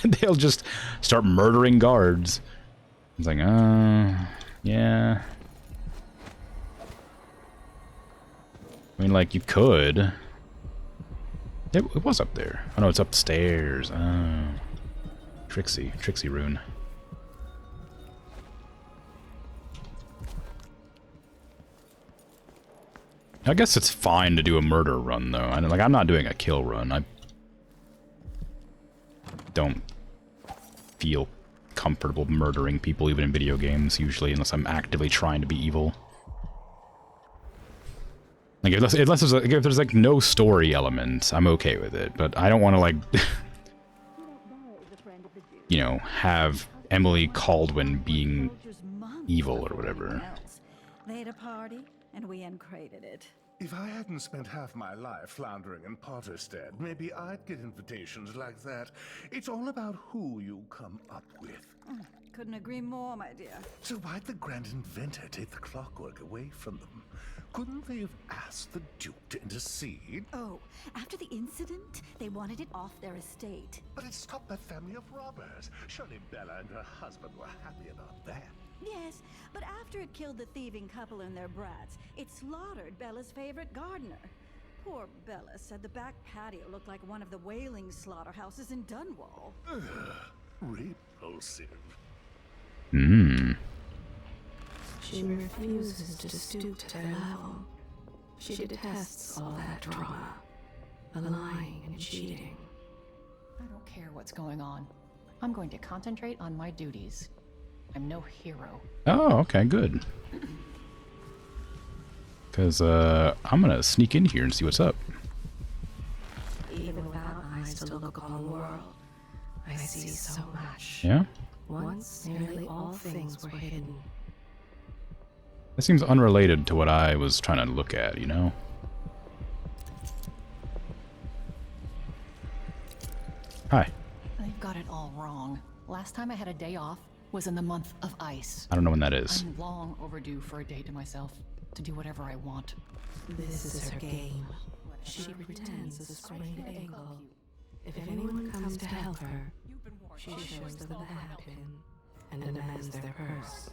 they'll just start murdering guards. It's like, yeah. I mean, like, you could. It was up there. Oh no, it's upstairs. Oh. Trixie rune. I guess it's fine to do a murder run, though. I'm not doing a kill run. I don't feel comfortable murdering people, even in video games, usually, unless I'm actively trying to be evil. Like, if there's like no story element, I'm okay with it. But I don't want to, like, you know, have Emily Caldwin being evil or whatever. They had a party, and we uncrated it. If I hadn't spent half my life floundering in Potterstead, maybe I'd get invitations like that. It's all about who you come up with. Couldn't agree more, my dear. So why'd the Grand Inventor take the clockwork away from them? Couldn't they have asked the Duke to intercede? Oh, after the incident, they wanted it off their estate. But it stopped that family of robbers. Surely Bella and her husband were happy about that. Yes, but after it killed the thieving couple and their brats, it slaughtered Bella's favorite gardener. Poor Bella said the back patio looked like one of the whaling slaughterhouses in Dunwall. Repulsive. She refuses to stoop to their level. She detests all that drama, the lying and cheating. I don't care what's going on. I'm going to concentrate on my duties. I'm no hero. Oh, okay, good. Because, I'm gonna sneak in here and see what's up. Even without eyes to look upon the world, I see so much. Yeah? Once, nearly all things were hidden. That seems unrelated to what I was trying to look at, you know? Hi. They've got it all wrong. Last time I had a day off was in the month of ice. I don't know when that is. I'm long overdue for a day to myself, to do whatever I want. This is her game. She pretends a sprained ankle. If anyone comes to help her, she shows them the hat pin and demands their purse.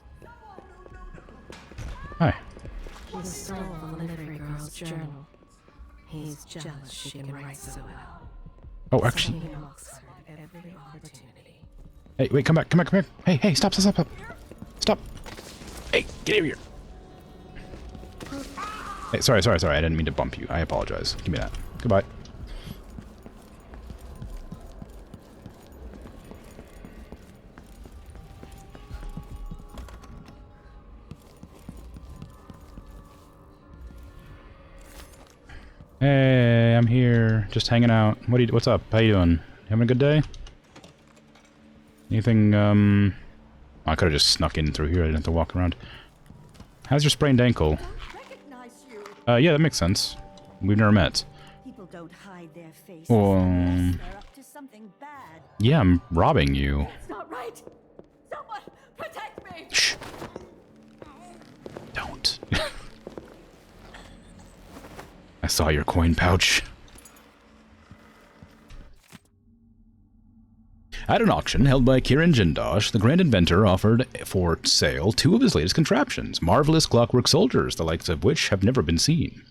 Hi. He stole the livery girl's journal. He's jealous she can write so well. Oh, actually. So he mocks her at every opportunity. Hey, wait, come back. Hey, stop. Stop. Hey, get over here. Hey, sorry. I didn't mean to bump you. I apologize. Give me that. Goodbye. Hey, I'm here. Just hanging out. What's up? How you doing? Having a good day? Anything, I could have just snuck in through here. I didn't have to walk around. How's your sprained ankle? Yeah, that makes sense. We've never met. People don't hide their faces. They're up to something bad. Yeah, I'm robbing you. It's not right. Someone protect me. Shh. Don't. I saw your coin pouch. At an auction held by Kirin Jindosh, the Grand Inventor offered for sale 2 of his latest contraptions, marvelous clockwork soldiers, the likes of which have never been seen.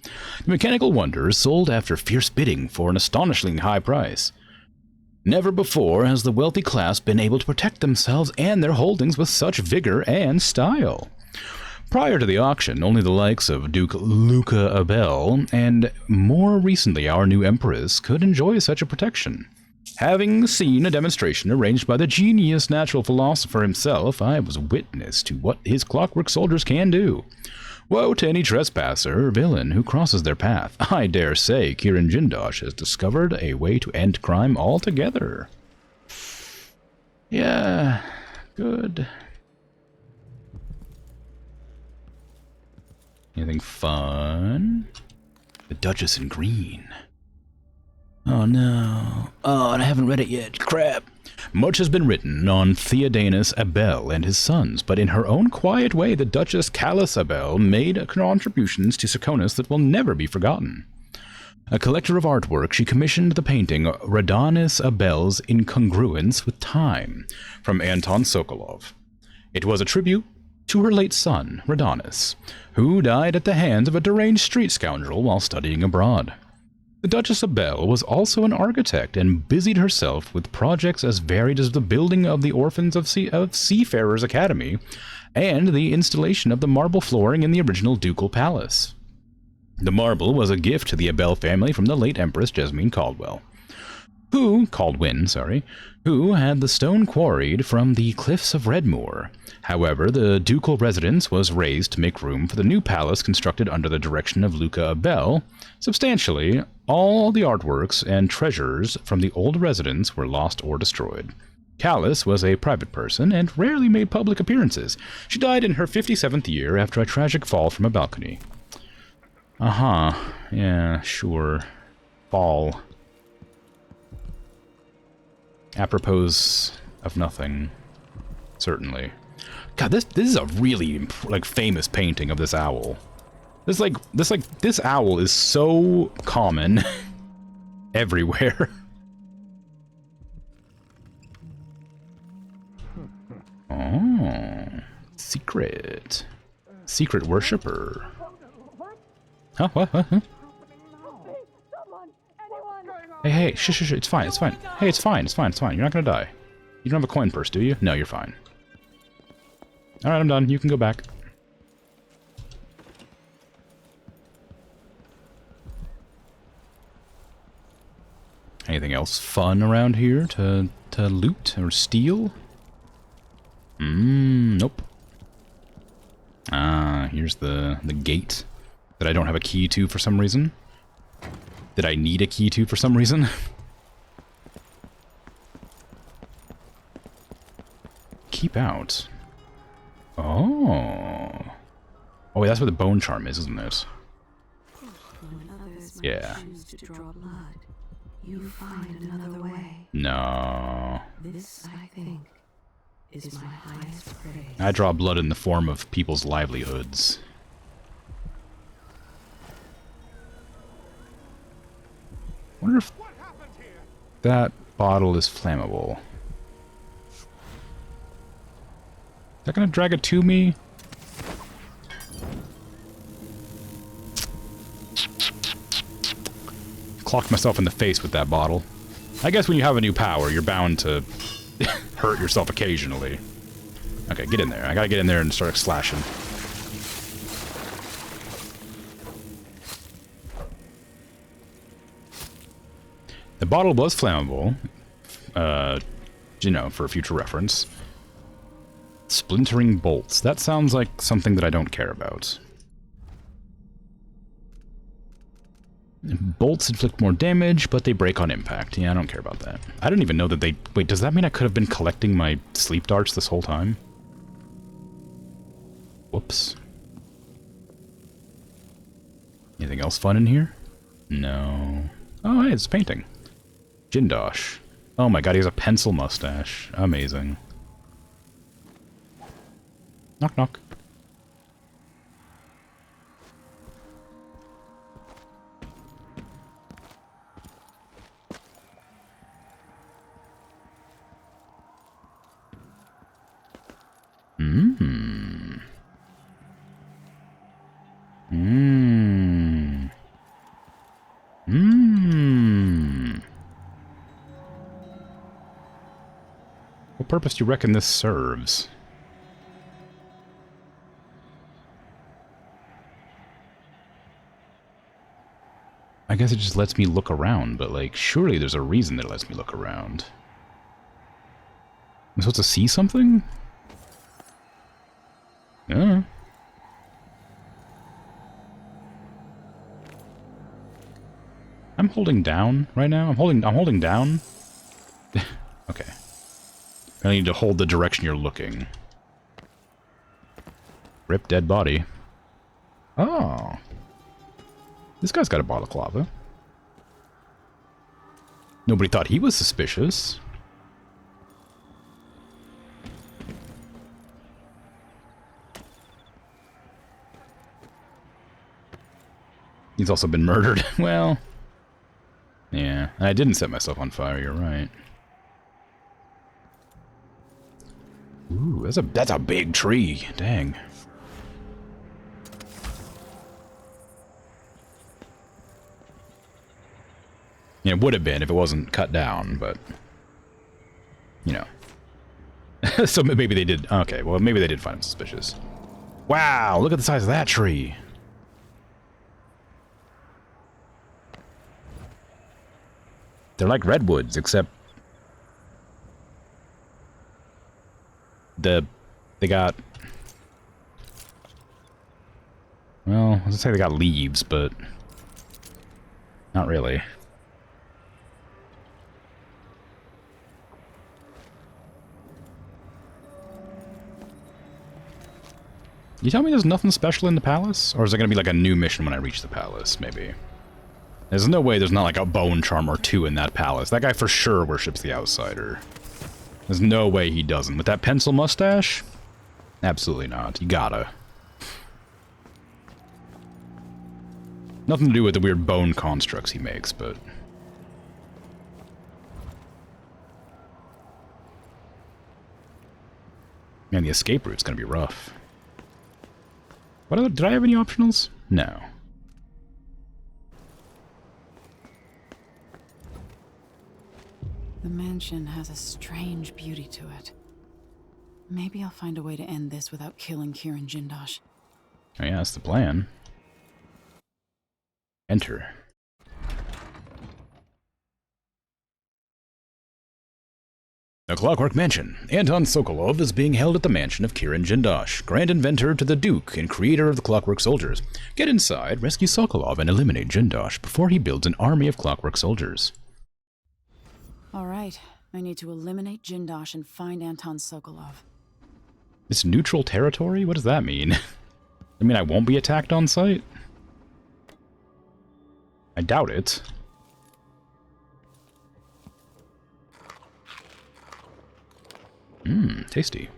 The mechanical wonders sold after fierce bidding for an astonishingly high price. Never before has the wealthy class been able to protect themselves and their holdings with such vigor and style. Prior to the auction, only the likes of Duke Luca Abel and, more recently, our new Empress could enjoy such a protection. Having seen a demonstration arranged by the genius natural philosopher himself, I was witness to what his clockwork soldiers can do. Woe to any trespasser or villain who crosses their path. I dare say Kirin Jindosh has discovered a way to end crime altogether. Yeah, good. Anything fun? The Duchess in green. Oh no. Oh, and I haven't read it yet. Crap. Much has been written on Theodanus Abel and his sons, but in her own quiet way, the Duchess Callus Abel made contributions to Serkonos that will never be forgotten. A collector of artwork, she commissioned the painting Radanis Abel's Incongruence with Time from Anton Sokolov. It was a tribute to her late son, Radanis, who died at the hands of a deranged street scoundrel while studying abroad. The Duchess Abel was also an architect and busied herself with projects as varied as the building of the Orphans of Seafarers Academy and the installation of the marble flooring in the original ducal palace. The marble was a gift to the Abel family from the late Empress Jasmine Caldwin, who had the stone quarried from the cliffs of Redmoor. However, the ducal residence was razed to make room for the new palace constructed under the direction of Luca Abel. Substantially, all the artworks and treasures from the old residence were lost or destroyed. Callus was a private person and rarely made public appearances. She died in her 57th year after a tragic fall from a balcony. Yeah, sure. Fall. Apropos of nothing. Certainly. God, this is a really famous painting of this owl. This owl is so common everywhere. Oh, secret worshipper. Huh? What? Huh? Hey, shh, it's fine. Hey, it's fine. You're not gonna die. You don't have a coin purse, do you? No, you're fine. Alright, I'm done. You can go back. Anything else fun around here to loot or steal? Nope. Here's the gate that I don't have a key to for some reason. That I need a key to for some reason. Keep out. Oh, wait, that's where the bone charm is, isn't it? Yeah. To draw blood, you find another way. No. This, I think, is my highest praise. I draw blood in the form of people's livelihoods. Wonder if that bottle is flammable. Is that gonna drag it to me? Clocked myself in the face with that bottle. I guess when you have a new power, you're bound to hurt yourself occasionally. Okay, get in there. I gotta get in there and start slashing. The bottle was flammable, you know, for future reference. Splintering bolts. That sounds like something that I don't care about. Bolts inflict more damage, but they break on impact. Yeah, I don't care about that. I don't even know that they... Wait, does that mean I could have been collecting my sleep darts this whole time? Whoops. Anything else fun in here? No. Oh, hey, it's a painting. Jindosh. Oh my god, he has a pencil mustache. Amazing. Knock, knock. What purpose do you reckon this serves? I guess it just lets me look around, but like, surely there's a reason that it lets me look around. I'm supposed to see something? Yeah. I'm holding down right now. I'm holding down. Okay. I need to hold the direction you're looking. Rip dead body. Oh. This guy's got a balaclava. Nobody thought he was suspicious. He's also been murdered. Well, yeah, I didn't set myself on fire, you're right. Ooh, that's a big tree. Dang. Yeah, it would have been if it wasn't cut down, but you know. So maybe they did. Okay, well maybe they did find him suspicious. Wow, look at the size of that tree. They're like redwoods, except they got, well, I was gonna say they got leaves, but not really. You tell me there's nothing special in the palace? Or is there gonna be like a new mission when I reach the palace, maybe? There's no way there's not like a bone charm or two in that palace. That guy for sure worships the outsider. There's no way he doesn't. With that pencil mustache? Absolutely not. You gotta. Nothing to do with the weird bone constructs he makes, but... Man, the escape route's gonna be rough. Did I have any optionals? No. The mansion has a strange beauty to it. Maybe I'll find a way to end this without killing Kirin Jindosh. Oh yeah, that's the plan. Enter. The Clockwork Mansion. Anton Sokolov is being held at the mansion of Kirin Jindosh, grand inventor to the Duke and creator of the Clockwork Soldiers. Get inside, rescue Sokolov, and eliminate Jindosh before he builds an army of Clockwork Soldiers. Alright, I need to eliminate Jindosh and find Anton Sokolov. It's neutral territory? What does that mean? I mean, I won't be attacked on sight? I doubt it. Mmm, tasty.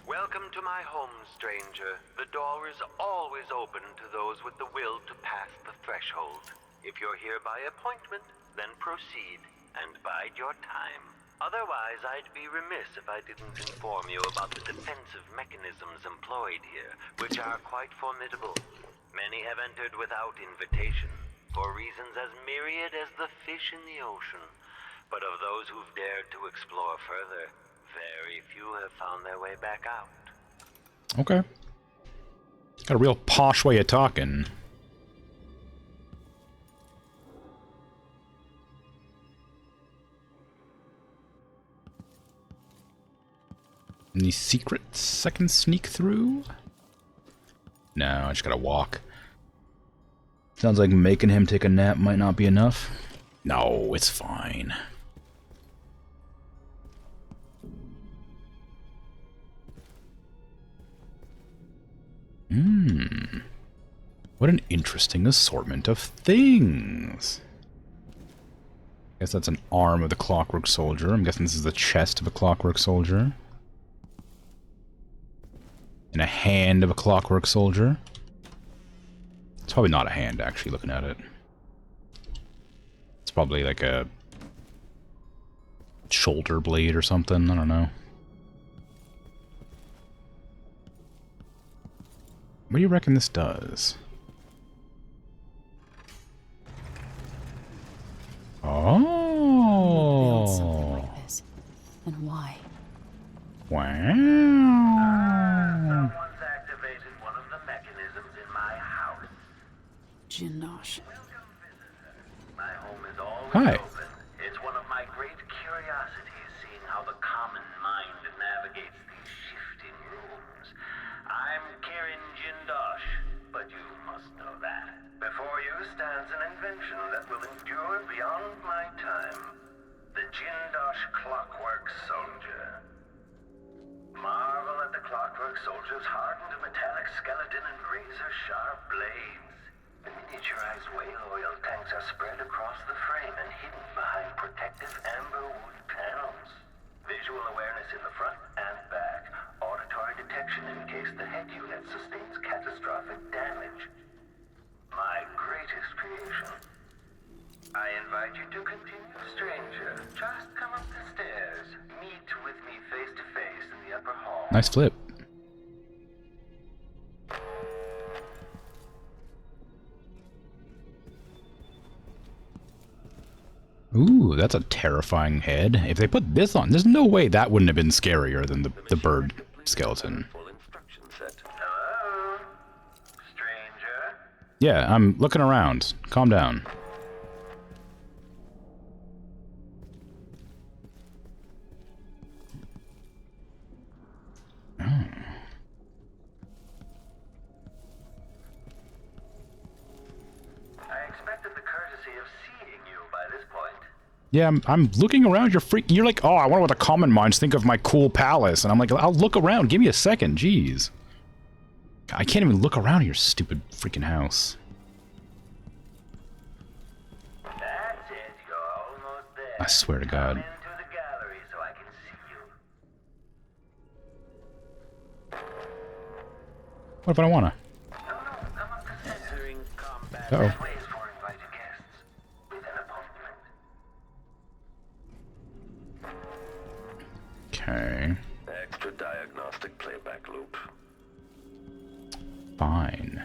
Welcome to my home, stranger. The door is always open to those with the will to pass the threshold. If you're here by appointment, then proceed and bide your time. Otherwise, I'd be remiss if I didn't inform you about the defensive mechanisms employed here, which are quite formidable. Many have entered without invitation, for reasons as myriad as the fish in the ocean. But of those who've dared to explore further, very few have found their way back out. Okay. Got a real posh way of talking. Any secrets I can sneak through? No, I just gotta walk. Sounds like making him take a nap might not be enough. No, it's fine. What an interesting assortment of things. Guess that's an arm of the Clockwork Soldier. I'm guessing this is the chest of a Clockwork Soldier. And a hand of a Clockwork Soldier. It's probably not a hand, actually, looking at it. It's probably like a shoulder blade or something. I don't know. What do you reckon this does? Oh. Build something like this. And why? Wow. Someone's activated one of the mechanisms in my house. Jindosh. My home is always Hi. open. It's one of my great curiosities, seeing how the common mind navigates these shifting rooms. I'm Kirin Jindosh, but you must know that. Before you stands an invention that will endure beyond my time. The Jindosh Clockwork Soldier. Marvel at the Clockwork Soldier's hardened metallic skeleton and razor-sharp blades. The miniaturized whale oil tanks are spread across the frame and hidden behind protective amber wood panels. Visual awareness in the front and back. Auditory detection in case the head unit sustains catastrophic damage. My greatest creation. I invite you to continue, stranger. Just come up the stairs. Meet with me face to face in the upper hall. Nice flip. Ooh, that's a terrifying head. If they put this on, there's no way that wouldn't have been scarier than the bird skeleton. Hello? Stranger? Yeah, I'm looking around. Calm down. I expected the courtesy of seeing you by this point. Yeah, I'm looking around. You're like, oh, I wonder what the common minds think of my cool palace. And I'm like, I'll look around. Give me a second. Jeez. I can't even look around your stupid freaking house. That's it. You're almost there. I swear to God. Into the gallery so I can see you. What if I don't wanna? Entering combat. Uh-oh. This way is for invited guests with an appointment. Okay. Extra diagnostic playback loop. Fine.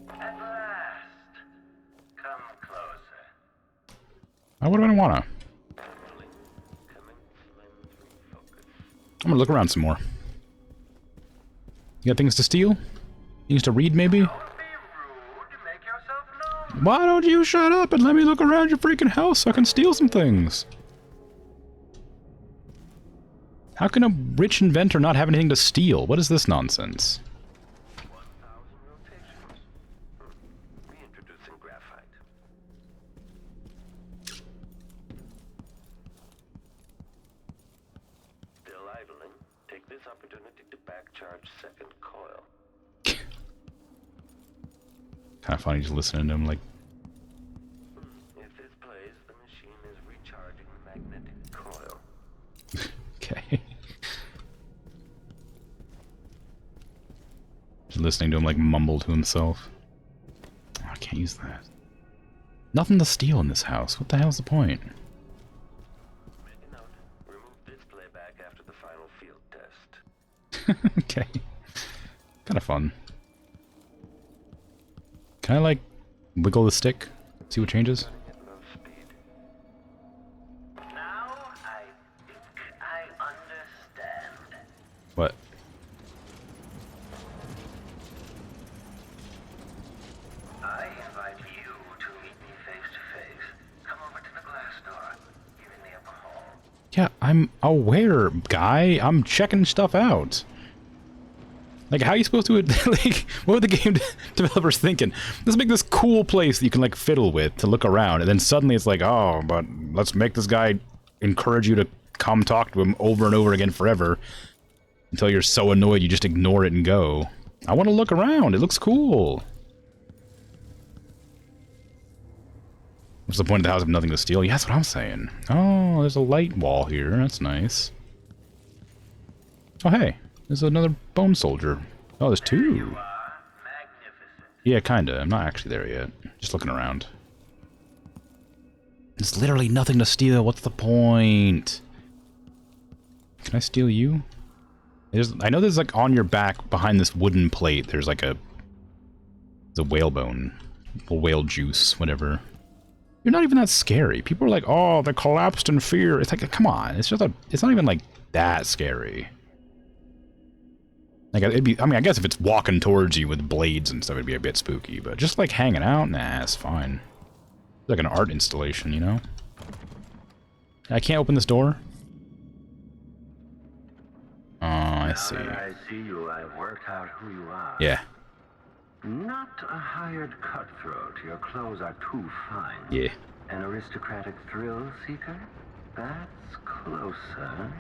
At last. Come closer. What if I don't wanna? I'm gonna look around some more. You got things to steal? Things to read, maybe? Why don't you shut up and let me look around your freaking house so I can steal some things? How can a rich inventor not have anything to steal? What is this nonsense? Reintroducing graphite. Still idling. Take this opportunity to backcharge second coil. Kind of funny just listening to him like... If this plays, the machine is recharging the magnetic coil. Okay. Just listening to him like mumble to himself. Oh, I can't use that. Nothing to steal in this house. What the hell's the point? Make a note. Remove this playback after the final field test. Okay. Kind of fun. Can I, like, wiggle the stick? See what changes? Now I think I understand. What? I invite you to meet me face to face. Come over to the glass door. Here in the upper hall. Yeah, I'm aware, guy. I'm checking stuff out. Like, how are you supposed to, like, what were the game developers thinking? Let's make this cool place that you can, like, fiddle with to look around, and then suddenly it's like, oh, but let's make this guy encourage you to come talk to him over and over again forever until you're so annoyed you just ignore it and go. I want to look around. It looks cool. What's the point of the house if nothing to steal? Yeah, that's what I'm saying. Oh, there's a light wall here. That's nice. Oh, hey. There's another bone soldier. Oh, there's two. Yeah, kinda. I'm not actually there yet. Just looking around. There's literally nothing to steal. What's the point? Can I steal you? I know there's like on your back behind this wooden plate. There's like a whalebone, or whale juice, whatever. You're not even that scary. People are like, oh, they collapsed in fear. It's like, come on. It's just it's not even like that scary. Like, it'd be, I mean, I guess if it's walking towards you with blades and stuff, it'd be a bit spooky, but just like hanging out, nah, it's fine. It's like an art installation, you know? I can't open this door? Oh, I see. Now that I see you, I've worked out who you are. Yeah. Not a hired cutthroat. Your clothes are too fine. Yeah. An aristocratic thrill seeker? That's closer.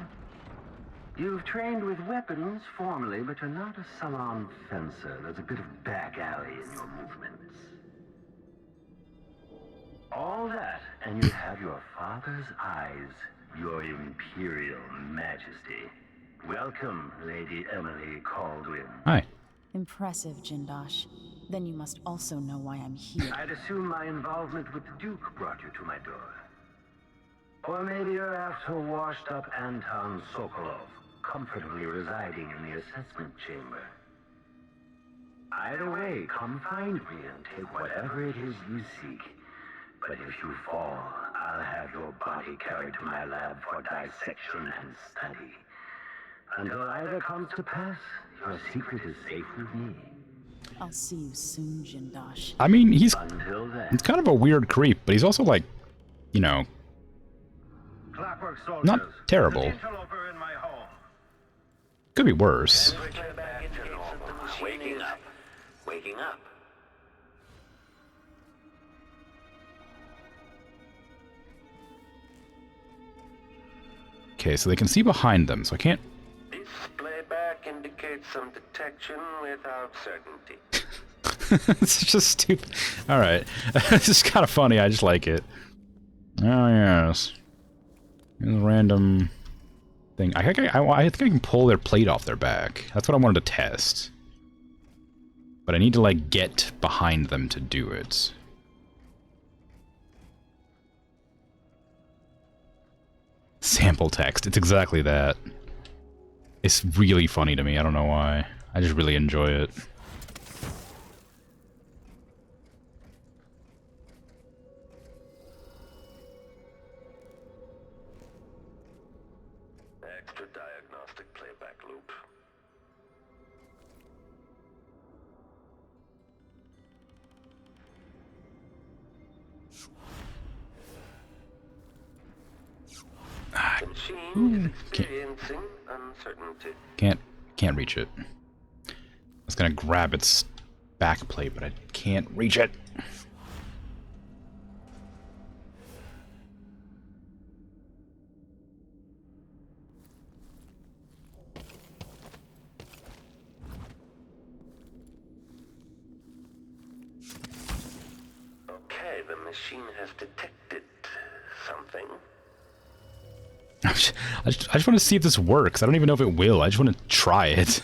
You've trained with weapons formally, but you're not a salon fencer. There's a bit of back alley in your movements. and you have your father's eyes, your imperial majesty. Welcome, Lady Emily Caldwin. Hi. Impressive, Jindosh. Then you must also know why I'm here. I'd assume my involvement with the Duke brought you to my door. Or maybe you're after washed-up Anton Sokolov, comfortably residing in the assessment chamber. Either way, come find me and take whatever it is you seek. But if you fall, I'll have your body carried to my lab for dissection and study. Until either comes to pass, your secret is safe with me. I'll see you soon, Jindosh. I mean, he's then. kind of a weird creep, but he's also like, you know, not terrible. Could be worse. Waking up. Waking up. Okay, so they can see behind them, so I can't... This playback indicates some detection without certainty. It's just stupid. Alright. This is kind of funny, I just like it. Oh, yes. Here's a random thing. I think I can pull their plate off their back. That's what I wanted to test. But I need to, like, get behind them to do it. Sample text. It's exactly that. It's really funny to me. I don't know why. I just really enjoy it. Extra diagnostic playback loop. The machine is experiencing uncertainty. Can't reach it. I was gonna grab its back plate, but I can't reach it. Okay, the machine has detected something. I just want to see if this works. I don't even know if it will. I just want to try it.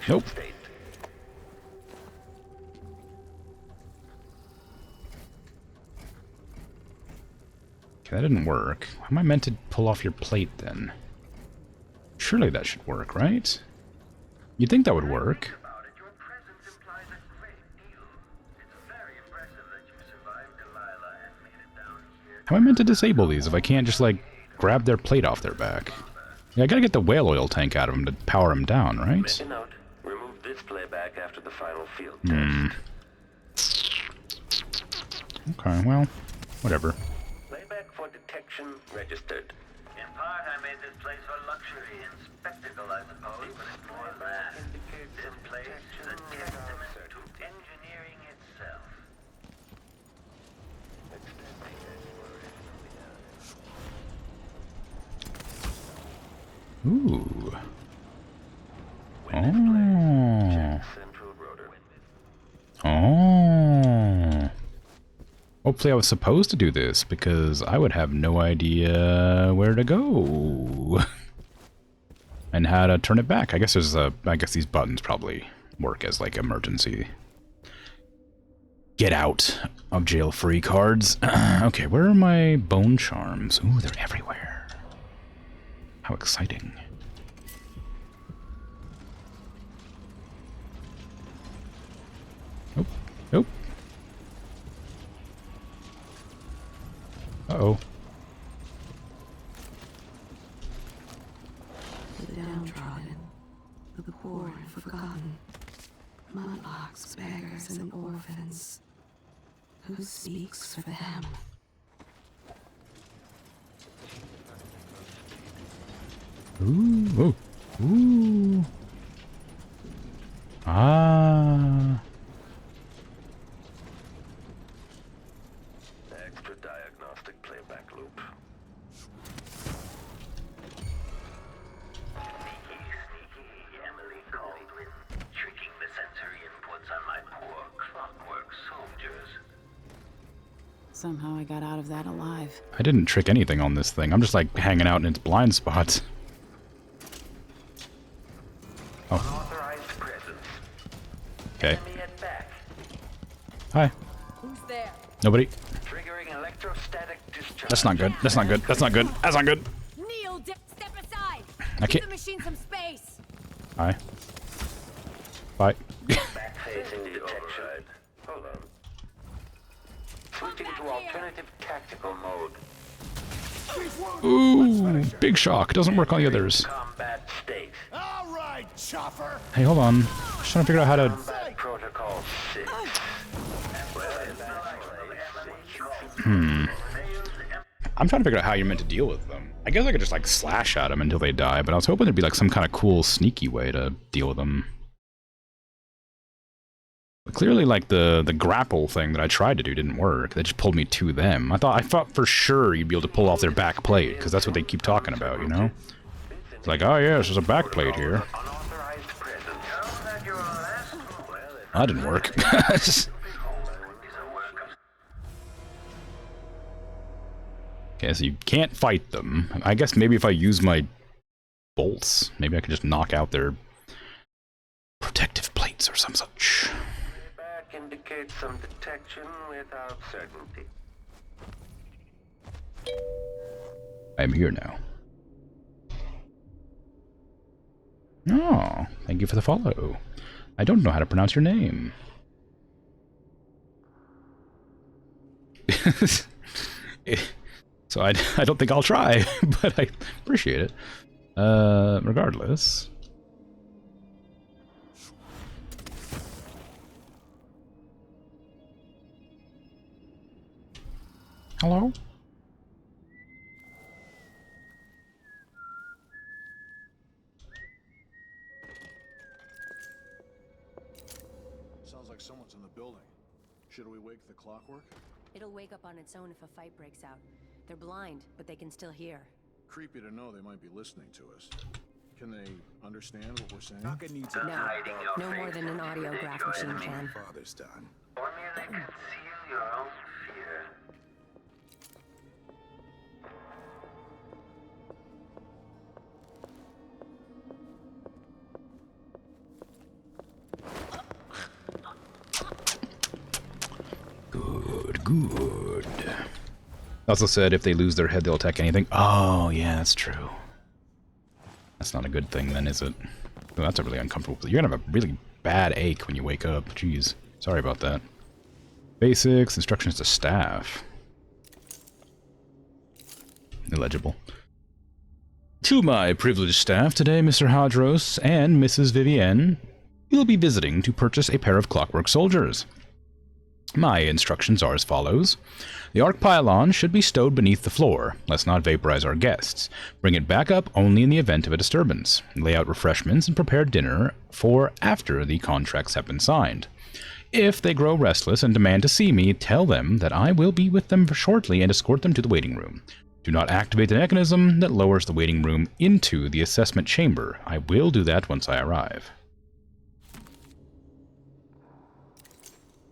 Nope. Okay, that didn't work. How am I meant to pull off your plate then? Surely that should work, right? You'd think that would work. How am I meant to disable these if I can't just, like, grab their plate off their back? Yeah, I gotta get the whale oil tank out of them to power them down, right? Make a note. Remove this playback after the final field test. Okay, well, whatever. Playback for detection registered. In part, I made this place for luxury and spectacle, I suppose, but it's more than that. This place is a testament to engineering itself. Ooh. Oh. Oh. Hopefully I was supposed to do this, because I would have no idea where to go. And how to turn it back. I guess there's a... I guess these buttons probably work as, like, emergency get out of jail free cards. Okay, where are my bone charms? Ooh, they're everywhere. How exciting. Nope. Nope. Uh-oh. The downtrodden, the poor and forgotten, mudlarks, beggars, and orphans. Who speaks for them? Ooh, ooh, ooh. Ah. Extra diagnostic playback loop. Sneaky, Emily Caldwin, tricking Somehow I got out of that alive. I didn't trick anything on this thing. I'm just like hanging out in its blind spots. Oh. Okay. Hi. Who's there? Nobody. Triggering electrostatic discharge. That's not good. That's not good. That's not good. That's not good. Kneel, step aside. I can't. Give the machine some space. Hi. Bye. Backphasing detection. Hold on. Switching to alternative tactical mode. Ooh, big shock. Doesn't work on the others. Combat state. All right, chopper. Hey, hold on. Just trying to figure out how to. Combat protocol 6. I'm trying to figure out how you're meant to deal with them. I guess I could just like slash at them until they die, but I was hoping there'd be like some kind of cool, sneaky way to deal with them. But clearly, like the grapple thing that I tried to do didn't work. They just pulled me to them. I thought for sure you'd be able to pull off their back plate because that's what they keep talking about, you know? It's like, oh yes, there's a back plate here. That didn't work. Okay, so you can't fight them. I guess maybe if I use my bolts, maybe I could just knock out their protective plates or some such. Back indicates some detection without certainty. I'm here now. Oh, thank you for the follow. I don't know how to pronounce your name. So I don't think I'll try, but I appreciate it. Regardless. Hello? Sounds like someone's in the building. Should we wake the clockwork? It'll wake up on its own if a fight breaks out. They're blind, but they can still hear. Creepy to know they might be listening to us. Can they understand what we're saying? No more than an audiograph machine can. Father's done. Or merely conceal your own fear. Good. Also said if they lose their head, they'll attack anything. Oh, yeah, that's true. That's not a good thing then, is it? Oh, that's a really uncomfortable. You're gonna have a really bad ache when you wake up. Jeez. Sorry about that. Basics, instructions to staff. Illegible. To my privileged staff today, Mr. Hadros and Mrs. Vivienne, you'll be visiting to purchase a pair of clockwork soldiers. My instructions are as follows. The arc pylon should be stowed beneath the floor. Let's not vaporize our guests. Bring it back up only in the event of a disturbance. Lay out refreshments and prepare dinner for after the contracts have been signed. If they grow restless and demand to see me, tell them that I will be with them shortly and escort them to the waiting room. Do not activate the mechanism that lowers the waiting room into the assessment chamber. I will do that once I arrive.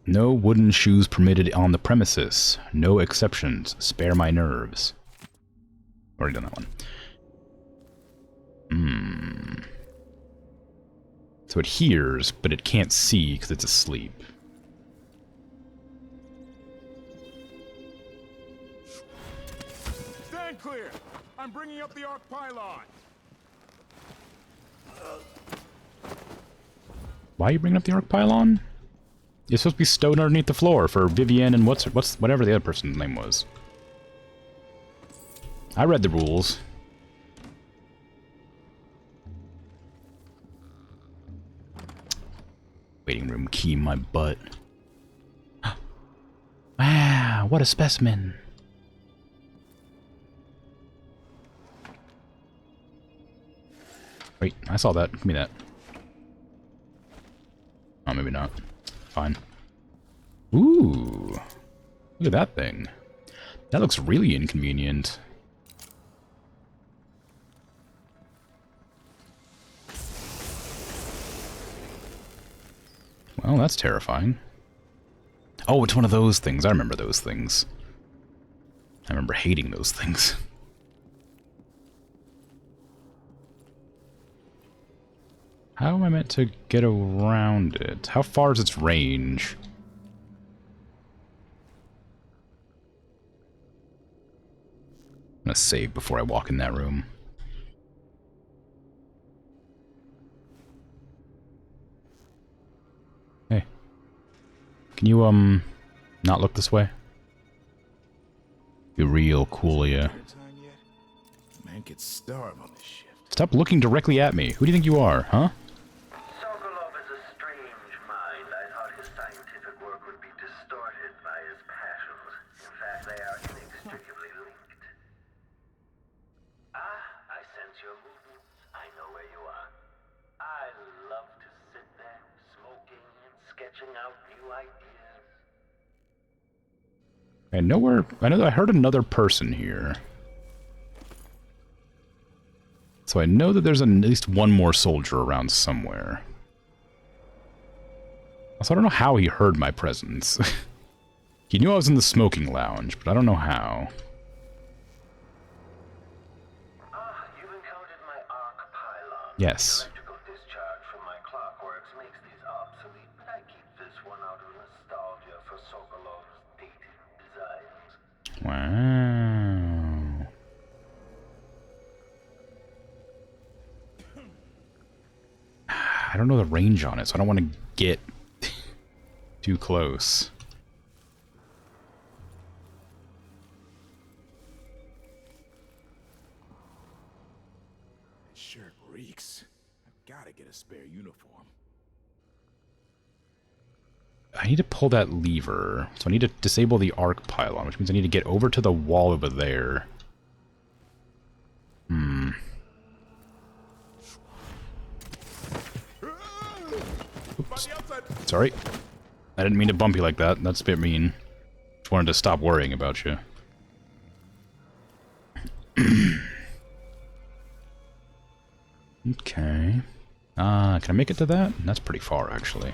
No wooden shoes permitted on the premises. No exceptions. Spare my nerves. Already done that one. So it hears, but it can't see because it's asleep. Stand clear. I'm bringing up the arc pylon. Why are you bringing up the arc pylon? You're supposed to be stowed underneath the floor for Vivienne and whatever the other person's name was. I read the rules. Waiting room key in my butt. Wow, what a specimen. Wait, I saw that. Give me that. Oh, maybe not. Fine. Ooh. Look at that thing. That looks really inconvenient. Well, that's terrifying. Oh, it's one of those things. I remember those things. I remember hating those things. How am I meant to get around it? How far is its range? I'm gonna save before I walk in that room. Hey. Can you, not look this way? Be real cool, yeah. Man could starve on this shit. Stop looking directly at me. Who do you think you are, huh? Sokolov is a strange mind. I thought his scientific work would be distorted by his passions. In fact, they are inextricably linked. I sense your movements. I know where you are. I love to sit there, smoking and sketching out new ideas. I know I heard another person here. So I know that there's at least one more soldier around somewhere. Also, I don't know how he heard my presence. He knew I was in the smoking lounge, but I don't know how. You've encountered my arc pylon. Yes. The electrical discharge from my clockworks makes these obsolete, but I keep this one out of nostalgia for Sokolov's dated designs. Wow. I don't know the range on it, so I don't want to get too close. That shirt reeks. I've gotta get a spare uniform. I need to pull that lever, so I need to disable the arc pylon, which means I need to get over to the wall over there. Oops. Sorry. I didn't mean to bump you like that. That's a bit mean. Just wanted to stop worrying about you. Okay. Can I make it to that? That's pretty far, actually.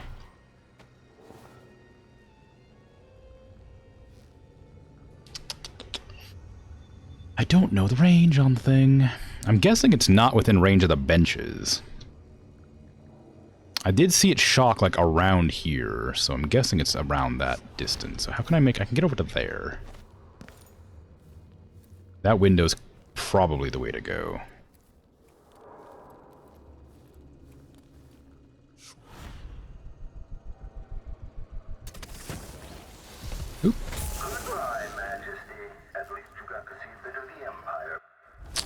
I don't know the range on the thing. I'm guessing it's not within range of the benches. I did see it shock, like, around here, so I'm guessing it's around that distance. So how can I can get over to there. That window's probably the way to go. Oop. Goodbye, Majesty. At least you got to see a bit of the Empire.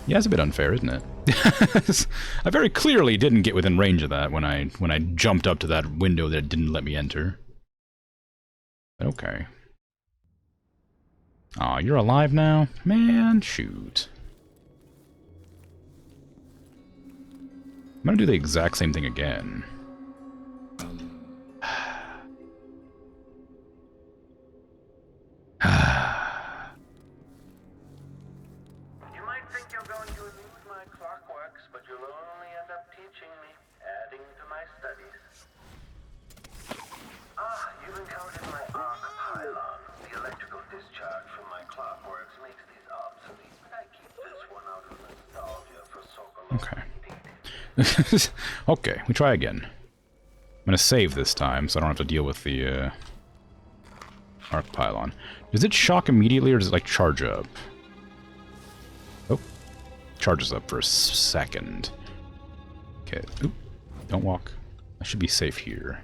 Yeah, it's a bit unfair, isn't it? I very clearly didn't get within range of that when I jumped up to that window that didn't let me enter. But okay. Aw, you're alive now? Man, shoot. I'm gonna do the exact same thing again. You might think you're going to elude my clockworks, but you'll only end up teaching me, adding to my studies. You've encountered my arc pylon. The electrical discharge from my clockworks makes these obsolete, but I keep this one out of nostalgia for Sokolov. Okay. Okay, we try again. I'm gonna save this time, so I don't have to deal with the arc pylon. Does it shock immediately, or does it, like, charge up? Oh. Charges up for a second. Okay. Oop. Don't walk. I should be safe here.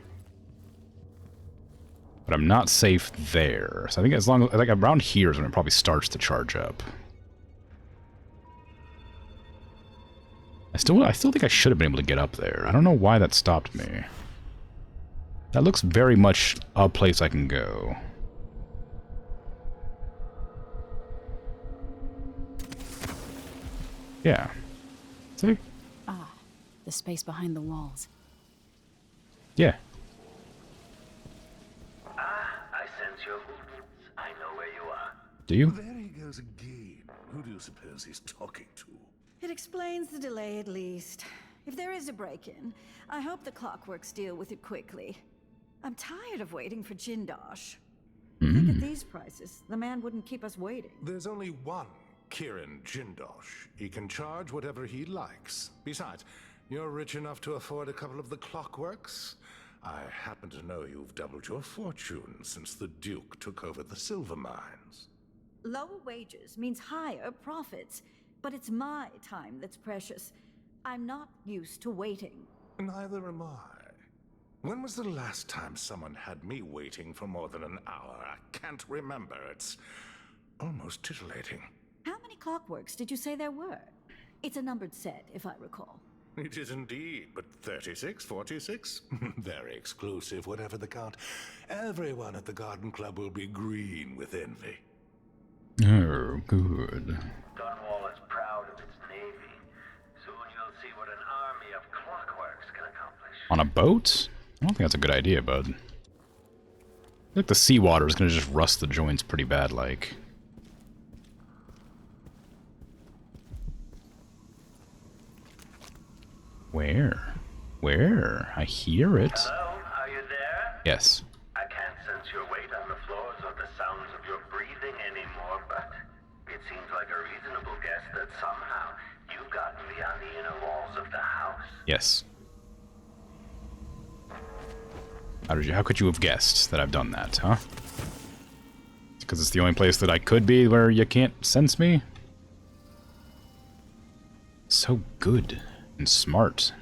But I'm not safe there. So I think as long as, like, around here is when it probably starts to charge up. I still think I should have been able to get up there. I don't know why that stopped me. That looks very much a place I can go. Yeah. See? The space behind the walls. Yeah. I sense your movements. I know where you are. Do you? There he goes again. Who do you suppose he's talking to? It explains the delay at least. If there is a break-in, I hope the clockworks deal with it quickly. I'm tired of waiting for Jindosh. I think at these prices, the man wouldn't keep us waiting. There's only one Kirin Jindosh. He can charge whatever he likes. Besides, you're rich enough to afford a couple of the clockworks. I happen to know you've doubled your fortune since the Duke took over the silver mines. Lower wages means higher profits, but it's my time that's precious. I'm not used to waiting. Neither am I. When was the last time someone had me waiting for more than an hour? I can't remember. It's almost titillating. How many clockworks did you say there were? It's a numbered set, if I recall. It is indeed, but 36, 46? Very exclusive, whatever the count. Everyone at the Garden Club will be green with envy. Oh, good. Dunwall is proud of its navy. Soon you'll see what an army of clockworks can accomplish. On a boat? I don't think that's a good idea, bud. I feel like the seawater is gonna just rust the joints pretty bad, like. Where? Where? I hear it. Hello? Are you there? Yes. I can't sense your weight on the floors or the sounds of your breathing anymore, but it seems like a reasonable guess that somehow you've gotten beyond the inner walls of the house. Yes. How could you have guessed that I've done that, huh? Because it's the only place that I could be where you can't sense me? So good and smart.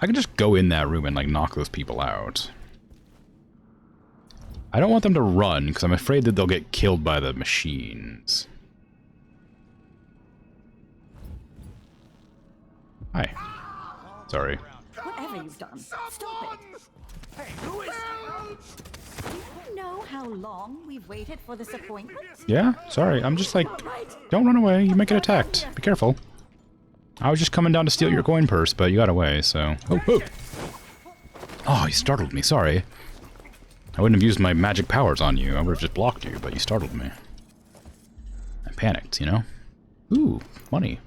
I can just go in that room and, like, knock those people out. I don't want them to run, because I'm afraid that they'll get killed by the machines. Hi. Sorry. Whatever you've done, stop it. Hey, who is... Do you know how long we've waited for this appointment? Yeah? Sorry, I'm just like... Don't run away, you might get attacked. Be careful. I was just coming down to steal your coin purse, but you got away, so... Oh, oh! Oh, you startled me, sorry. I wouldn't have used my magic powers on you, I would have just blocked you, but you startled me. I panicked, you know? Ooh, money.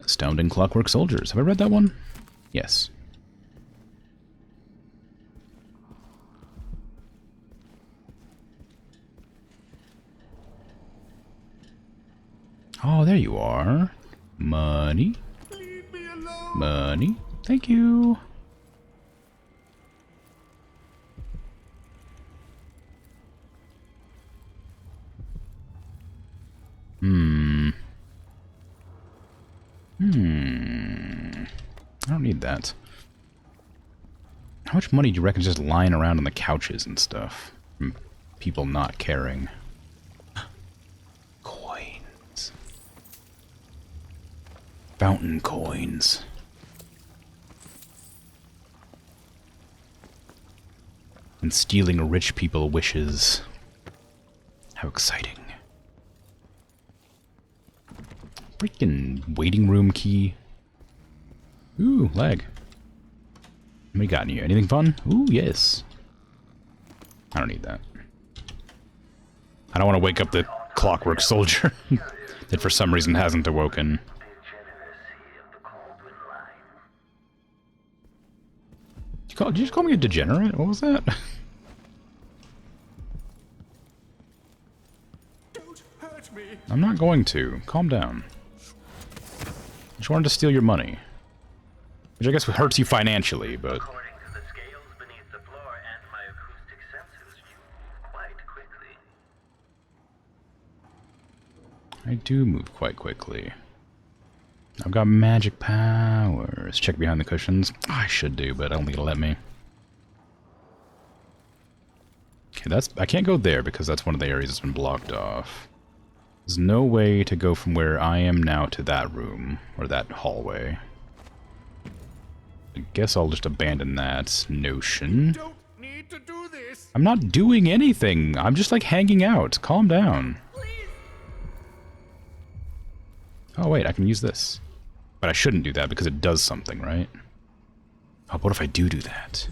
Astounding Clockwork Soldiers. Have I read that one? Yes. Oh, there you are. Money. Money. Thank you. I don't need that. How much money do you reckon is just lying around on the couches and stuff? From people not caring. Coins. Fountain coins. And stealing rich people wishes. How exciting. Freaking waiting room key. Ooh, lag. What do you got in here? Anything fun? Ooh, yes. I don't need that. I don't want to wake up the Clockwork Soldier that for some reason hasn't awoken. Did you just call me a degenerate? What was that? Don't hurt me. I'm not going to. Calm down. I just wanted to steal your money. Which I guess hurts you financially, but... According to the scales beneath the floor and my acoustic sensors, you move quite quickly. I do move quite quickly. I've got magic powers. Check behind the cushions. I should do, but I don't think it'll let me. Okay, that's... I can't go there because that's one of the areas that's been blocked off. There's no way to go from where I am now to that room, or that hallway. I guess I'll just abandon that notion. Don't need to do this. I'm not doing anything. I'm just like hanging out. Calm down. Oh wait, I can use this. But I shouldn't do that because it does something, right? Oh, what if I do that?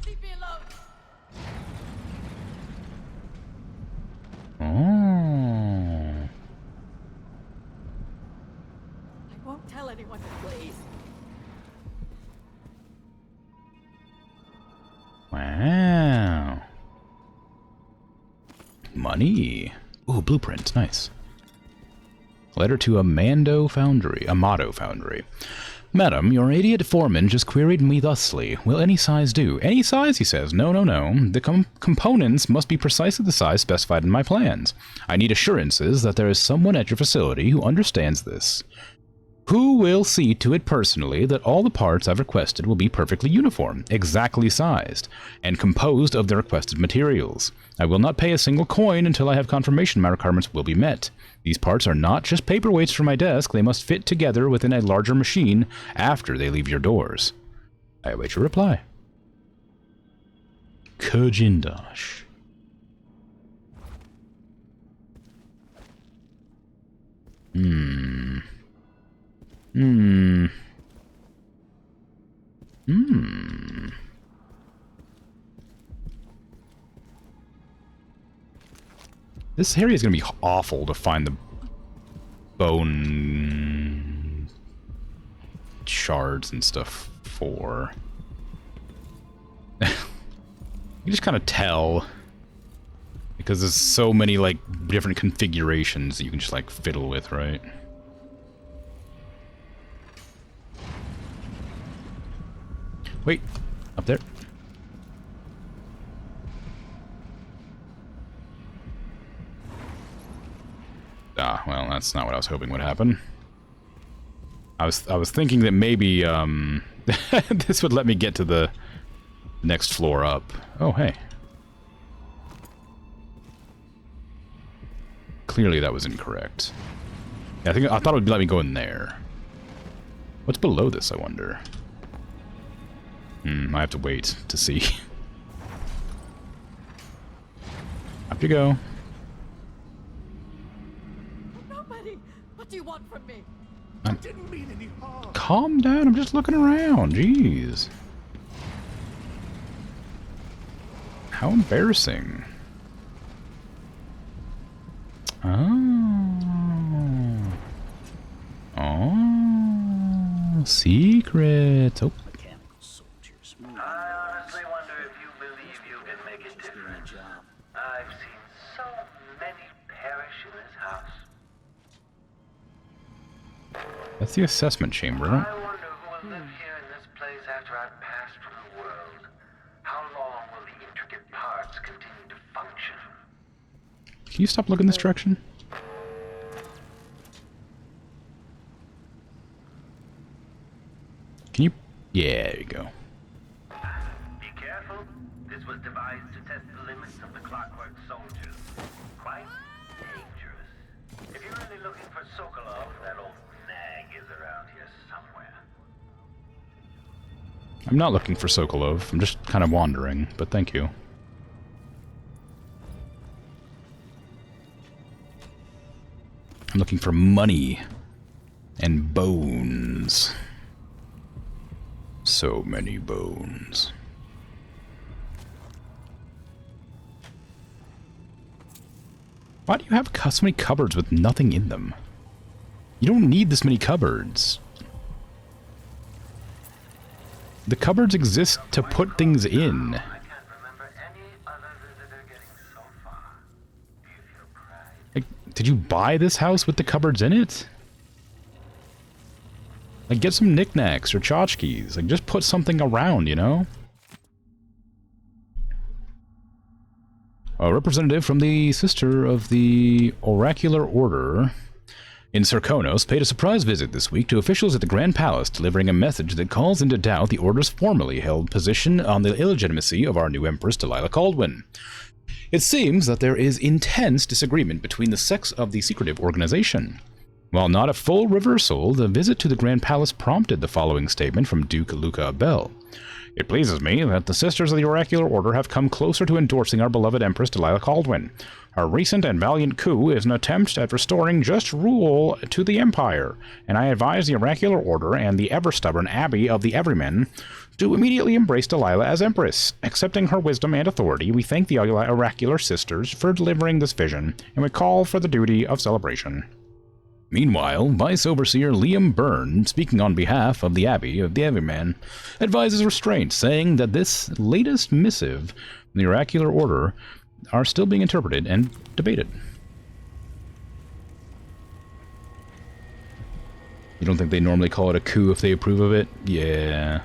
Oh. I won't tell anyone, please. Wow. money. Ooh, blueprint. Nice. Letter to Amato Foundry. Madam, your idiot foreman just queried me thusly. Will any size do? Any size, he says. No. The components must be precisely the size specified in my plans. I need assurances that there is someone at your facility who understands this. Who will see to it personally that all the parts I've requested will be perfectly uniform, exactly sized, and composed of the requested materials. I will not pay a single coin until I have confirmation my requirements will be met. These parts are not just paperweights for my desk, they must fit together within a larger machine after they leave your doors. I await your reply. Krimzonmoon. This area is going to be awful to find the bone shards and stuff for. You just kind of tell. Because there's so many, like, different configurations that you can just, like, fiddle with, right? Wait, up there. Ah, well, that's not what I was hoping would happen. I was thinking that maybe this would let me get to the next floor up. Oh, hey. Clearly that was incorrect. Yeah, I thought it would let me go in there. What's below this, I wonder? I have to wait to see. Up you go. Nobody! What do you want from me? I didn't mean any harm. Calm down, I'm just looking around. Jeez. How embarrassing. Oh, secret. Oh. I honestly wonder if you believe you can make it different. I've seen so many perish in this house. That's the assessment chamber. I wonder who will live here in this place after I've passed from the world. How long will the intricate parts continue to function? Can you stop looking this direction? Can you? Yeah, there you go. Be careful. This was devised to test the limits of the Clockwork Soldiers. Quite dangerous. If you're really looking for Sokolov, that old nag is around here somewhere. I'm not looking for Sokolov. I'm just kind of wandering, but thank you. I'm looking for money and bones. So many bones. Why do you have so many cupboards with nothing in them? You don't need this many cupboards. The cupboards exist to put things in. Like, did you buy this house with the cupboards in it? Like, get some knickknacks or tchotchkes. Like, just put something around, you know? A representative from the Sister of the Oracular Order in Serkonos paid a surprise visit this week to officials at the Grand Palace, delivering a message that calls into doubt the Order's formerly held position on the illegitimacy of our new Empress, Delilah Kaldwin. It seems that there is intense disagreement between the sects of the secretive organization. While not a full reversal, the visit to the Grand Palace prompted the following statement from Duke Luca Abel. It pleases me that the Sisters of the Oracular Order have come closer to endorsing our beloved Empress Delilah Kaldwin. Her recent and valiant coup is an attempt at restoring just rule to the Empire, and I advise the Oracular Order and the ever-stubborn Abbey of the Everymen to immediately embrace Delilah as Empress. Accepting her wisdom and authority, we thank the Oracular Sisters for delivering this vision, and we call for the duty of celebration. Meanwhile, Vice Overseer Liam Byrne, speaking on behalf of the Abbey of the Everyman, advises restraint, saying that this latest missive from the Oracular Order are still being interpreted and debated. You don't think they normally call it a coup if they approve of it? Yeah.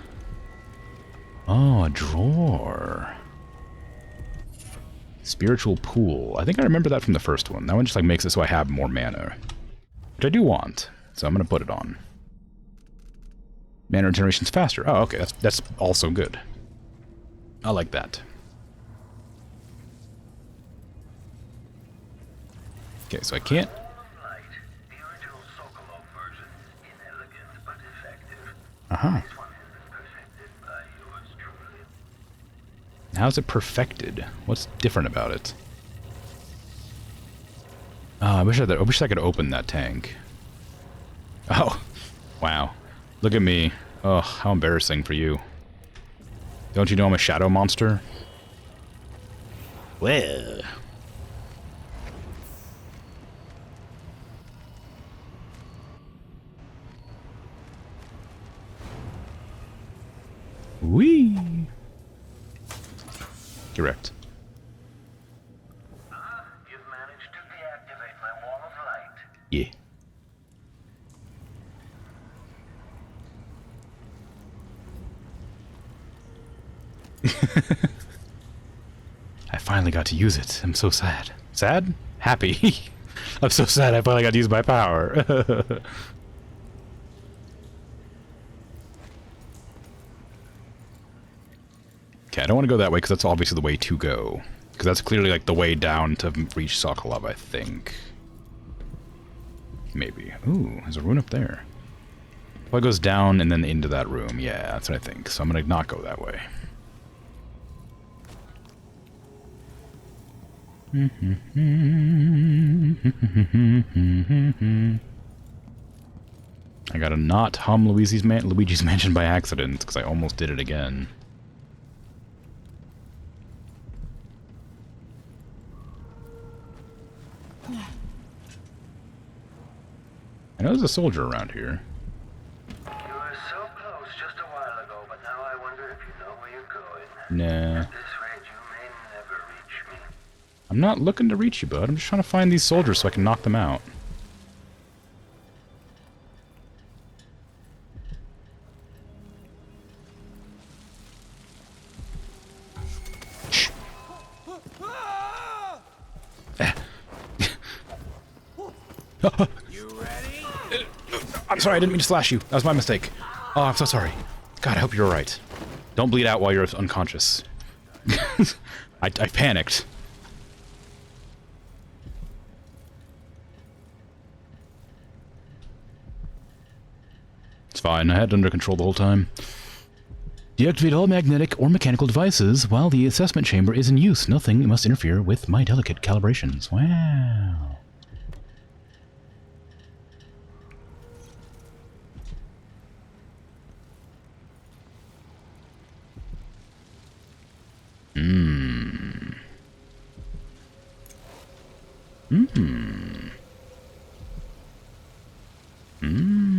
Oh, a drawer. Spiritual pool. I think I remember that from the first one. That one just like makes it so I have more mana. Which I do want. So I'm gonna put it on. Mana regeneration's faster. Oh, okay. That's also good. I like that. Okay, so I can't... Uh-huh. How's it perfected? What's different about it? Oh, I wish I could open that tank. Oh, wow. Look at me. Oh, how embarrassing for you. Don't you know I'm a shadow monster? Well... Whee! Correct. You've managed to deactivate my wall of light. Yeah. I finally got to use it. I'm so sad. Sad? Happy. I'm so sad I finally got to use my power. Okay, I don't want to go that way because that's obviously the way to go. Because that's clearly like the way down to reach Sokolov, I think. Maybe. Ooh, there's a rune up there. Well, it goes down and then into that room. Yeah, that's what I think. So I'm going to not go that way. I gotta not hum Luigi's Mansion by accident, because I almost did it again. I know there's a soldier around here. You were so close just a while ago, but now I wonder if you know where you're going. Nah. At this rate, you may never reach me. I'm not looking to reach you, bud. I'm just trying to find these soldiers so I can knock them out. Shh. I'm sorry, I didn't mean to slash you. That was my mistake. Oh, I'm so sorry. God, I hope you're alright. Don't bleed out while you're unconscious. I panicked. It's fine, I had it under control the whole time. Deactivate all magnetic or mechanical devices while the assessment chamber is in use. Nothing must interfere with my delicate calibrations. Wow. Mmm. Mmm. Mmm.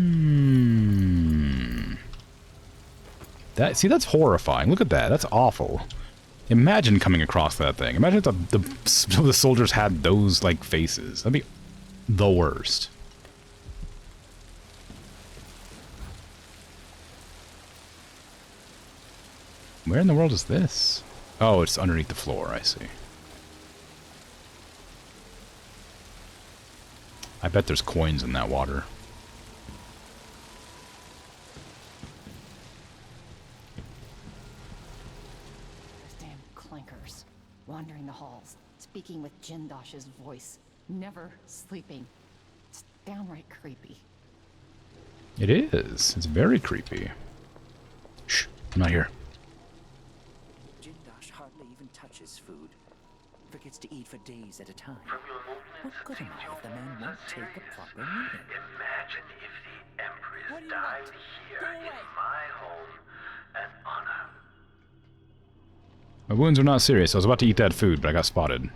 See, that's horrifying. Look at that. That's awful. Imagine coming across that thing. Imagine if the soldiers had those, like, faces. That'd be the worst. Where in the world is this? Oh, it's underneath the floor, I see. I bet there's coins in that water. Those damn clankers. Wandering the halls, speaking with Jindosh's voice. Never sleeping. It's downright creepy. It is. It's very creepy. Shh, I'm not here. Jindosh hardly even touches food. Forgets to eat for days at a time. What good am I if the man won't take a proper meal? Imagine if the Empress died here in my home and honor. My wounds are not serious. I was about to eat that food, but I got spotted.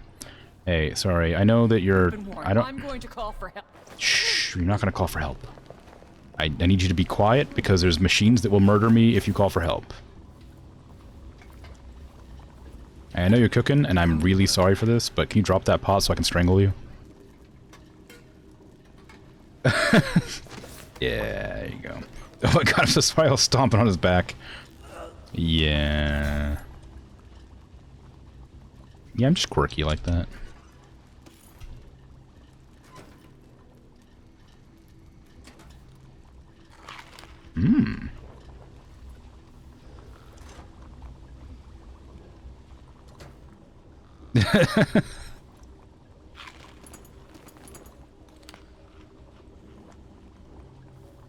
Hey, sorry. I know that you're... I'm going to call for help. Shh, you're not going to call for help. I need you to be quiet because there's machines that will murder me if you call for help. I know you're cooking, and I'm really sorry for this, but can you drop that pot so I can strangle you? Yeah, there you go. Oh my god, I'm just while stomping on his back. Yeah. Yeah, I'm just quirky like that. Mmm.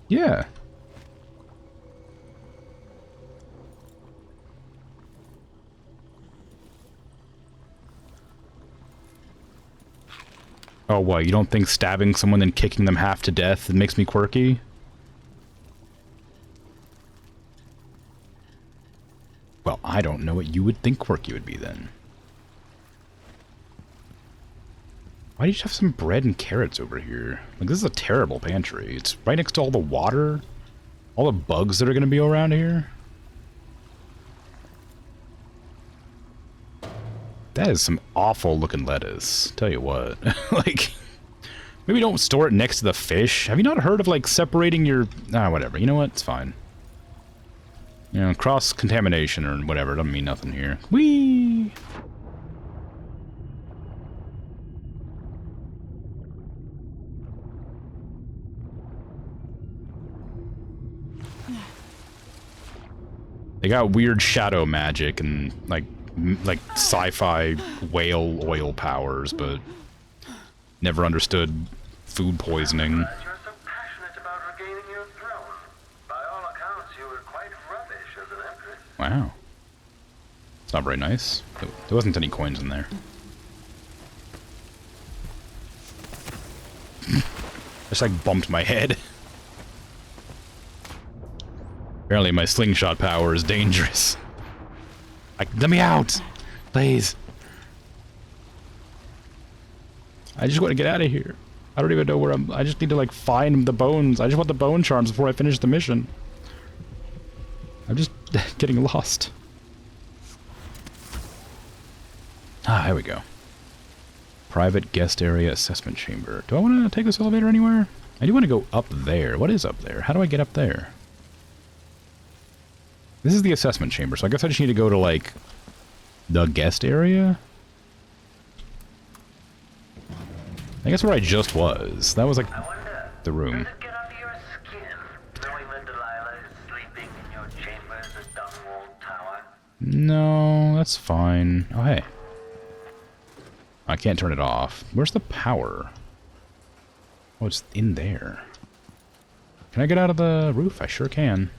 Yeah. Oh, what? You don't think stabbing someone and kicking them half to death makes me quirky? Well, I don't know what you would think quirky would be then. Why do you have some bread and carrots over here? Like, this is a terrible pantry. It's right next to all the water. All the bugs that are going to be around here. That is some awful looking lettuce. Tell you what. Like, maybe don't store it next to the fish. Have you not heard of, like, separating your... Ah, whatever. You know what? It's fine. You know, cross-contamination or whatever. Doesn't mean nothing here. Whee! They got weird shadow magic and, like sci-fi whale oil powers, but never understood food poisoning. Wow. It's not very nice. There wasn't any coins in there. Just like bumped my head. Apparently my slingshot power is dangerous. Like, let me out! Please. I just want to get out of here. I don't even know where I just need to, like, find the bones. I just want the bone charms before I finish the mission. I'm just getting lost. Ah, here we go. Private guest area assessment chamber. Do I want to take this elevator anywhere? I do want to go up there. What is up there? How do I get up there? This is the assessment chamber, so I guess I just need to go to, like, the guest area? I guess where I just was. That was, like, the room. No, that's fine. Oh, hey. I can't turn it off. Where's the power? Oh, it's in there. Can I get out of the roof? I sure can.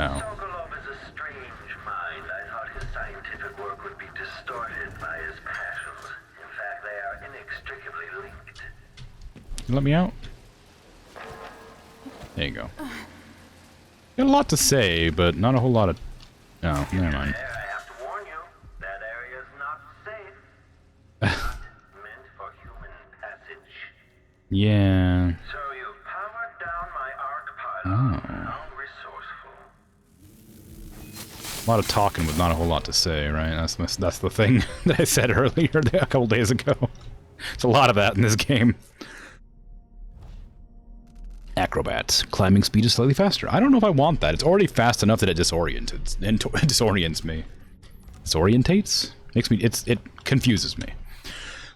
Oh. Sokolov is a strange mind. I thought his scientific work would be distorted by his passions. In fact, they are inextricably linked. You let me out? There you go. Got a lot to say, but not a whole lot of... Oh, never mind. I have to warn you, that area is not safe. Not meant for human passage. Yeah. So you've powered down my arc pilot. Oh. How resourceful. A lot of talking with not a whole lot to say, right? That's the thing that I said earlier a couple days ago. There's a lot of that in this game. Acrobats. Climbing speed is slightly faster. I don't know if I want that. It's already fast enough that it disorients me. Disorientates? Makes me... It confuses me.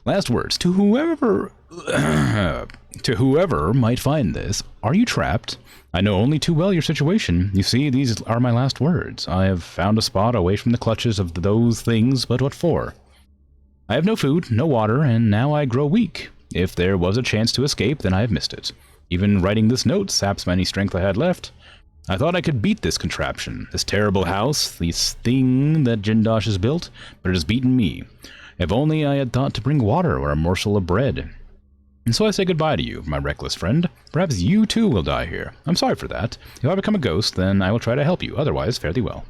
Last words. To whoever... to whoever might find this, are you trapped? I know only too well your situation. You see, these are my last words. I have found a spot away from the clutches of those things, but what for? I have no food, no water, and now I grow weak. If there was a chance to escape, then I have missed it. Even writing this note saps any strength I had left. I thought I could beat this contraption, this terrible house, this thing that Jindosh has built, but it has beaten me. If only I had thought to bring water or a morsel of bread. And so I say goodbye to you, my reckless friend. Perhaps you too will die here. I'm sorry for that. If I become a ghost, then I will try to help you. Otherwise, fare thee well.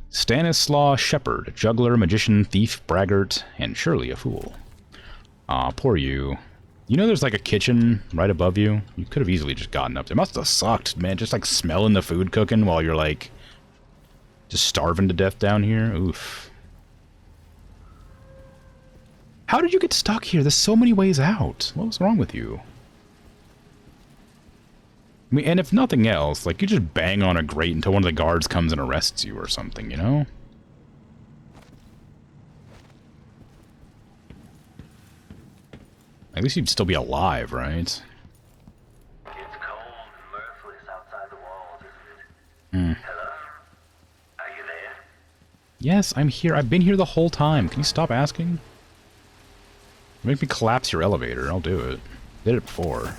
Stanislaw Shepherd, juggler, magician, thief, braggart, and surely a fool. Ah, poor you. You know there's like a kitchen right above you? You could have easily just gotten up there. Must have sucked, man. Just like smelling the food cooking while you're like just starving to death down here. Oof. How did you get stuck here? There's so many ways out. What was wrong with you? I mean, and if nothing else, like, you just bang on a grate until one of the guards comes and arrests you or something, you know? At least you'd still be alive, right? It's cold and mirthless outside the walls, isn't it? Hello? Are you there? Yes, I'm here. I've been here the whole time. Can you stop asking? Make me collapse your elevator. I'll do it. Did it before.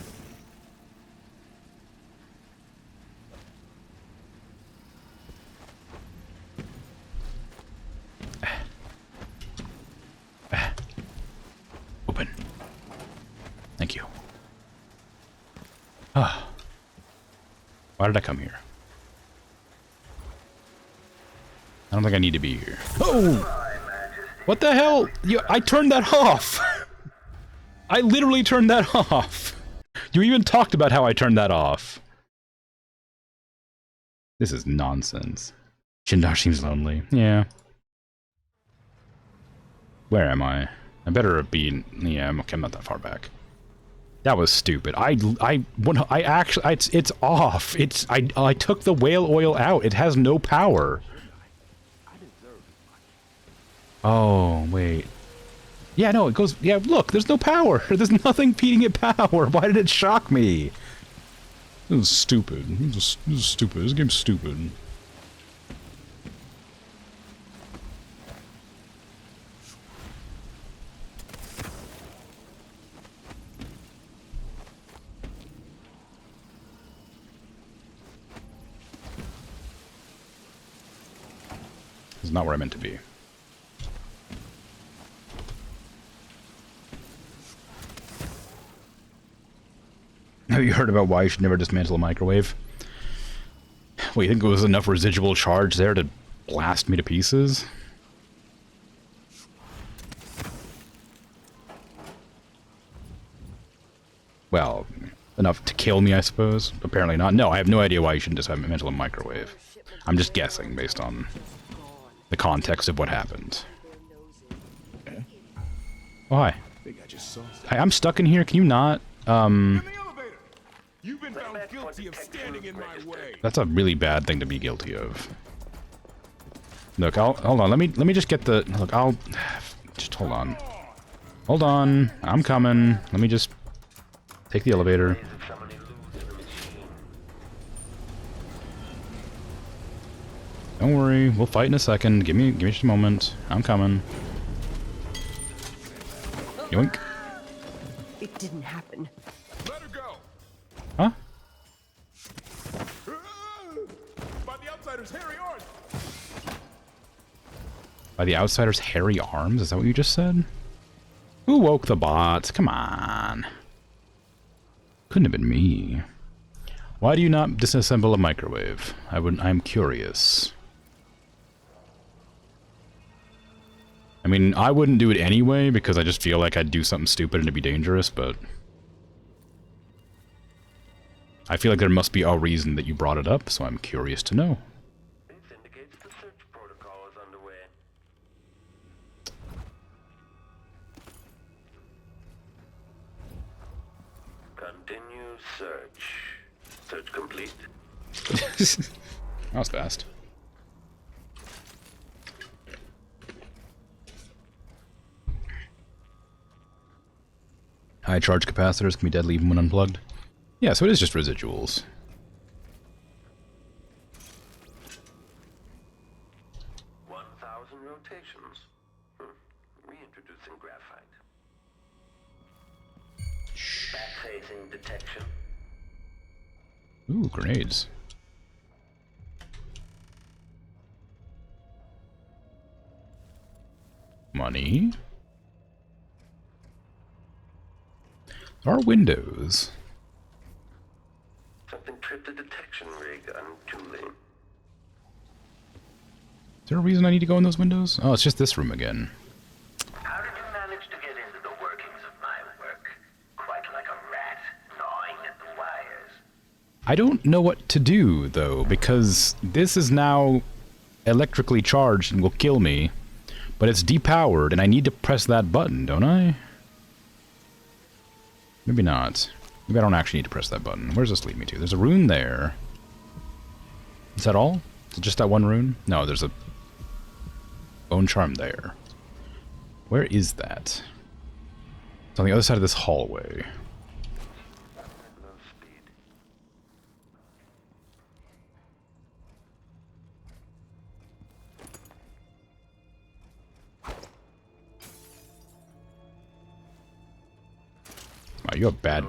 Open. Thank you. Ah. Why did I come here? I don't think I need to be here. Oh! What the hell? I turned that off! I literally turned that off! You even talked about how I turned that off. This is nonsense. Jindosh seems lonely. Yeah. Where am I? I better be... Yeah, I'm okay, I'm not that far back. That was stupid. It's off. I took the whale oil out. It has no power. Oh, wait. Yeah, no, it goes... Yeah, look, there's no power. There's nothing feeding it power. Why did it shock me? This is stupid. This is stupid. This game's stupid. This is not where I meant to be. Have you heard about why you should never dismantle a microwave? Well, you think there was enough residual charge there to blast me to pieces? Well, enough to kill me, I suppose. Apparently not. No, I have no idea why you shouldn't dismantle a microwave. I'm just guessing based on the context of what happened. Why? I'm stuck in here. Can you not? You've been found guilty of standing in my way. That's a really bad thing to be guilty of. Look, hold on. Let me just get the... Look, I'll... Just hold on. Hold on. I'm coming. Let me just take the elevator. Don't worry. We'll fight in a second. Give me just a moment. I'm coming. Yoink. It didn't happen. Let her go. Huh? By the outsider's hairy arms. By the outsider's hairy arms? Is that what you just said? Who woke the bots? Come on. Couldn't have been me. Why do you not disassemble a microwave? I'm curious. I mean, I wouldn't do it anyway because I just feel like I'd do something stupid and it'd be dangerous, but I feel like there must be a reason that you brought it up, so I'm curious to know. This indicates the search protocol is underway. Continue search. Search complete. That was fast. High charge capacitors can be deadly even when unplugged. Yeah, so it is just residuals. Rotations. Reintroducing graphite. Back-facing detection. Ooh, grenades. Money. There are windows. Something tripped the detection rig untooling. Is there a reason I need to go in those windows? Oh, it's just this room again. How did you manage to get into the workings of my work? Quite I don't know what to do, though, because this is now electrically charged and will kill me, but it's depowered, and I need to press that button, don't I? Maybe not. Maybe I don't actually need to press that button. Where does this lead me to? There's a rune there. Is that all? Is it just that one rune? No, there's a bone charm there. Where is that? It's on the other side of this hallway. Wow, you're bad.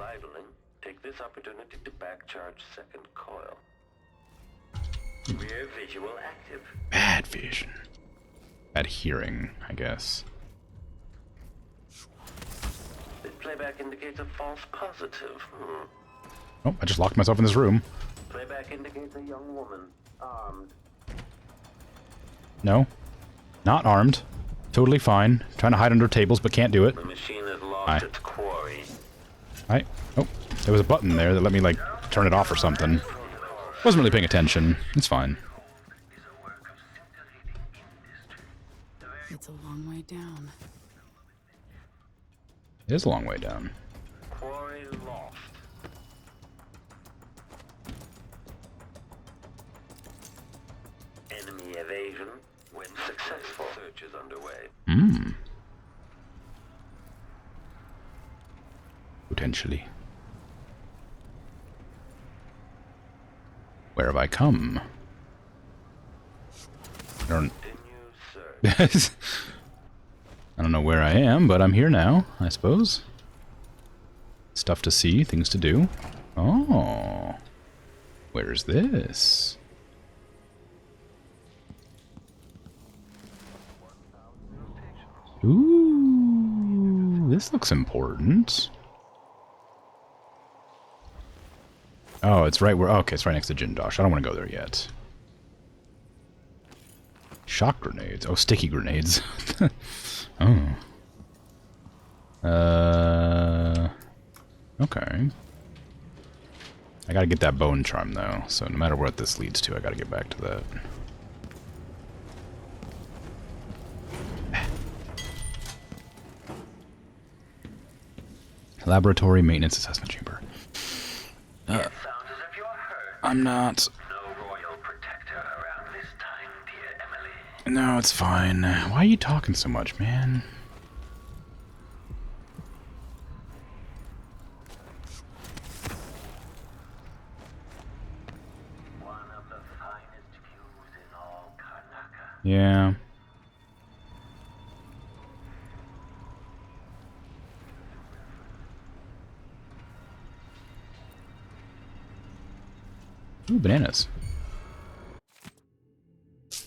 Take this opportunity to backcharge second coil. Rear visual active. Bad vision. Bad hearing, I guess. The playback indicates a false positive. Oh, I just locked myself in this room. Playback indicates a young woman, armed. No. Not armed. Totally fine. Trying to hide under tables, but can't do it. The machine has lost its quarry. Right. Oh, there was a button there that let me, like, turn it off or something. Wasn't really paying attention. It's fine. It's a long way down. It is a long way down. Quarry lost. Enemy evasion when successful. Search is underway. Hmm. Potentially. Where have I come? I don't... I don't know where I am, but I'm here now, I suppose. Stuff to see, things to do. Oh. Where's this? Ooh, this looks important. Oh, it's right where... Okay, it's right next to Jindosh. I don't want to go there yet. Shock grenades. Oh, sticky grenades. Oh. Okay. I gotta get that bone charm, though. So no matter what this leads to, I gotta get back to that. Laboratory maintenance assessment chamber. I'm not. No, it's fine. Why are you talking so much, man? One of the finest views in all Karnaca. Yeah. Ooh, bananas.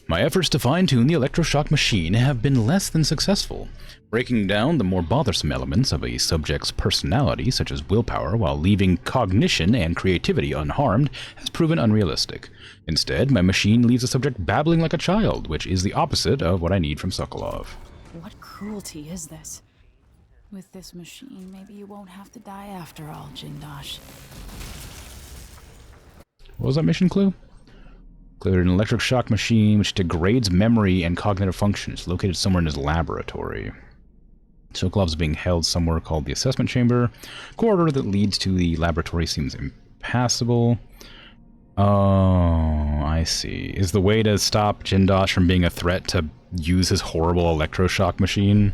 My efforts to fine-tune the electroshock machine have been less than successful. Breaking down the more bothersome elements of a subject's personality, such as willpower, while leaving cognition and creativity unharmed, has proven unrealistic. Instead, my machine leaves the subject babbling like a child, which is the opposite of what I need from Sokolov. What cruelty is this? With this machine, maybe you won't have to die after all, Jindosh. What was that mission clue? Cleared an electric shock machine which degrades memory and cognitive function. It's located somewhere in his laboratory. Sokolov's being held somewhere called the assessment chamber. Corridor that leads to the laboratory seems impassable. Oh, I see. Is the way to stop Jindosh from being a threat to use his horrible electroshock machine?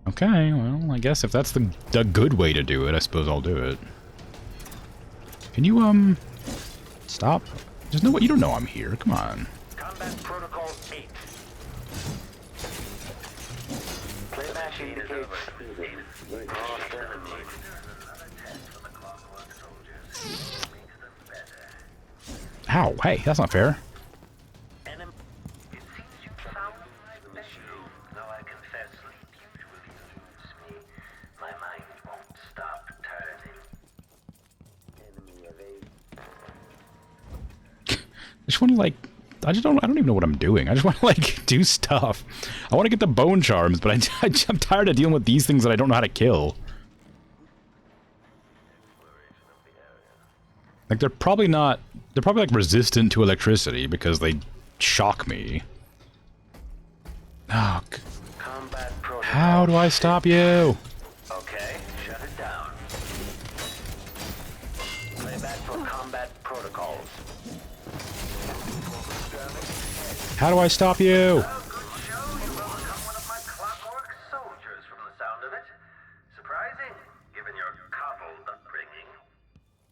Okay, well, I guess if that's the good way to do it, I suppose I'll do it. Can you, stop? Just know what? You don't know I'm here. Come on. Combat Protocol 8. Playback indicates lost enemy. Ow, hey, that's not fair. Enemy. It seems you found the machine. Though I confess sleep usually eludes me, my mind won't stop turning. Enemy evade. I just want to, like, I don't even know what I'm doing. I just want to, like, do stuff. I want to get the bone charms, but I'm tired of dealing with these things that I don't know how to kill. Like, they're probably not... They're probably, like, resistant to electricity because they shock me. Oh, how do I stop you? Okay, shut it down. Playback for combat protocols. How do I stop you?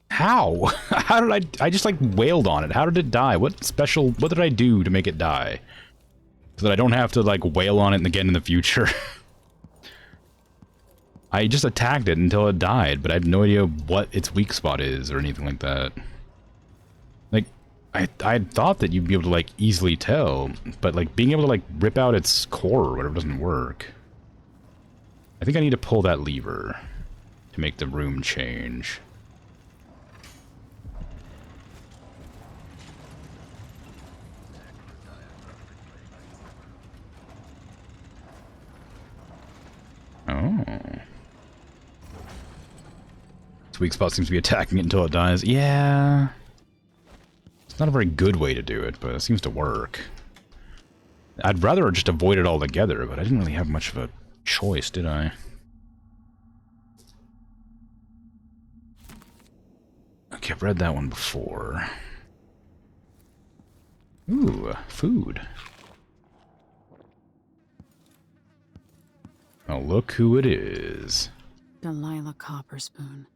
How? How did I just like wailed on it. How did it die? What did I do to make it die? So that I don't have to like wail on it again in the future. I just attacked it until it died, but I have no idea what its weak spot is or anything like that. Like, I thought that you'd be able to like easily tell, but like being able to like rip out its core or whatever doesn't work. I think I need to pull that lever to make the room change. Oh. Its weak spot seems to be attacking it until it dies. Yeah. It's not a very good way to do it, but it seems to work. I'd rather just avoid it altogether, but I didn't really have much of a choice, did I? Okay, I've read that one before. Ooh, food. Oh, look who it is. Delilah Copperspoon.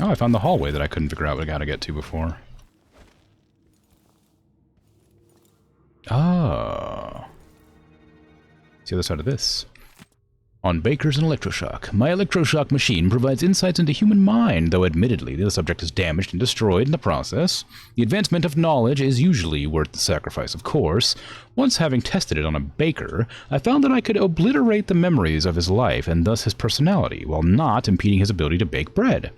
Oh, I found the hallway that I couldn't figure out what I gotta get to before. Oh. It's the other side of this. On Bakers and Electroshock. My electroshock machine provides insights into human mind, though admittedly the subject is damaged and destroyed in the process. The advancement of knowledge is usually worth the sacrifice, of course. Once having tested it on a baker, I found that I could obliterate the memories of his life and thus his personality, while not impeding his ability to bake bread.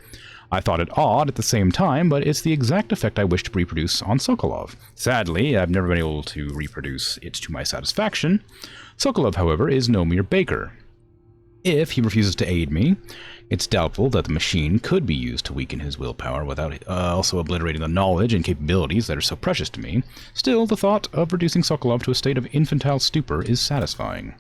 I thought it odd at the same time, but it's the exact effect I wish to reproduce on Sokolov. Sadly, I've never been able to reproduce it to my satisfaction. Sokolov, however, is no mere baker. If he refuses to aid me, it's doubtful that the machine could be used to weaken his willpower without also obliterating the knowledge and capabilities that are so precious to me. Still, the thought of reducing Sokolov to a state of infantile stupor is satisfying.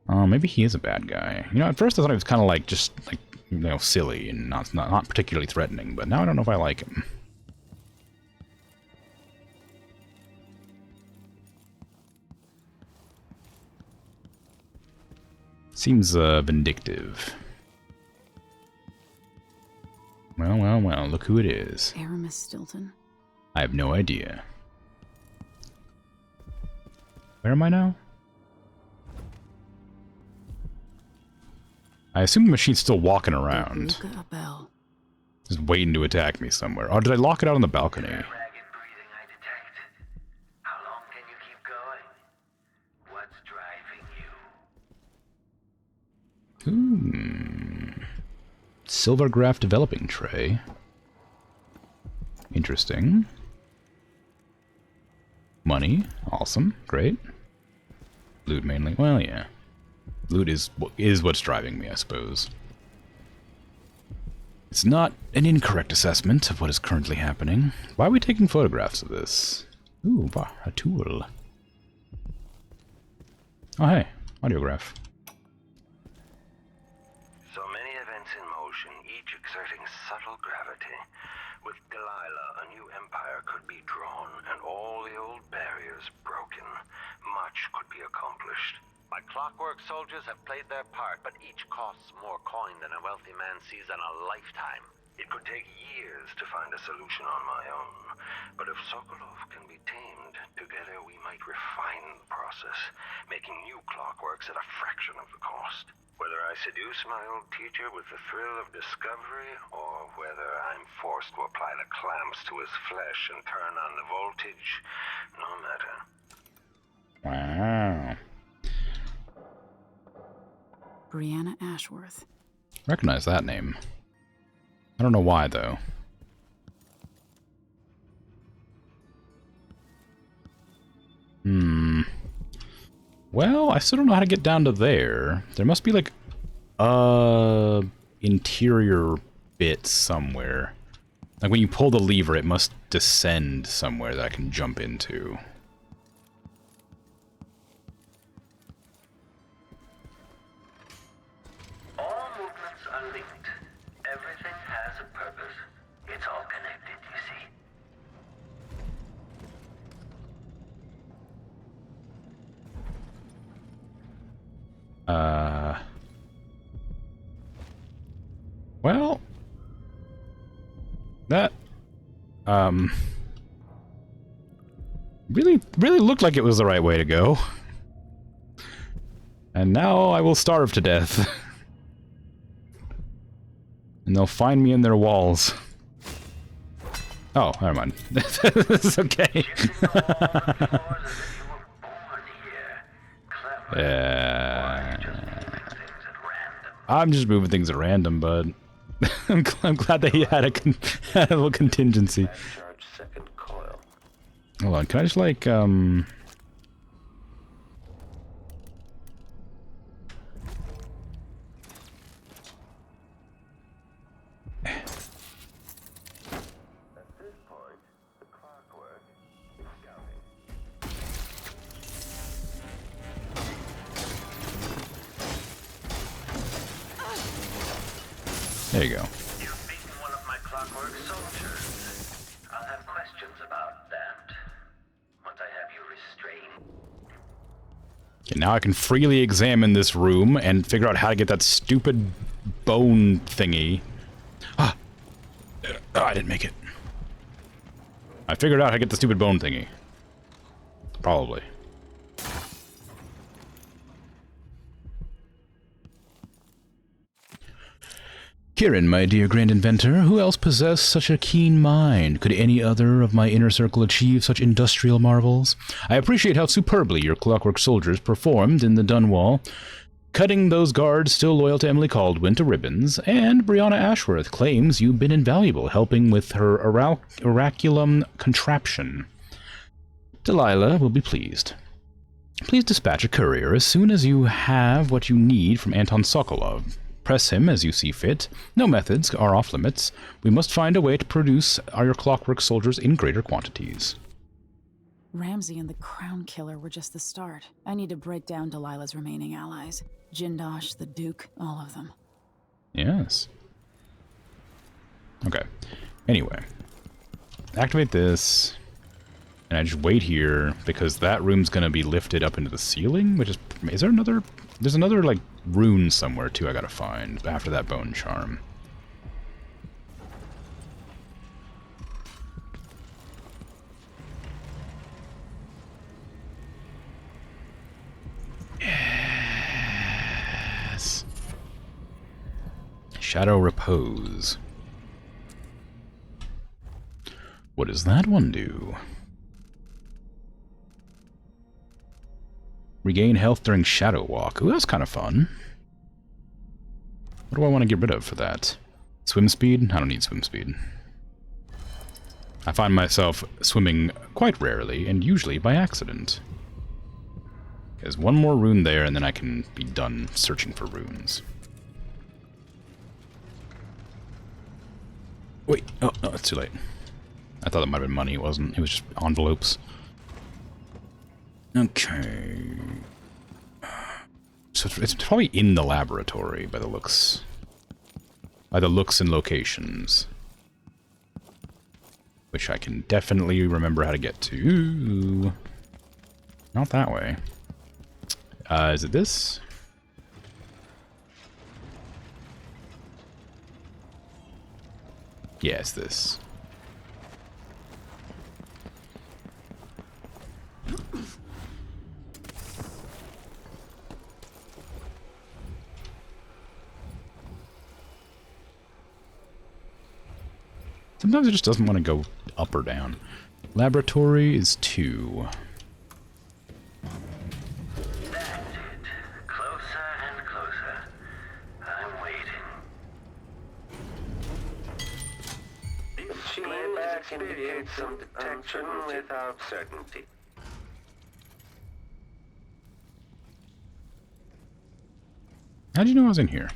Maybe he is a bad guy. You know, at first I thought he was kind of like, just, like, you know, silly and not particularly threatening, but now I don't know if I like him. Seems vindictive. Well, well, well, look who it is. Aramis Stilton? I have no idea. Where am I now? I assume the machine's still walking around. Just waiting to attack me somewhere. Oh, did I lock it out on the balcony? Silvergraph developing tray. Interesting. Money. Awesome. Great. Loot mainly. Well, yeah. Loot is what's driving me, I suppose. It's not an incorrect assessment of what is currently happening. Why are we taking photographs of this? Ooh, a tool. Oh, hey. Audiograph. So many events in motion, each exerting subtle gravity. With Delilah, a new empire could be drawn, and all the old barriers broken. Much could be accomplished. My clockwork soldiers have played their part, but each costs more coin than a wealthy man sees in a lifetime. It could take years to find a solution on my own. But if Sokolov can be tamed, together we might refine the process, making new clockworks at a fraction of the cost. Whether I seduce my old teacher with the thrill of discovery, or whether I'm forced to apply the clamps to his flesh and turn on the voltage, no matter. Wow. Brianna Ashworth. Recognize that name. I don't know why, though. Well, I still don't know how to get down to there. There must be like interior bit somewhere. Like when you pull the lever, it must descend somewhere that I can jump into. All movements are linked. Everything has a purpose. It's all connected, you see. Well, that, really looked like it was the right way to go. And now I will starve to death. And they'll find me in their walls. Oh, never mind. It's okay. I'm just moving things at random, bud. I'm glad that he had a little contingency. Hold on, can I just like there you go. You've beaten one of my clockwork soldiers. I'll have questions about that once I have you restrained. Okay, now I can freely examine this room and figure out how to get that stupid bone thingy. Ah! Oh, I didn't make it. I figured out how to get the stupid bone thingy. Probably. Kieran, my dear grand inventor, who else possessed such a keen mind? Could any other of my inner circle achieve such industrial marvels? I appreciate how superbly your clockwork soldiers performed in the Dunwall, cutting those guards still loyal to Emily Caldwin to ribbons, and Brianna Ashworth claims you've been invaluable helping with her oraculum contraption. Delilah will be pleased. Please dispatch a courier as soon as you have what you need from Anton Sokolov. Press him as you see fit. No methods are off limits. We must find a way to produce our clockwork soldiers in greater quantities. Ramsey and the Crown Killer were just the start. I need to break down Delilah's remaining allies. Jindosh, the Duke, all of them. Yes. Okay. Anyway. Activate this. And I just wait here, because that room's gonna be lifted up into the ceiling, which is... Is there another... There's another, like, rune somewhere, too, I gotta find, after that bone charm. Yes. Shadow Repose. What does that one do? Regain health during Shadow Walk. Ooh, that's kind of fun. What do I want to get rid of for that? Swim speed? I don't need swim speed. I find myself swimming quite rarely, and usually by accident. There's one more rune there, and then I can be done searching for runes. Wait, oh, no, it's too late. I thought it might have been money, it wasn't. It was just envelopes. Okay. So it's probably in the laboratory by the looks. By the looks and locations. Which I can definitely remember how to get to. Not that way. Is it this? Yeah, it's this. Sometimes it just doesn't want to go up or down. Laboratory is 2. That's it. Closer and closer. I'm waiting. Playback indicates some detection without certainty. How'd you know I was in here?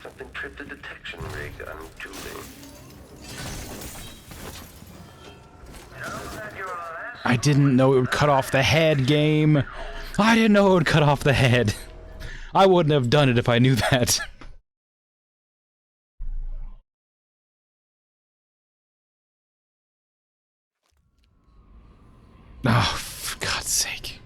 Something tripped the detection rig untubing. I didn't know it would cut off the head, game. I didn't know it would cut off the head. I wouldn't have done it if I knew that. Oh, for God's sake.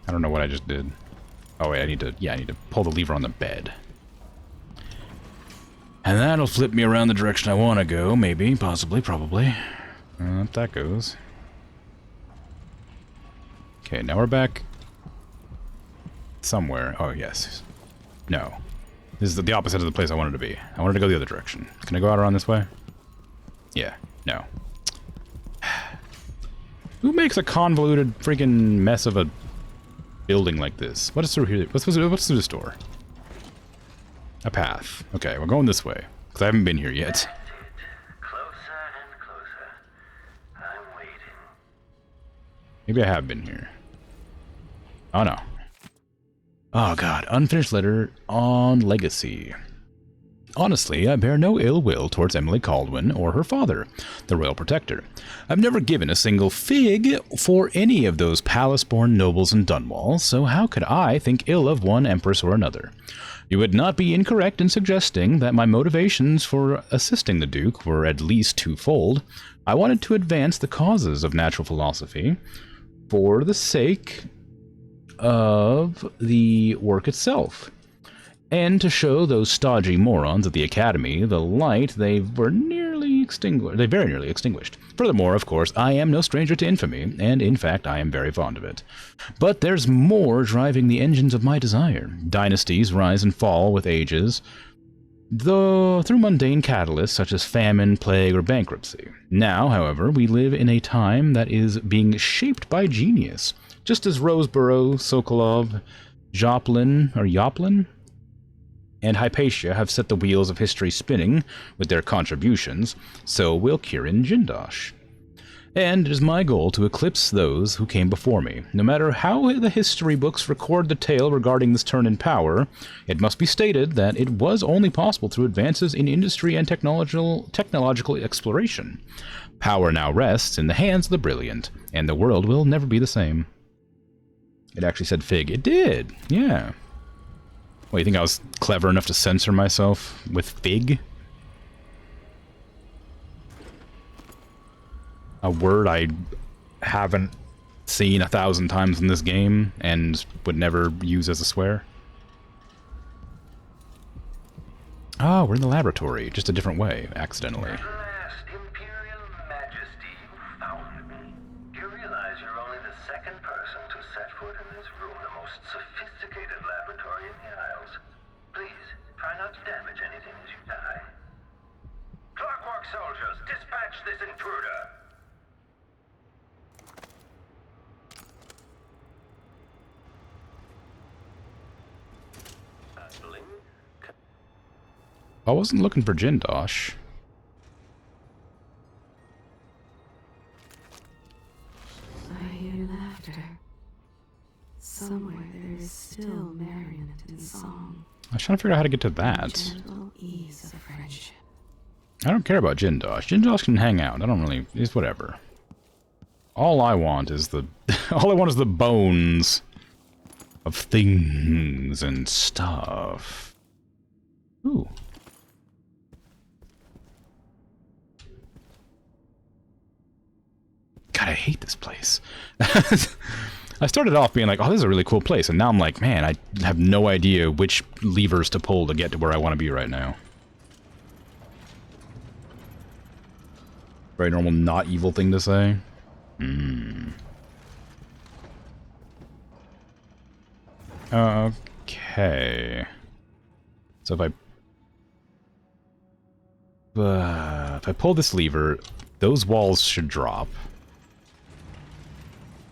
I don't know what I just did. Oh wait, I need to pull the lever on the bed. And that'll flip me around the direction I want to go, maybe, possibly, probably. Up that goes. Okay, now we're back somewhere. Oh, yes. No. This is the opposite of the place I wanted to be. I wanted to go the other direction. Can I go out around this way? Yeah. No. Who makes a convoluted freaking mess of a building like this? What is through here? What's through this door? A path. Okay, we're going this way. Because I haven't been here yet. Closer and closer. I'm waiting. Maybe I have been here. Oh no. Oh god, unfinished letter on legacy. Honestly, I bear no ill will towards Emily Caldwin or her father, the royal protector. I've never given a single fig for any of those palace-born nobles in Dunwall, so how could I think ill of one empress or another? You would not be incorrect in suggesting that my motivations for assisting the Duke were at least twofold. I wanted to advance the causes of natural philosophy for the sake of the work itself, and to show those stodgy morons at the Academy the light they very nearly extinguished. Furthermore, of course, I am no stranger to infamy, and in fact I am very fond of it. But there's more driving the engines of my desire. Dynasties rise and fall with ages, though through mundane catalysts such as famine, plague, or bankruptcy. Now, however, we live in a time that is being shaped by genius. Just as Roseborough, Sokolov, Joplin, and Hypatia have set the wheels of history spinning with their contributions, so will Kirin Jindosh. And it is my goal to eclipse those who came before me. No matter how the history books record the tale regarding this turn in power, it must be stated that it was only possible through advances in industry and technological exploration. Power now rests in the hands of the brilliant, and the world will never be the same. It actually said fig. It did, yeah. What, you think I was clever enough to censor myself with fig? A word I haven't seen 1,000 times in this game and would never use as a swear. Oh, we're in the laboratory, just a different way, accidentally. Imperial Majesty, you found me. Do you realize you're only the second person to set foot in this room, the most sophisticated laboratory in the Isles? Please, try not to damage anything as you die. Clockwork soldiers, dispatch this intruder! I wasn't looking for Jindosh. I hear laughter. Somewhere there is still merriment in song. I was trying to figure out how to get to that. Gentle ease of friendship. I don't care about Jindosh. Jindosh can hang out. I don't really... It's whatever. All I want is the... all I want is the bones of things and stuff. Ooh. God, I hate this place. I started off being like, oh, this is a really cool place. And now I'm like, man, I have no idea which levers to pull to get to where I want to be right now. Very normal, not evil thing to say. Hmm. Okay. So if I pull this lever, those walls should drop.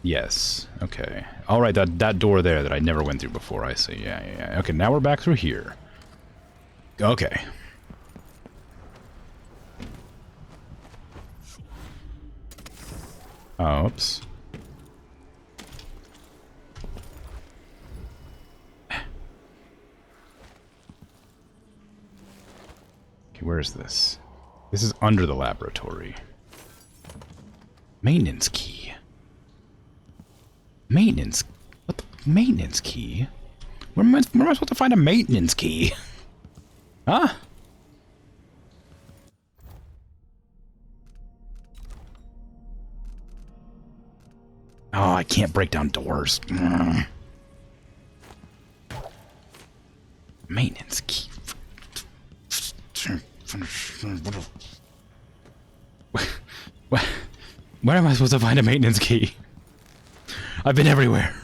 Yes. Okay. All right. That door there that I never went through before. I see. Yeah. Okay. Now we're back through here. Okay. Oops. Okay, where is this? This is under the laboratory. Maintenance key. Maintenance? What the? Maintenance key? Where am I supposed to find a maintenance key? Huh? Oh, I can't break down doors. Maintenance key. Where am I supposed to find a maintenance key? I've been everywhere.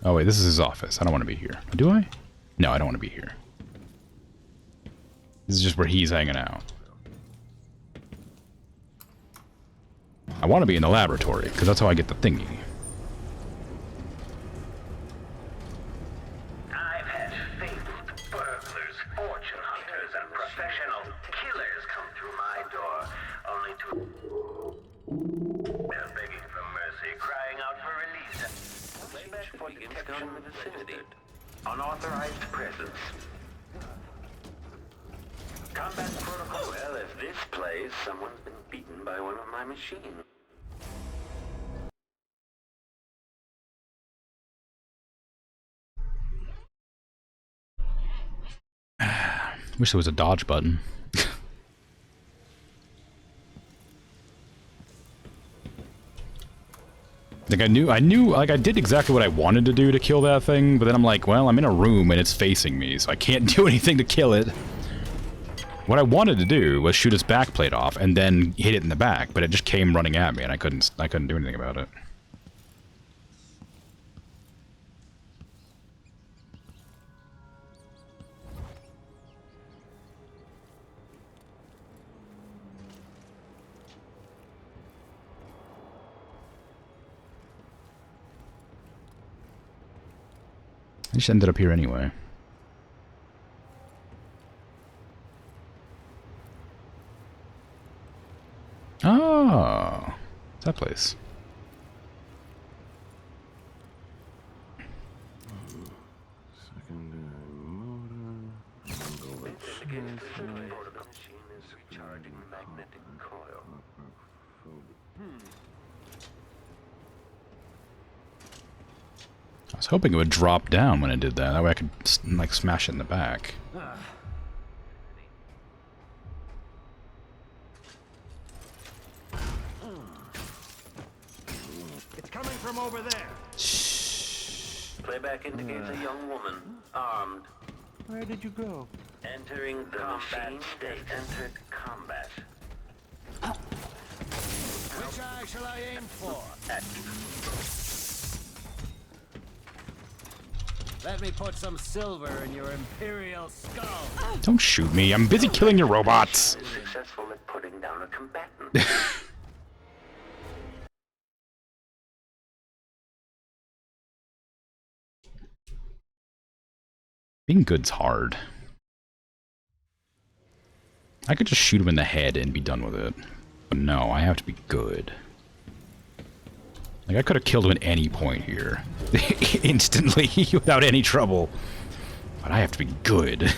Oh wait, this is his office. I don't want to be here. Do I? No, I don't want to be here. This is just where he's hanging out. I want to be in the laboratory, because that's how I get the thingy. I've had fabled burglars, fortune hunters, and professional killers come through my door, only to... They're begging for mercy, crying out for release. Playback for detection in the vicinity. Unauthorized presence. Combat protocol. Well, if this plays, someone's been beaten by one of my machines. Wish there was a dodge button. Like I knew, like I did exactly what I wanted to do to kill that thing, but then I'm like, well, I'm in a room and it's facing me, so I can't do anything to kill it. What I wanted to do was shoot its backplate off and then hit it in the back, but it just came running at me and I couldn't do anything about it. I just ended up here anyway. Oh, it's that place. I was hoping it would drop down when it did that. That way I could, like, smash it in the back. It's coming from over there. Playback indicates a young woman, armed. Where did you go? Entering the combat state. Entered combat. Which eye shall I aim for? Let me put some silver in your imperial skull. Don't shoot me. I'm busy killing your robots. Successful at putting down a combatant. Being good's hard. I could just shoot him in the head and be done with it. But no, I have to be good. Like, I could have killed him at any point here. Instantly, without any trouble. But I have to be good.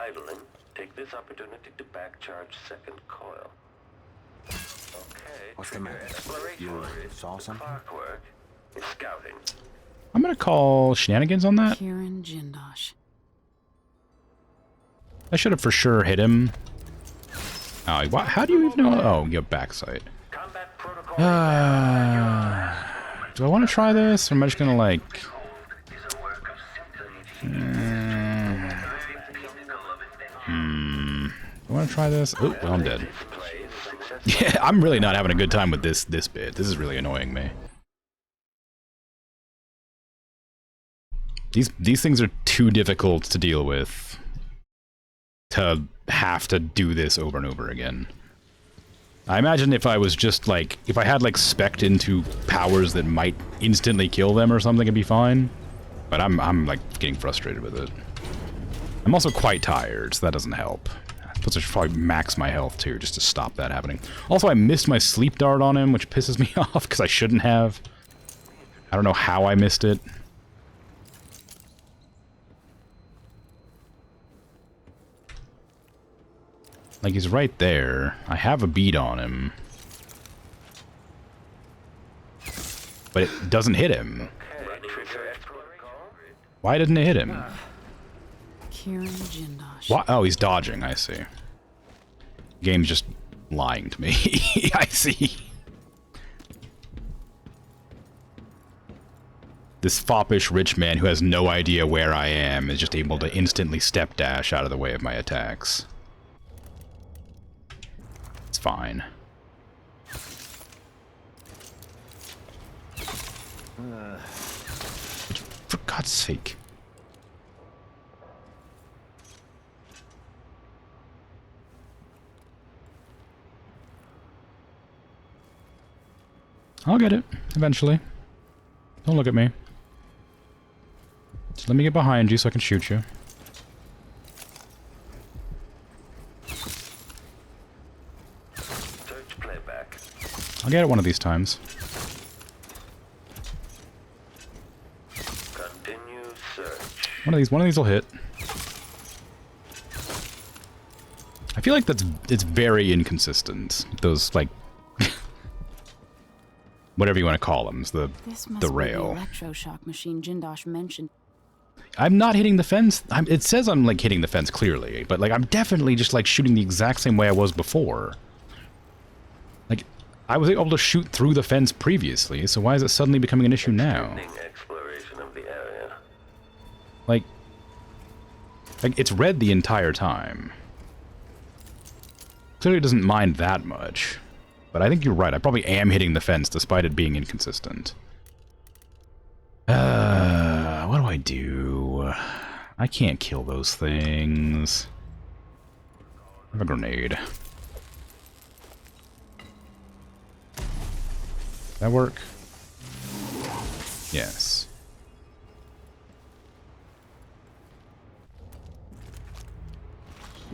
idling, take this opportunity to backcharge second coil. Okay. What's the matter? You saw something? Clockwork is scouting. I'm gonna call shenanigans on that. Kirin Jindosh. I should have for sure hit him. Oh, how do you even know? Oh, you have backside. Do I want to try this, or am I just gonna like? I want to try this. Oh, well, I'm dead. Yeah, I'm really not having a good time with this bit. This is really annoying me. These things are too difficult to deal with to have to do this over and over again. I imagine if I was just like, if I had like spec'd into powers that might instantly kill them or something, it'd be fine. But I'm like getting frustrated with it. I'm also quite tired, so that doesn't help. Plus I should probably max my health too, just to stop that happening. Also, I missed my sleep dart on him, which pisses me off because I shouldn't have. I don't know how I missed it. Like, he's right there. I have a bead on him. But it doesn't hit him. Why didn't it hit him? Kirin Jindosh. What? Oh, he's dodging, I see. Game's just lying to me. I see. This foppish rich man who has no idea where I am is just able to instantly step dash out of the way of my attacks. It's fine. For God's sake. I'll get it, eventually. Don't look at me. Just let me get behind you so I can shoot you. I'll get it one of these times. Continue search. One of these will hit. I feel like it's very inconsistent. Those like whatever you want to call them, the rail. Be the electroshock machine Jindosh mentioned. I'm not hitting the fence. It says I'm like hitting the fence clearly, but like I'm definitely just like shooting the exact same way I was before. Like I was able to shoot through the fence previously, so why is it suddenly becoming an issue now? Exploration of the area. Like it's red the entire time. Clearly it doesn't mind that much. But I think you're right. I probably am hitting the fence despite it being inconsistent. What do I do? I can't kill those things. I have a grenade. That work? Yes.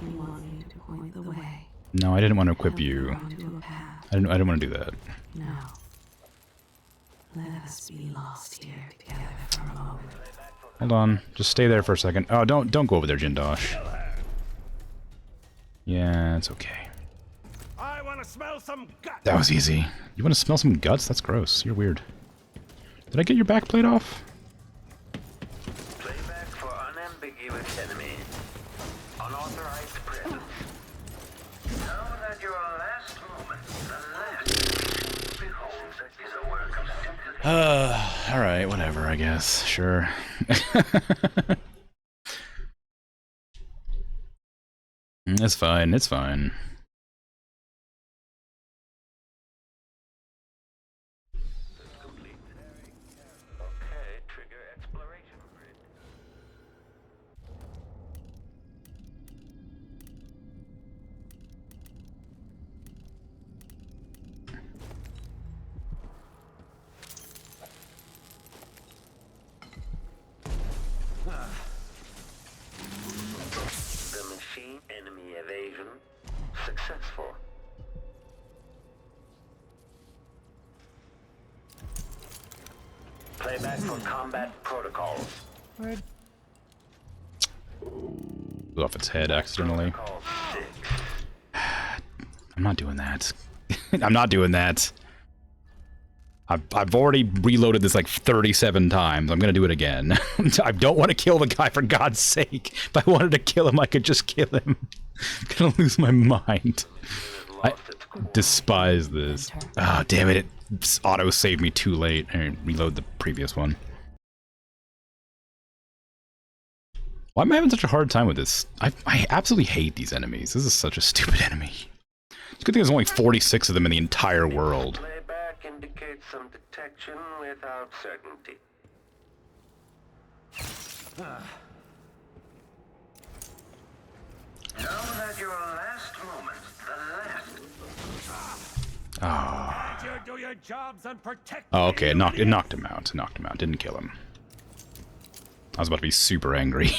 You want me to point the way. No, I didn't want to equip you. I didn't want to do that. No. Let us be lost here together for a moment. Hold on. Just stay there for a second. Oh, don't go over there, Jindosh. Yeah, it's okay. I want to smell some guts. That was easy. You want to smell some guts? That's gross. You're weird. Did I get your backplate off? Playback for unambiguous enemy. Unauthorized presence. Now that your last moment, the last beholds is a work of sympathy. Alright, whatever, I guess. Sure. It's fine, it's fine. Okay, trigger exploration grid. The machine enemy evasion successful. Playback for combat protocols. Word. Blew off its head accidentally. I'm not doing that. I'm not doing that. I've already reloaded this like 37 times. I'm gonna do it again. I don't want to kill the guy, for God's sake. If I wanted to kill him, I could just kill him. I'm gonna lose my mind. I despise this. Ah, oh, damn it. It auto-saved me too late. I reload the previous one. Why am I having such a hard time with this? I absolutely hate these enemies. This is such a stupid enemy. It's a good thing there's only 46 of them in the entire world. Playback indicates some detection without certainty. Know that your last moment, the last. Ah. You do your jobs and protect. Oh, okay. It knocked him out. It knocked him out. Didn't kill him. I was about to be super angry.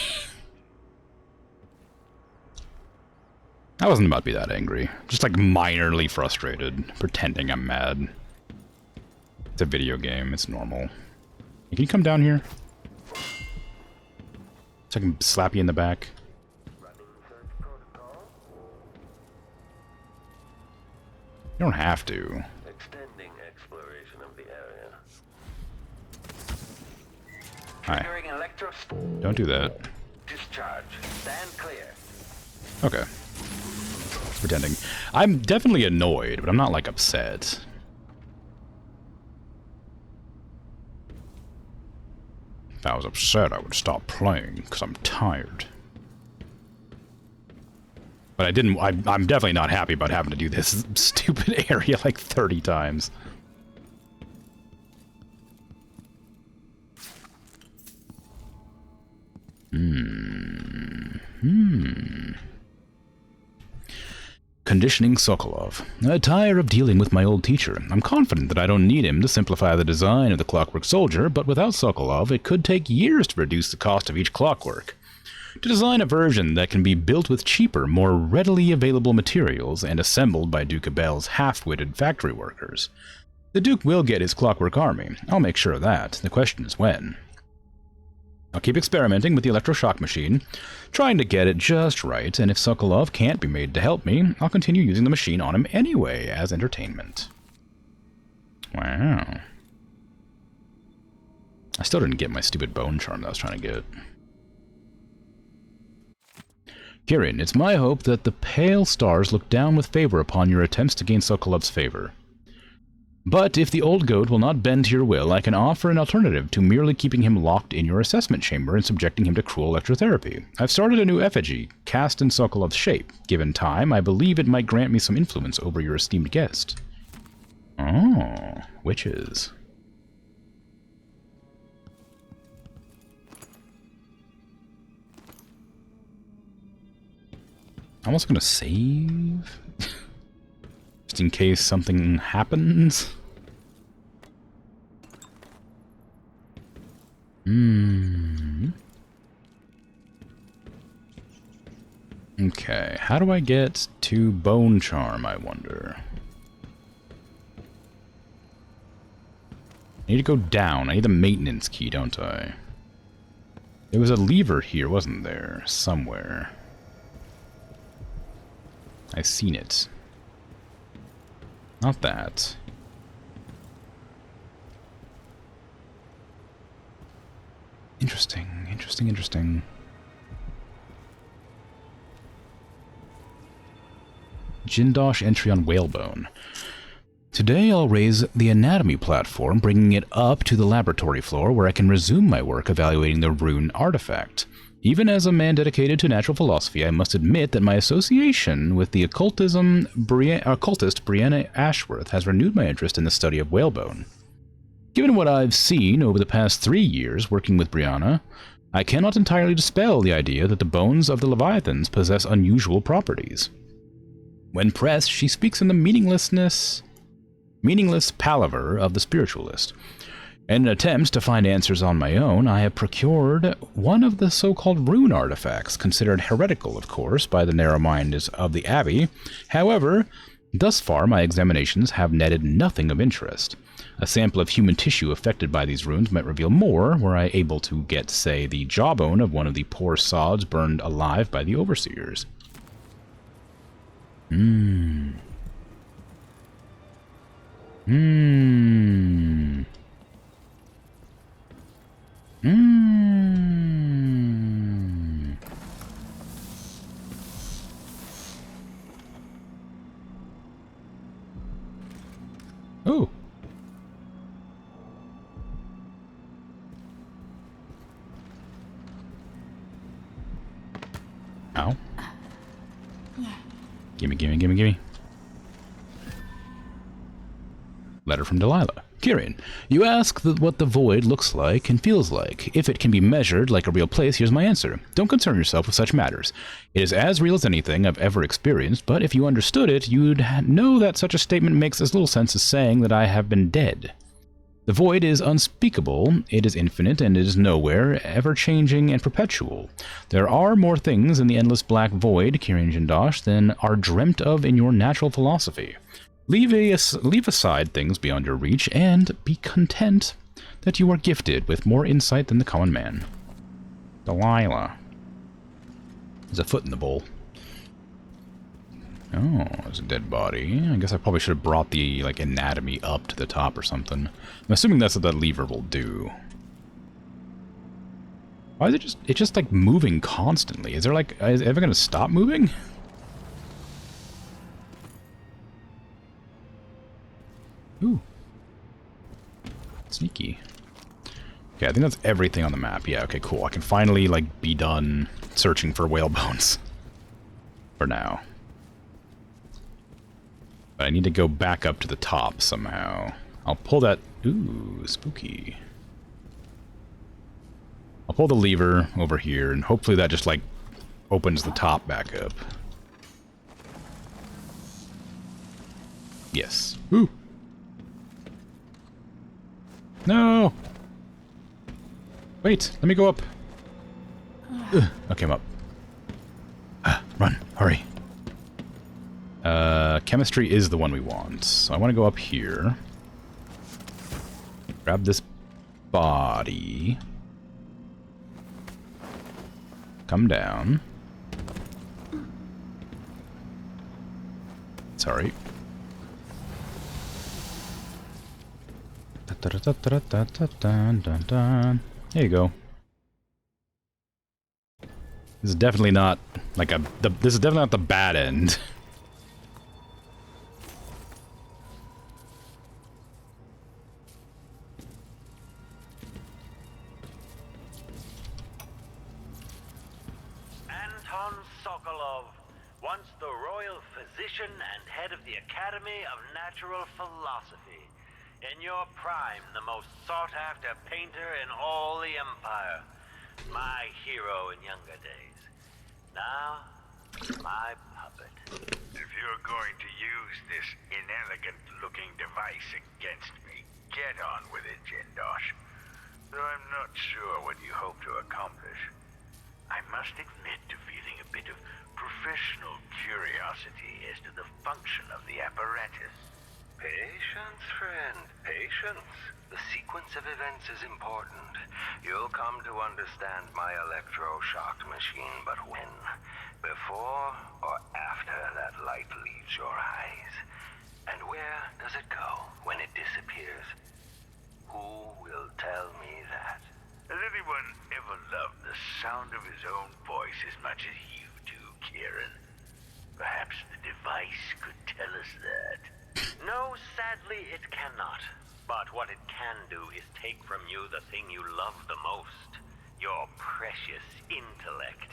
I wasn't about to be that angry. Just like minorly frustrated, pretending I'm mad. It's a video game. It's normal. Can you come down here? So I can slap you in the back. You don't have to. Extending exploration of the area. Hi. Don't do that. Discharge. Stand clear. Okay. It's pretending. I'm definitely annoyed, but I'm not like upset. If I was upset, I would stop playing because I'm tired. But I didn't. I'm definitely not happy about having to do this stupid area like 30 times. Conditioning Sokolov. Tired of dealing with my old teacher. I'm confident that I don't need him to simplify the design of the Clockwork Soldier, but without Sokolov, it could take years to reduce the cost of each clockwork. To design a version that can be built with cheaper, more readily available materials and assembled by Duke Abel's half-witted factory workers. The Duke will get his clockwork army. I'll make sure of that. The question is when. I'll keep experimenting with the electroshock machine, trying to get it just right, and if Sokolov can't be made to help me, I'll continue using the machine on him anyway as entertainment. Wow. I still didn't get my stupid bone charm that I was trying to get. Kirin, it's my hope that the pale stars look down with favor upon your attempts to gain Sokolov's favor. But if the old goat will not bend to your will, I can offer an alternative to merely keeping him locked in your assessment chamber and subjecting him to cruel electrotherapy. I've started a new effigy, cast in Sokolov's shape. Given time, I believe it might grant me some influence over your esteemed guest. Oh, witches. I'm also gonna save. Just in case something happens. Okay, how do I get to Bone Charm, I wonder? I need to go down. I need the maintenance key, don't I? There was a lever here, wasn't there? Somewhere. I've seen it. Not that. Interesting, interesting, interesting. Jindosh entry on whalebone. Today I'll raise the anatomy platform, bringing it up to the laboratory floor where I can resume my work evaluating the rune artifact. Even as a man dedicated to natural philosophy, I must admit that my association with the occultist Brianna Ashworth has renewed my interest in the study of whalebone. Given what I've seen over the past 3 years working with Brianna, I cannot entirely dispel the idea that the bones of the Leviathans possess unusual properties. When pressed, she speaks in the meaningless palaver of the spiritualist. In an attempt to find answers on my own, I have procured one of the so-called rune artifacts, considered heretical, of course, by the narrow minds of the Abbey. However, thus far my examinations have netted nothing of interest. A sample of human tissue affected by these runes might reveal more, were I able to get, say, the jawbone of one of the poor sods burned alive by the overseers. Hmm. Hmm. Hmm. Oh. Ow. Gimme, gimme, gimme, gimme. Letter from Delilah. Kieran, you ask what the void looks like and feels like. If it can be measured like a real place, here's my answer. Don't concern yourself with such matters. It is as real as anything I've ever experienced, but if you understood it, you'd know that such a statement makes as little sense as saying that I have been dead. The void is unspeakable, it is infinite, and it is nowhere, ever-changing and perpetual. There are more things in the endless black void, Kieran Jindosh, than are dreamt of in your natural philosophy. Leave aside things beyond your reach, and be content that you are gifted with more insight than the common man. Delilah. There's a foot in the bowl. Oh, there's a dead body. I guess I probably should have brought the, like, anatomy up to the top or something. I'm assuming that's what that lever will do. Why is it's just, like, moving constantly? Is there, like, is it ever gonna stop moving? Ooh. Sneaky. Okay, I think that's everything on the map. Yeah, okay, cool. I can finally, like, be done searching for whale bones. For now. But I need to go back up to the top somehow. I'll pull that... Ooh, spooky. I'll pull the lever over here, and hopefully that just, like, opens the top back up. Yes. Ooh! No! Wait, let me go up. Okay, I'm up. Run, hurry. Chemistry is the one we want. So I want to go up here. Grab this body. Come down. Sorry. There you go. This is definitely not like this is definitely not the bad end. Anton Sokolov, once the royal physician and head of the Academy of Natural Philosophy. In your prime, the most sought-after painter in all the Empire. My hero in younger days. Now, my puppet. If you're going to use this inelegant-looking device against me, get on with it, Jindosh. Though I'm not sure what you hope to accomplish. I must admit to feeling a bit of professional curiosity as to the function of the apparatus. Patience, friend, patience. The sequence of events is important. You'll come to understand my electroshock machine, but when? Before or after that light leaves your eyes? And where does it go when it disappears? Who will tell me that? Has anyone ever loved the sound of his own voice as much as you do, Kieran? Perhaps the device could tell us that. No, sadly, it cannot. But what it can do is take from you the thing you love the most. Your precious intellect.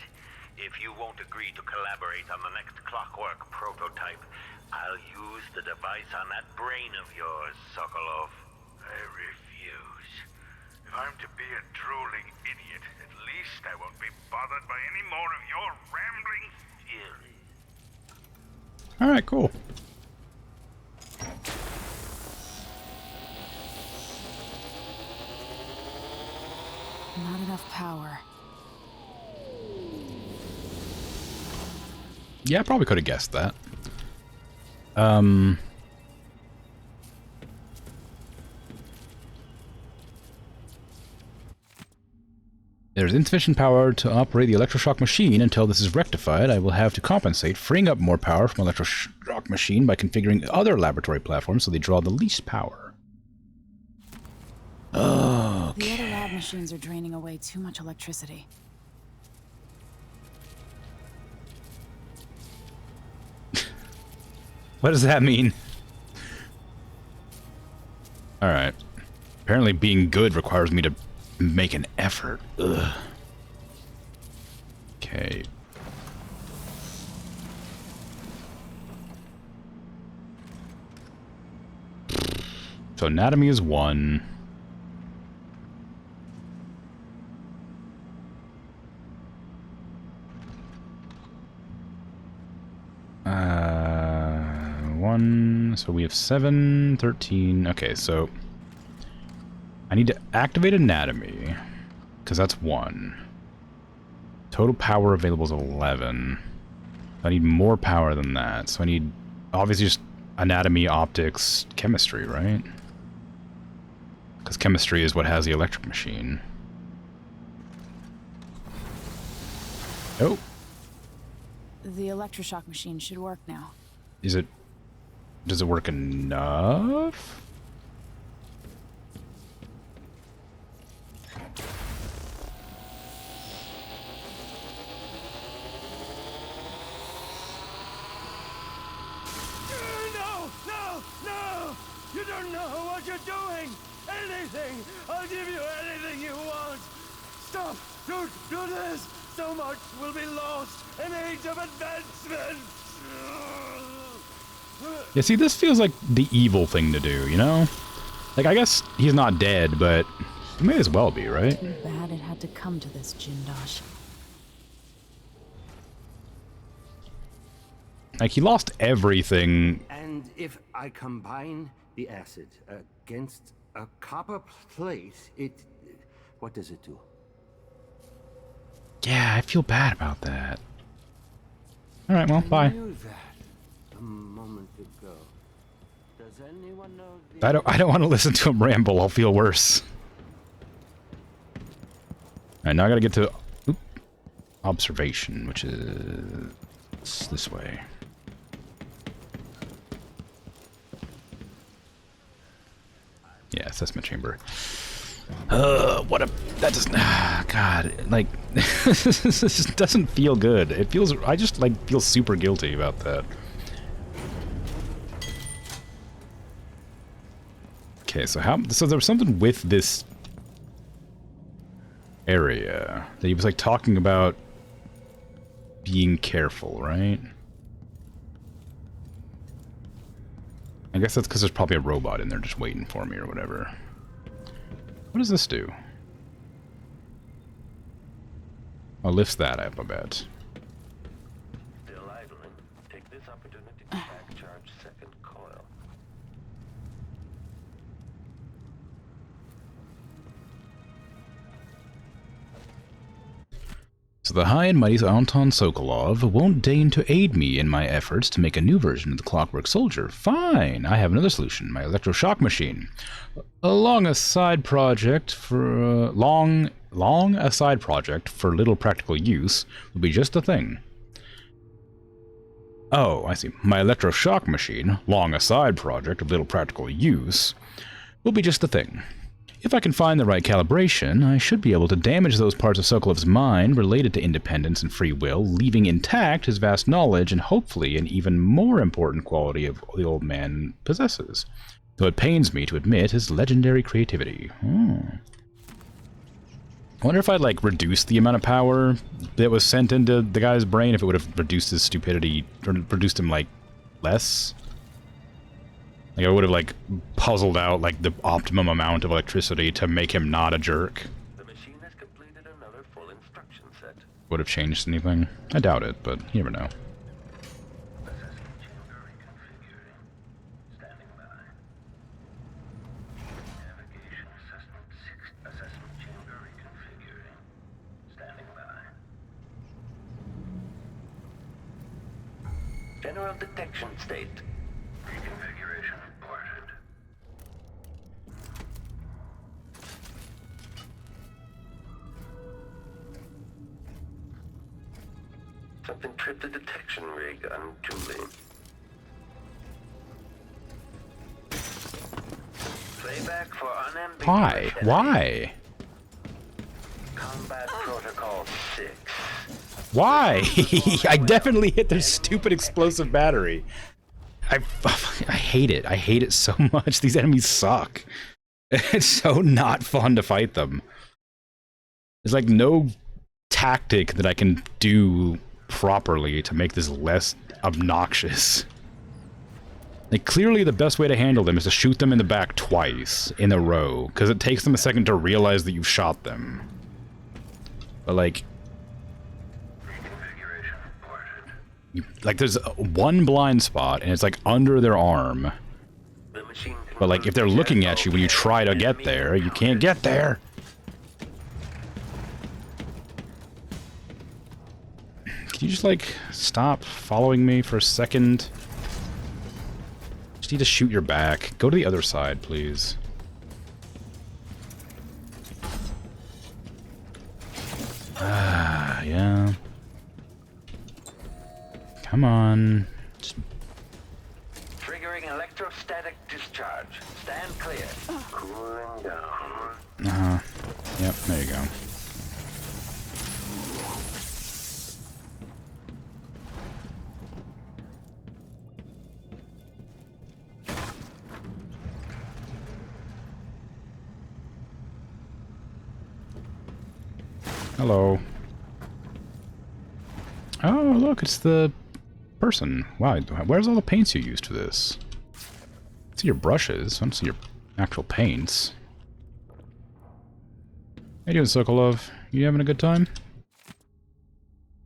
If you won't agree to collaborate on the next clockwork prototype, I'll use the device on that brain of yours, Sokolov. I refuse. If I'm to be a drooling idiot, at least I won't be bothered by any more of your rambling fury. Alright, cool. Not enough power. Yeah, I probably could have guessed that. There's insufficient power to operate the electroshock machine. Until this is rectified, I will have to compensate, freeing up more power from electroshock machine by configuring other laboratory platforms so they draw the least power. Oh, The other lab machines are draining away too much electricity. What does that mean? Alright. Apparently being good requires me to make an effort. Ugh. Okay. So anatomy is 1. So we have 7, 13. Okay, so I need to activate anatomy because that's 1. Total power available is 11. I need more power than that, so I need obviously just anatomy, optics, chemistry, right? Because chemistry is what has the electric machine. Oh. The electroshock machine should work now. Is it... Does it work enough? No! You don't know what you're doing! Anything! I'll give you anything you want! Stop! Don't do this! So much will be lost! An age of advancement! Yeah, see, this feels like the evil thing to do, you know? Like, I guess he's not dead, but he may as well be, right? Too bad it had to come to this, Jindosh. Like, he lost everything. And if I combine the acid against a copper plate, what does it do? Yeah, I feel bad about that. Alright, well, bye. I knew that a moment ago. Does anyone know I don't want to listen to him ramble, I'll feel worse. Alright, now I gotta get to observation, which is this way. Yeah, assessment chamber. What a... That doesn't... God, like... this doesn't feel good. It feels... I just, like, feel super guilty about that. Okay, so how... So there was something with this area that he was, like, talking about being careful, right? I guess that's because there's probably a robot in there just waiting for me or whatever. What does this do? Oh, lifts that up, I bet. Still idling. Take this opportunity to back charge second coil. So the high and mighty Anton Sokolov won't deign to aid me in my efforts to make a new version of the Clockwork Soldier. Fine, I have another solution, my electroshock machine. Along a side project for a side project for little practical use will be just the thing. Oh, I see. My electroshock machine, long a side project of little practical use, will be just the thing. If I can find the right calibration, I should be able to damage those parts of Sokolov's mind related to independence and free will, leaving intact his vast knowledge and hopefully an even more important quality of the old man possesses. Though it pains me to admit his legendary creativity. I wonder if I'd, like, reduced the amount of power that was sent into the guy's brain, if it would have reduced his stupidity, or produced him, like, less. Like, I would have, like, puzzled out, like, the optimum amount of electricity to make him not a jerk. The machine has completed another full instruction set. Would have changed anything? I doubt it, but you never know. Assessment chamber reconfiguring. Standing by. Navigation assessment chamber reconfiguring. Standing by. General detection state. Reconfiguration reported. Something tripped the detection rig untooling. Playback for unambiguous. Why? Why? Combat Protocol 6. Why? I definitely hit their stupid explosive battery. I hate it. I hate it so much. These enemies suck. It's so not fun to fight them. There's like no tactic that I can do properly to make this less obnoxious. Like, clearly the best way to handle them is to shoot them in the back twice in a row, because it takes them a second to realize that you've shot them. But like, there's one blind spot, and it's like under their arm. But like, if they're looking at you when you try to get there, you can't get there. Can you just like stop following me for a second? Just need to shoot your back. Go to the other side, please. Ah, yeah. Come on. Just... Triggering electrostatic discharge. Stand clear. Cooling down. Uh-huh. Yep, there you go. Hello. Oh, look, it's the person. Wow, where's all the paints you used for this? I see your brushes. I don't see your actual paints. How you doing, Sokolov? You having a good time?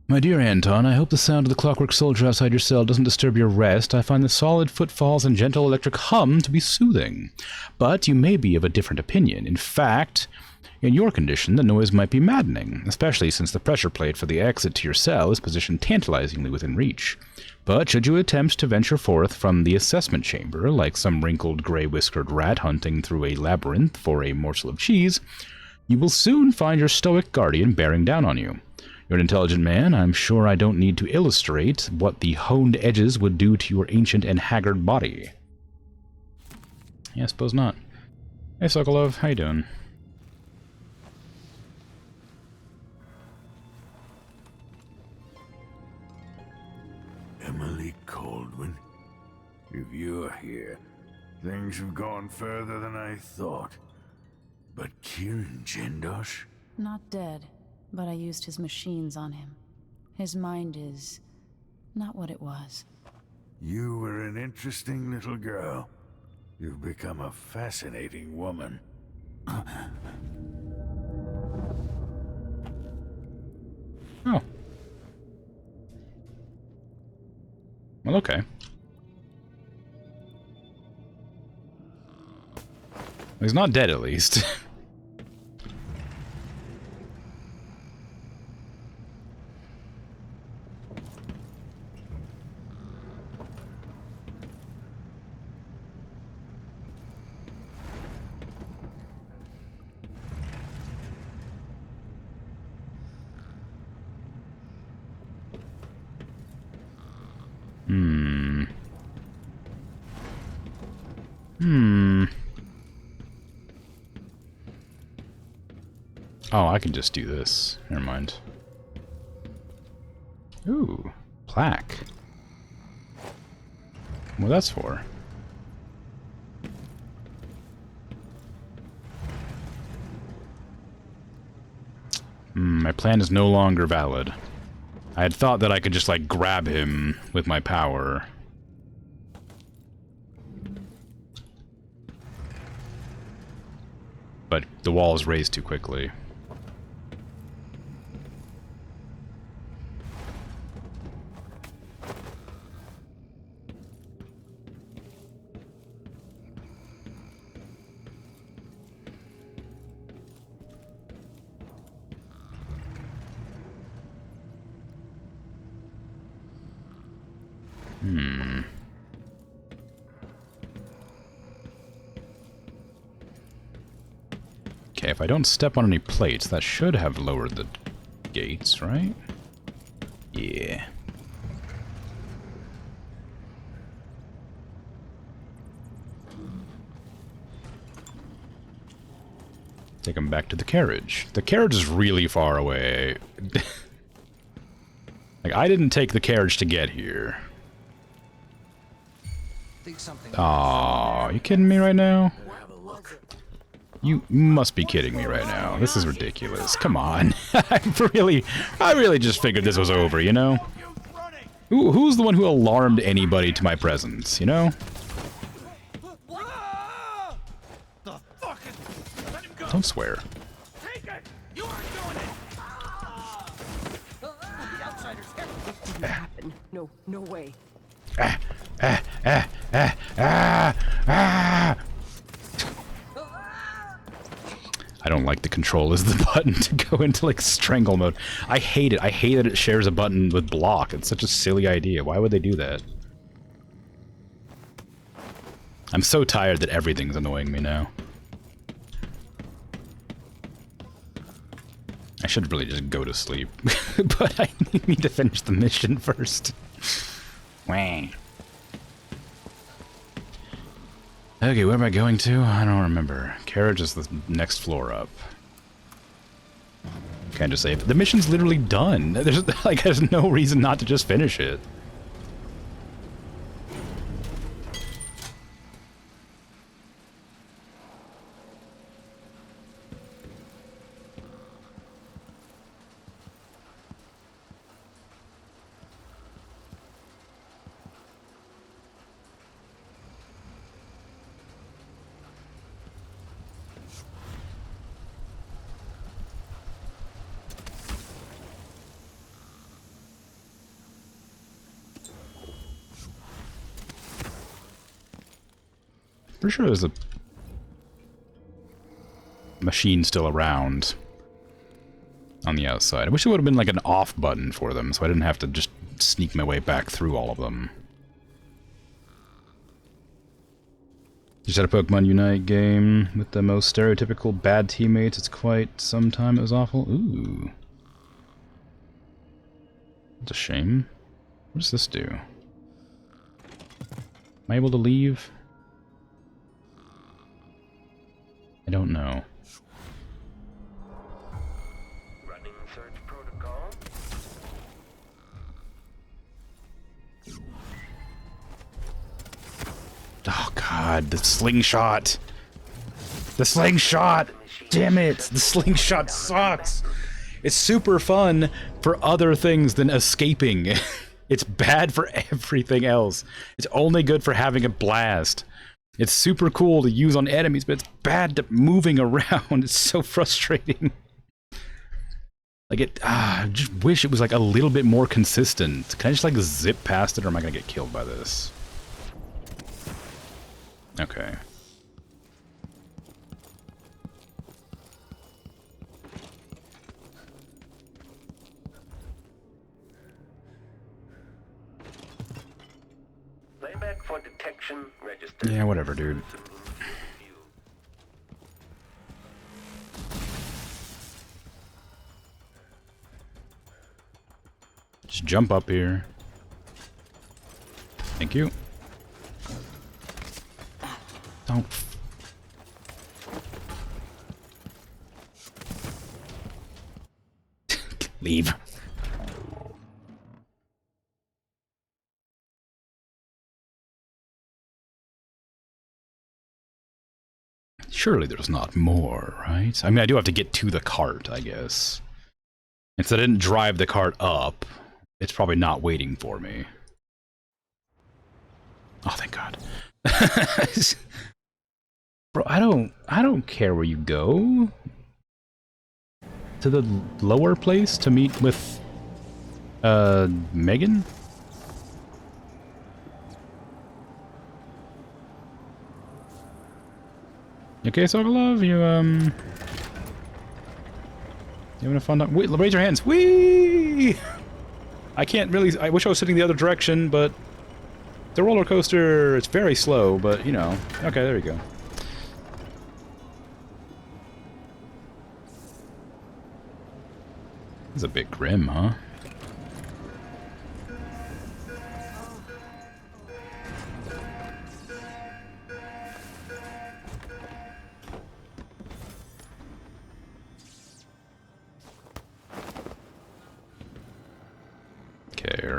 My dear Anton, I hope the sound of the clockwork soldier outside your cell doesn't disturb your rest. I find the solid footfalls and gentle electric hum to be soothing. But you may be of a different opinion. In fact, in your condition, the noise might be maddening, especially since the pressure plate for the exit to your cell is positioned tantalizingly within reach. But should you attempt to venture forth from the assessment chamber, like some wrinkled, gray-whiskered rat hunting through a labyrinth for a morsel of cheese, you will soon find your stoic guardian bearing down on you. You're an intelligent man. I'm sure I don't need to illustrate what the honed edges would do to your ancient and haggard body. Yeah, I suppose not. Hey, Sokolov, how you doing? Emily Coldwin, if you're here, things have gone further than I thought. But Kieran Jindosh? Not dead, but I used his machines on him. His mind is not what it was. You were an interesting little girl. You've become a fascinating woman. Oh. Well, okay. He's not dead, at least. Oh, I can just do this. Never mind. Ooh, plaque. What that's for? My plan is no longer valid. I had thought that I could just, like, grab him with my power. But the wall is raised too quickly. Okay, if I don't step on any plates, that should have lowered the gates, right? Yeah. Take him back to the carriage. The carriage is really far away. Like, I didn't take the carriage to get here. Aw, you kidding me right now? You must be kidding me right now. This is ridiculous. Come on. I really just figured this was over, you know? Who's the one who alarmed anybody to my presence, you know? Don't swear. No, no way. I don't like the control as the button to go into like strangle mode. I hate it. I hate that it shares a button with block. It's such a silly idea. Why would they do that? I'm so tired that everything's annoying me now. I should really just go to sleep. But I need to finish the mission first. Wah. Okay, where am I going to? I don't remember. Carriage is the next floor up. Can't just save. The mission's literally done. There's no reason not to just finish it. Pretty sure there's a machine still around on the outside. I wish it would have been like an off button for them, so I didn't have to just sneak my way back through all of them. Just had a Pokemon Unite game with the most stereotypical bad teammates. It's quite some time. It was awful. Ooh. It's a shame. What does this do? Am I able to leave? I don't know. Running search protocol. Oh god, the slingshot! The slingshot! Damn it! The slingshot sucks! It's super fun for other things than escaping. It's bad for everything else. It's only good for having a blast. It's super cool to use on enemies, but it's bad to moving around. It's so frustrating. Like I just wish it was like a little bit more consistent. Can I just like zip past it, or am I gonna get killed by this? Okay. Playback for detection registered. Yeah, whatever, dude. Just jump up here. Thank you. Don't. Leave. Surely there's not more, right? I mean, I do have to get to the cart, I guess. And since I didn't drive the cart up, it's probably not waiting for me. Oh, thank God. Bro, I don't care where you go. To the lower place to meet with Megan? Okay, Sokolov, you having a fun time? Wait, raise your hands. Whee! I can't really. I wish I was sitting the other direction, but the roller coaster. It's very slow, but you know. Okay, there you go. It's a bit grim, huh?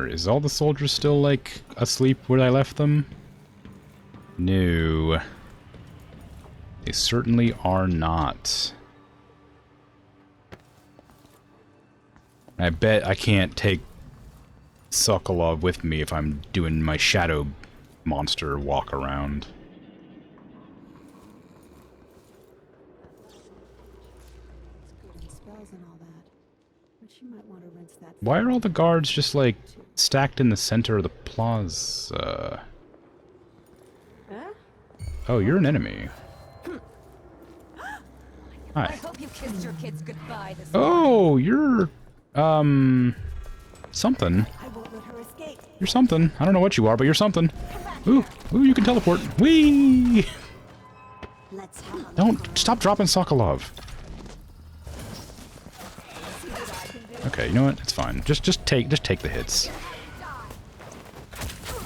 Is all the soldiers still, like, asleep where I left them? No. They certainly are not. I bet I can't take Sokolov with me if I'm doing my shadow monster walk around. Why are all the guards just, like, stacked in the center of the plaza? Oh, you're an enemy. Hi. I hope you kissed your kids goodbye this Oh, you're, something. I won't let her escape. You're something. I don't know what you are, but you're something. Ooh, you can teleport. Whee! Don't stop dropping Sokolov. Okay, you know what? It's fine. Just take the hits.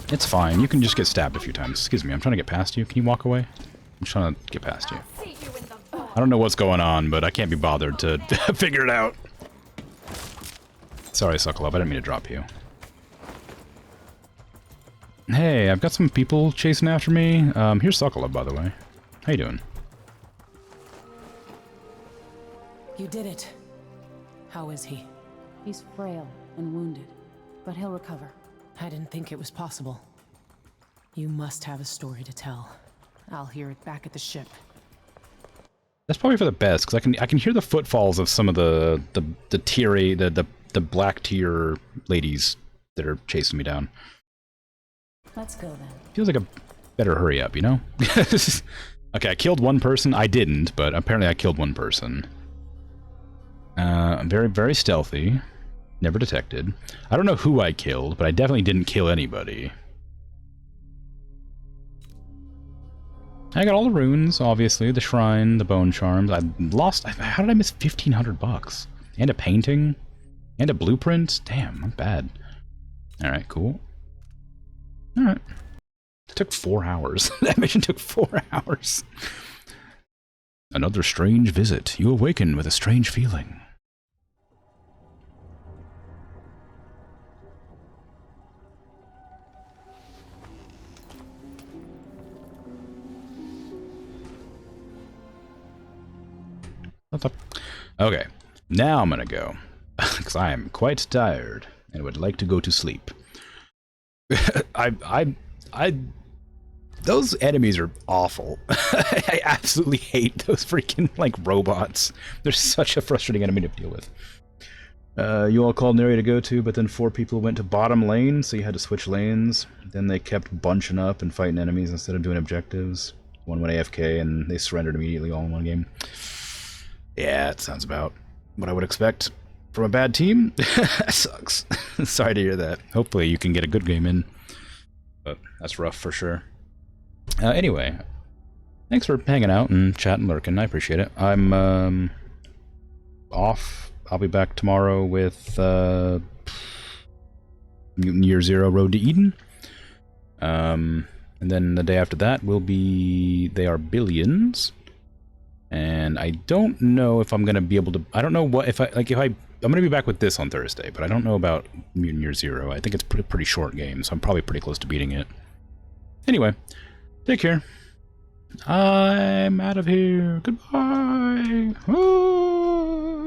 It's fine. You can just get stabbed a few times. Excuse me, I'm trying to get past you. Can you walk away? I'm trying to get past you. I don't know what's going on, but I can't be bothered to figure it out. Sorry, Sokolov, I didn't mean to drop you. Hey, I've got some people chasing after me. Here's Sokolov, by the way. How you doing? You did it. How is he? He's frail and wounded, but he'll recover. I didn't think it was possible. You must have a story to tell. I'll hear it back at the ship. That's probably for the best, because I can hear the footfalls of some of the black tier ladies that are chasing me down. Let's go then. Feels like a better hurry up, you know? Okay, I killed one person. I didn't, but apparently I killed one person. I'm very, very stealthy. Never detected. I don't know who I killed, but I definitely didn't kill anybody. I got all the runes, obviously, the shrine, the bone charms. I lost. How did I miss 1,500 bucks? And a painting? And a blueprint? Damn, I'm bad. Alright, cool. Alright. It took 4 hours. That mission took 4 hours. Another strange visit. You awaken with a strange feeling. Okay, now I'm gonna go, because I am quite tired and would like to go to sleep. Those enemies are awful. I absolutely hate those freaking, like, robots. They're such a frustrating enemy to deal with. You all called an area to go to, but then 4 people went to bottom lane, so you had to switch lanes. Then they kept bunching up and fighting enemies instead of doing objectives. One went AFK and they surrendered immediately all in one game. Yeah, it sounds about what I would expect from a bad team. That sucks. Sorry to hear that. Hopefully you can get a good game in. But that's rough for sure. Anyway, thanks for hanging out and chatting, lurking. I appreciate it. I'm off. I'll be back tomorrow with Mutant Year Zero Road to Eden. And then the day after that will be They Are Billions. And I don't know if I'm gonna be able to. I don't know what I'm gonna be back with this on Thursday, but I don't know about Mutant Year Zero. I think it's a pretty short game, so I'm probably pretty close to beating it. Anyway, take care. I'm out of here. Goodbye. Oh.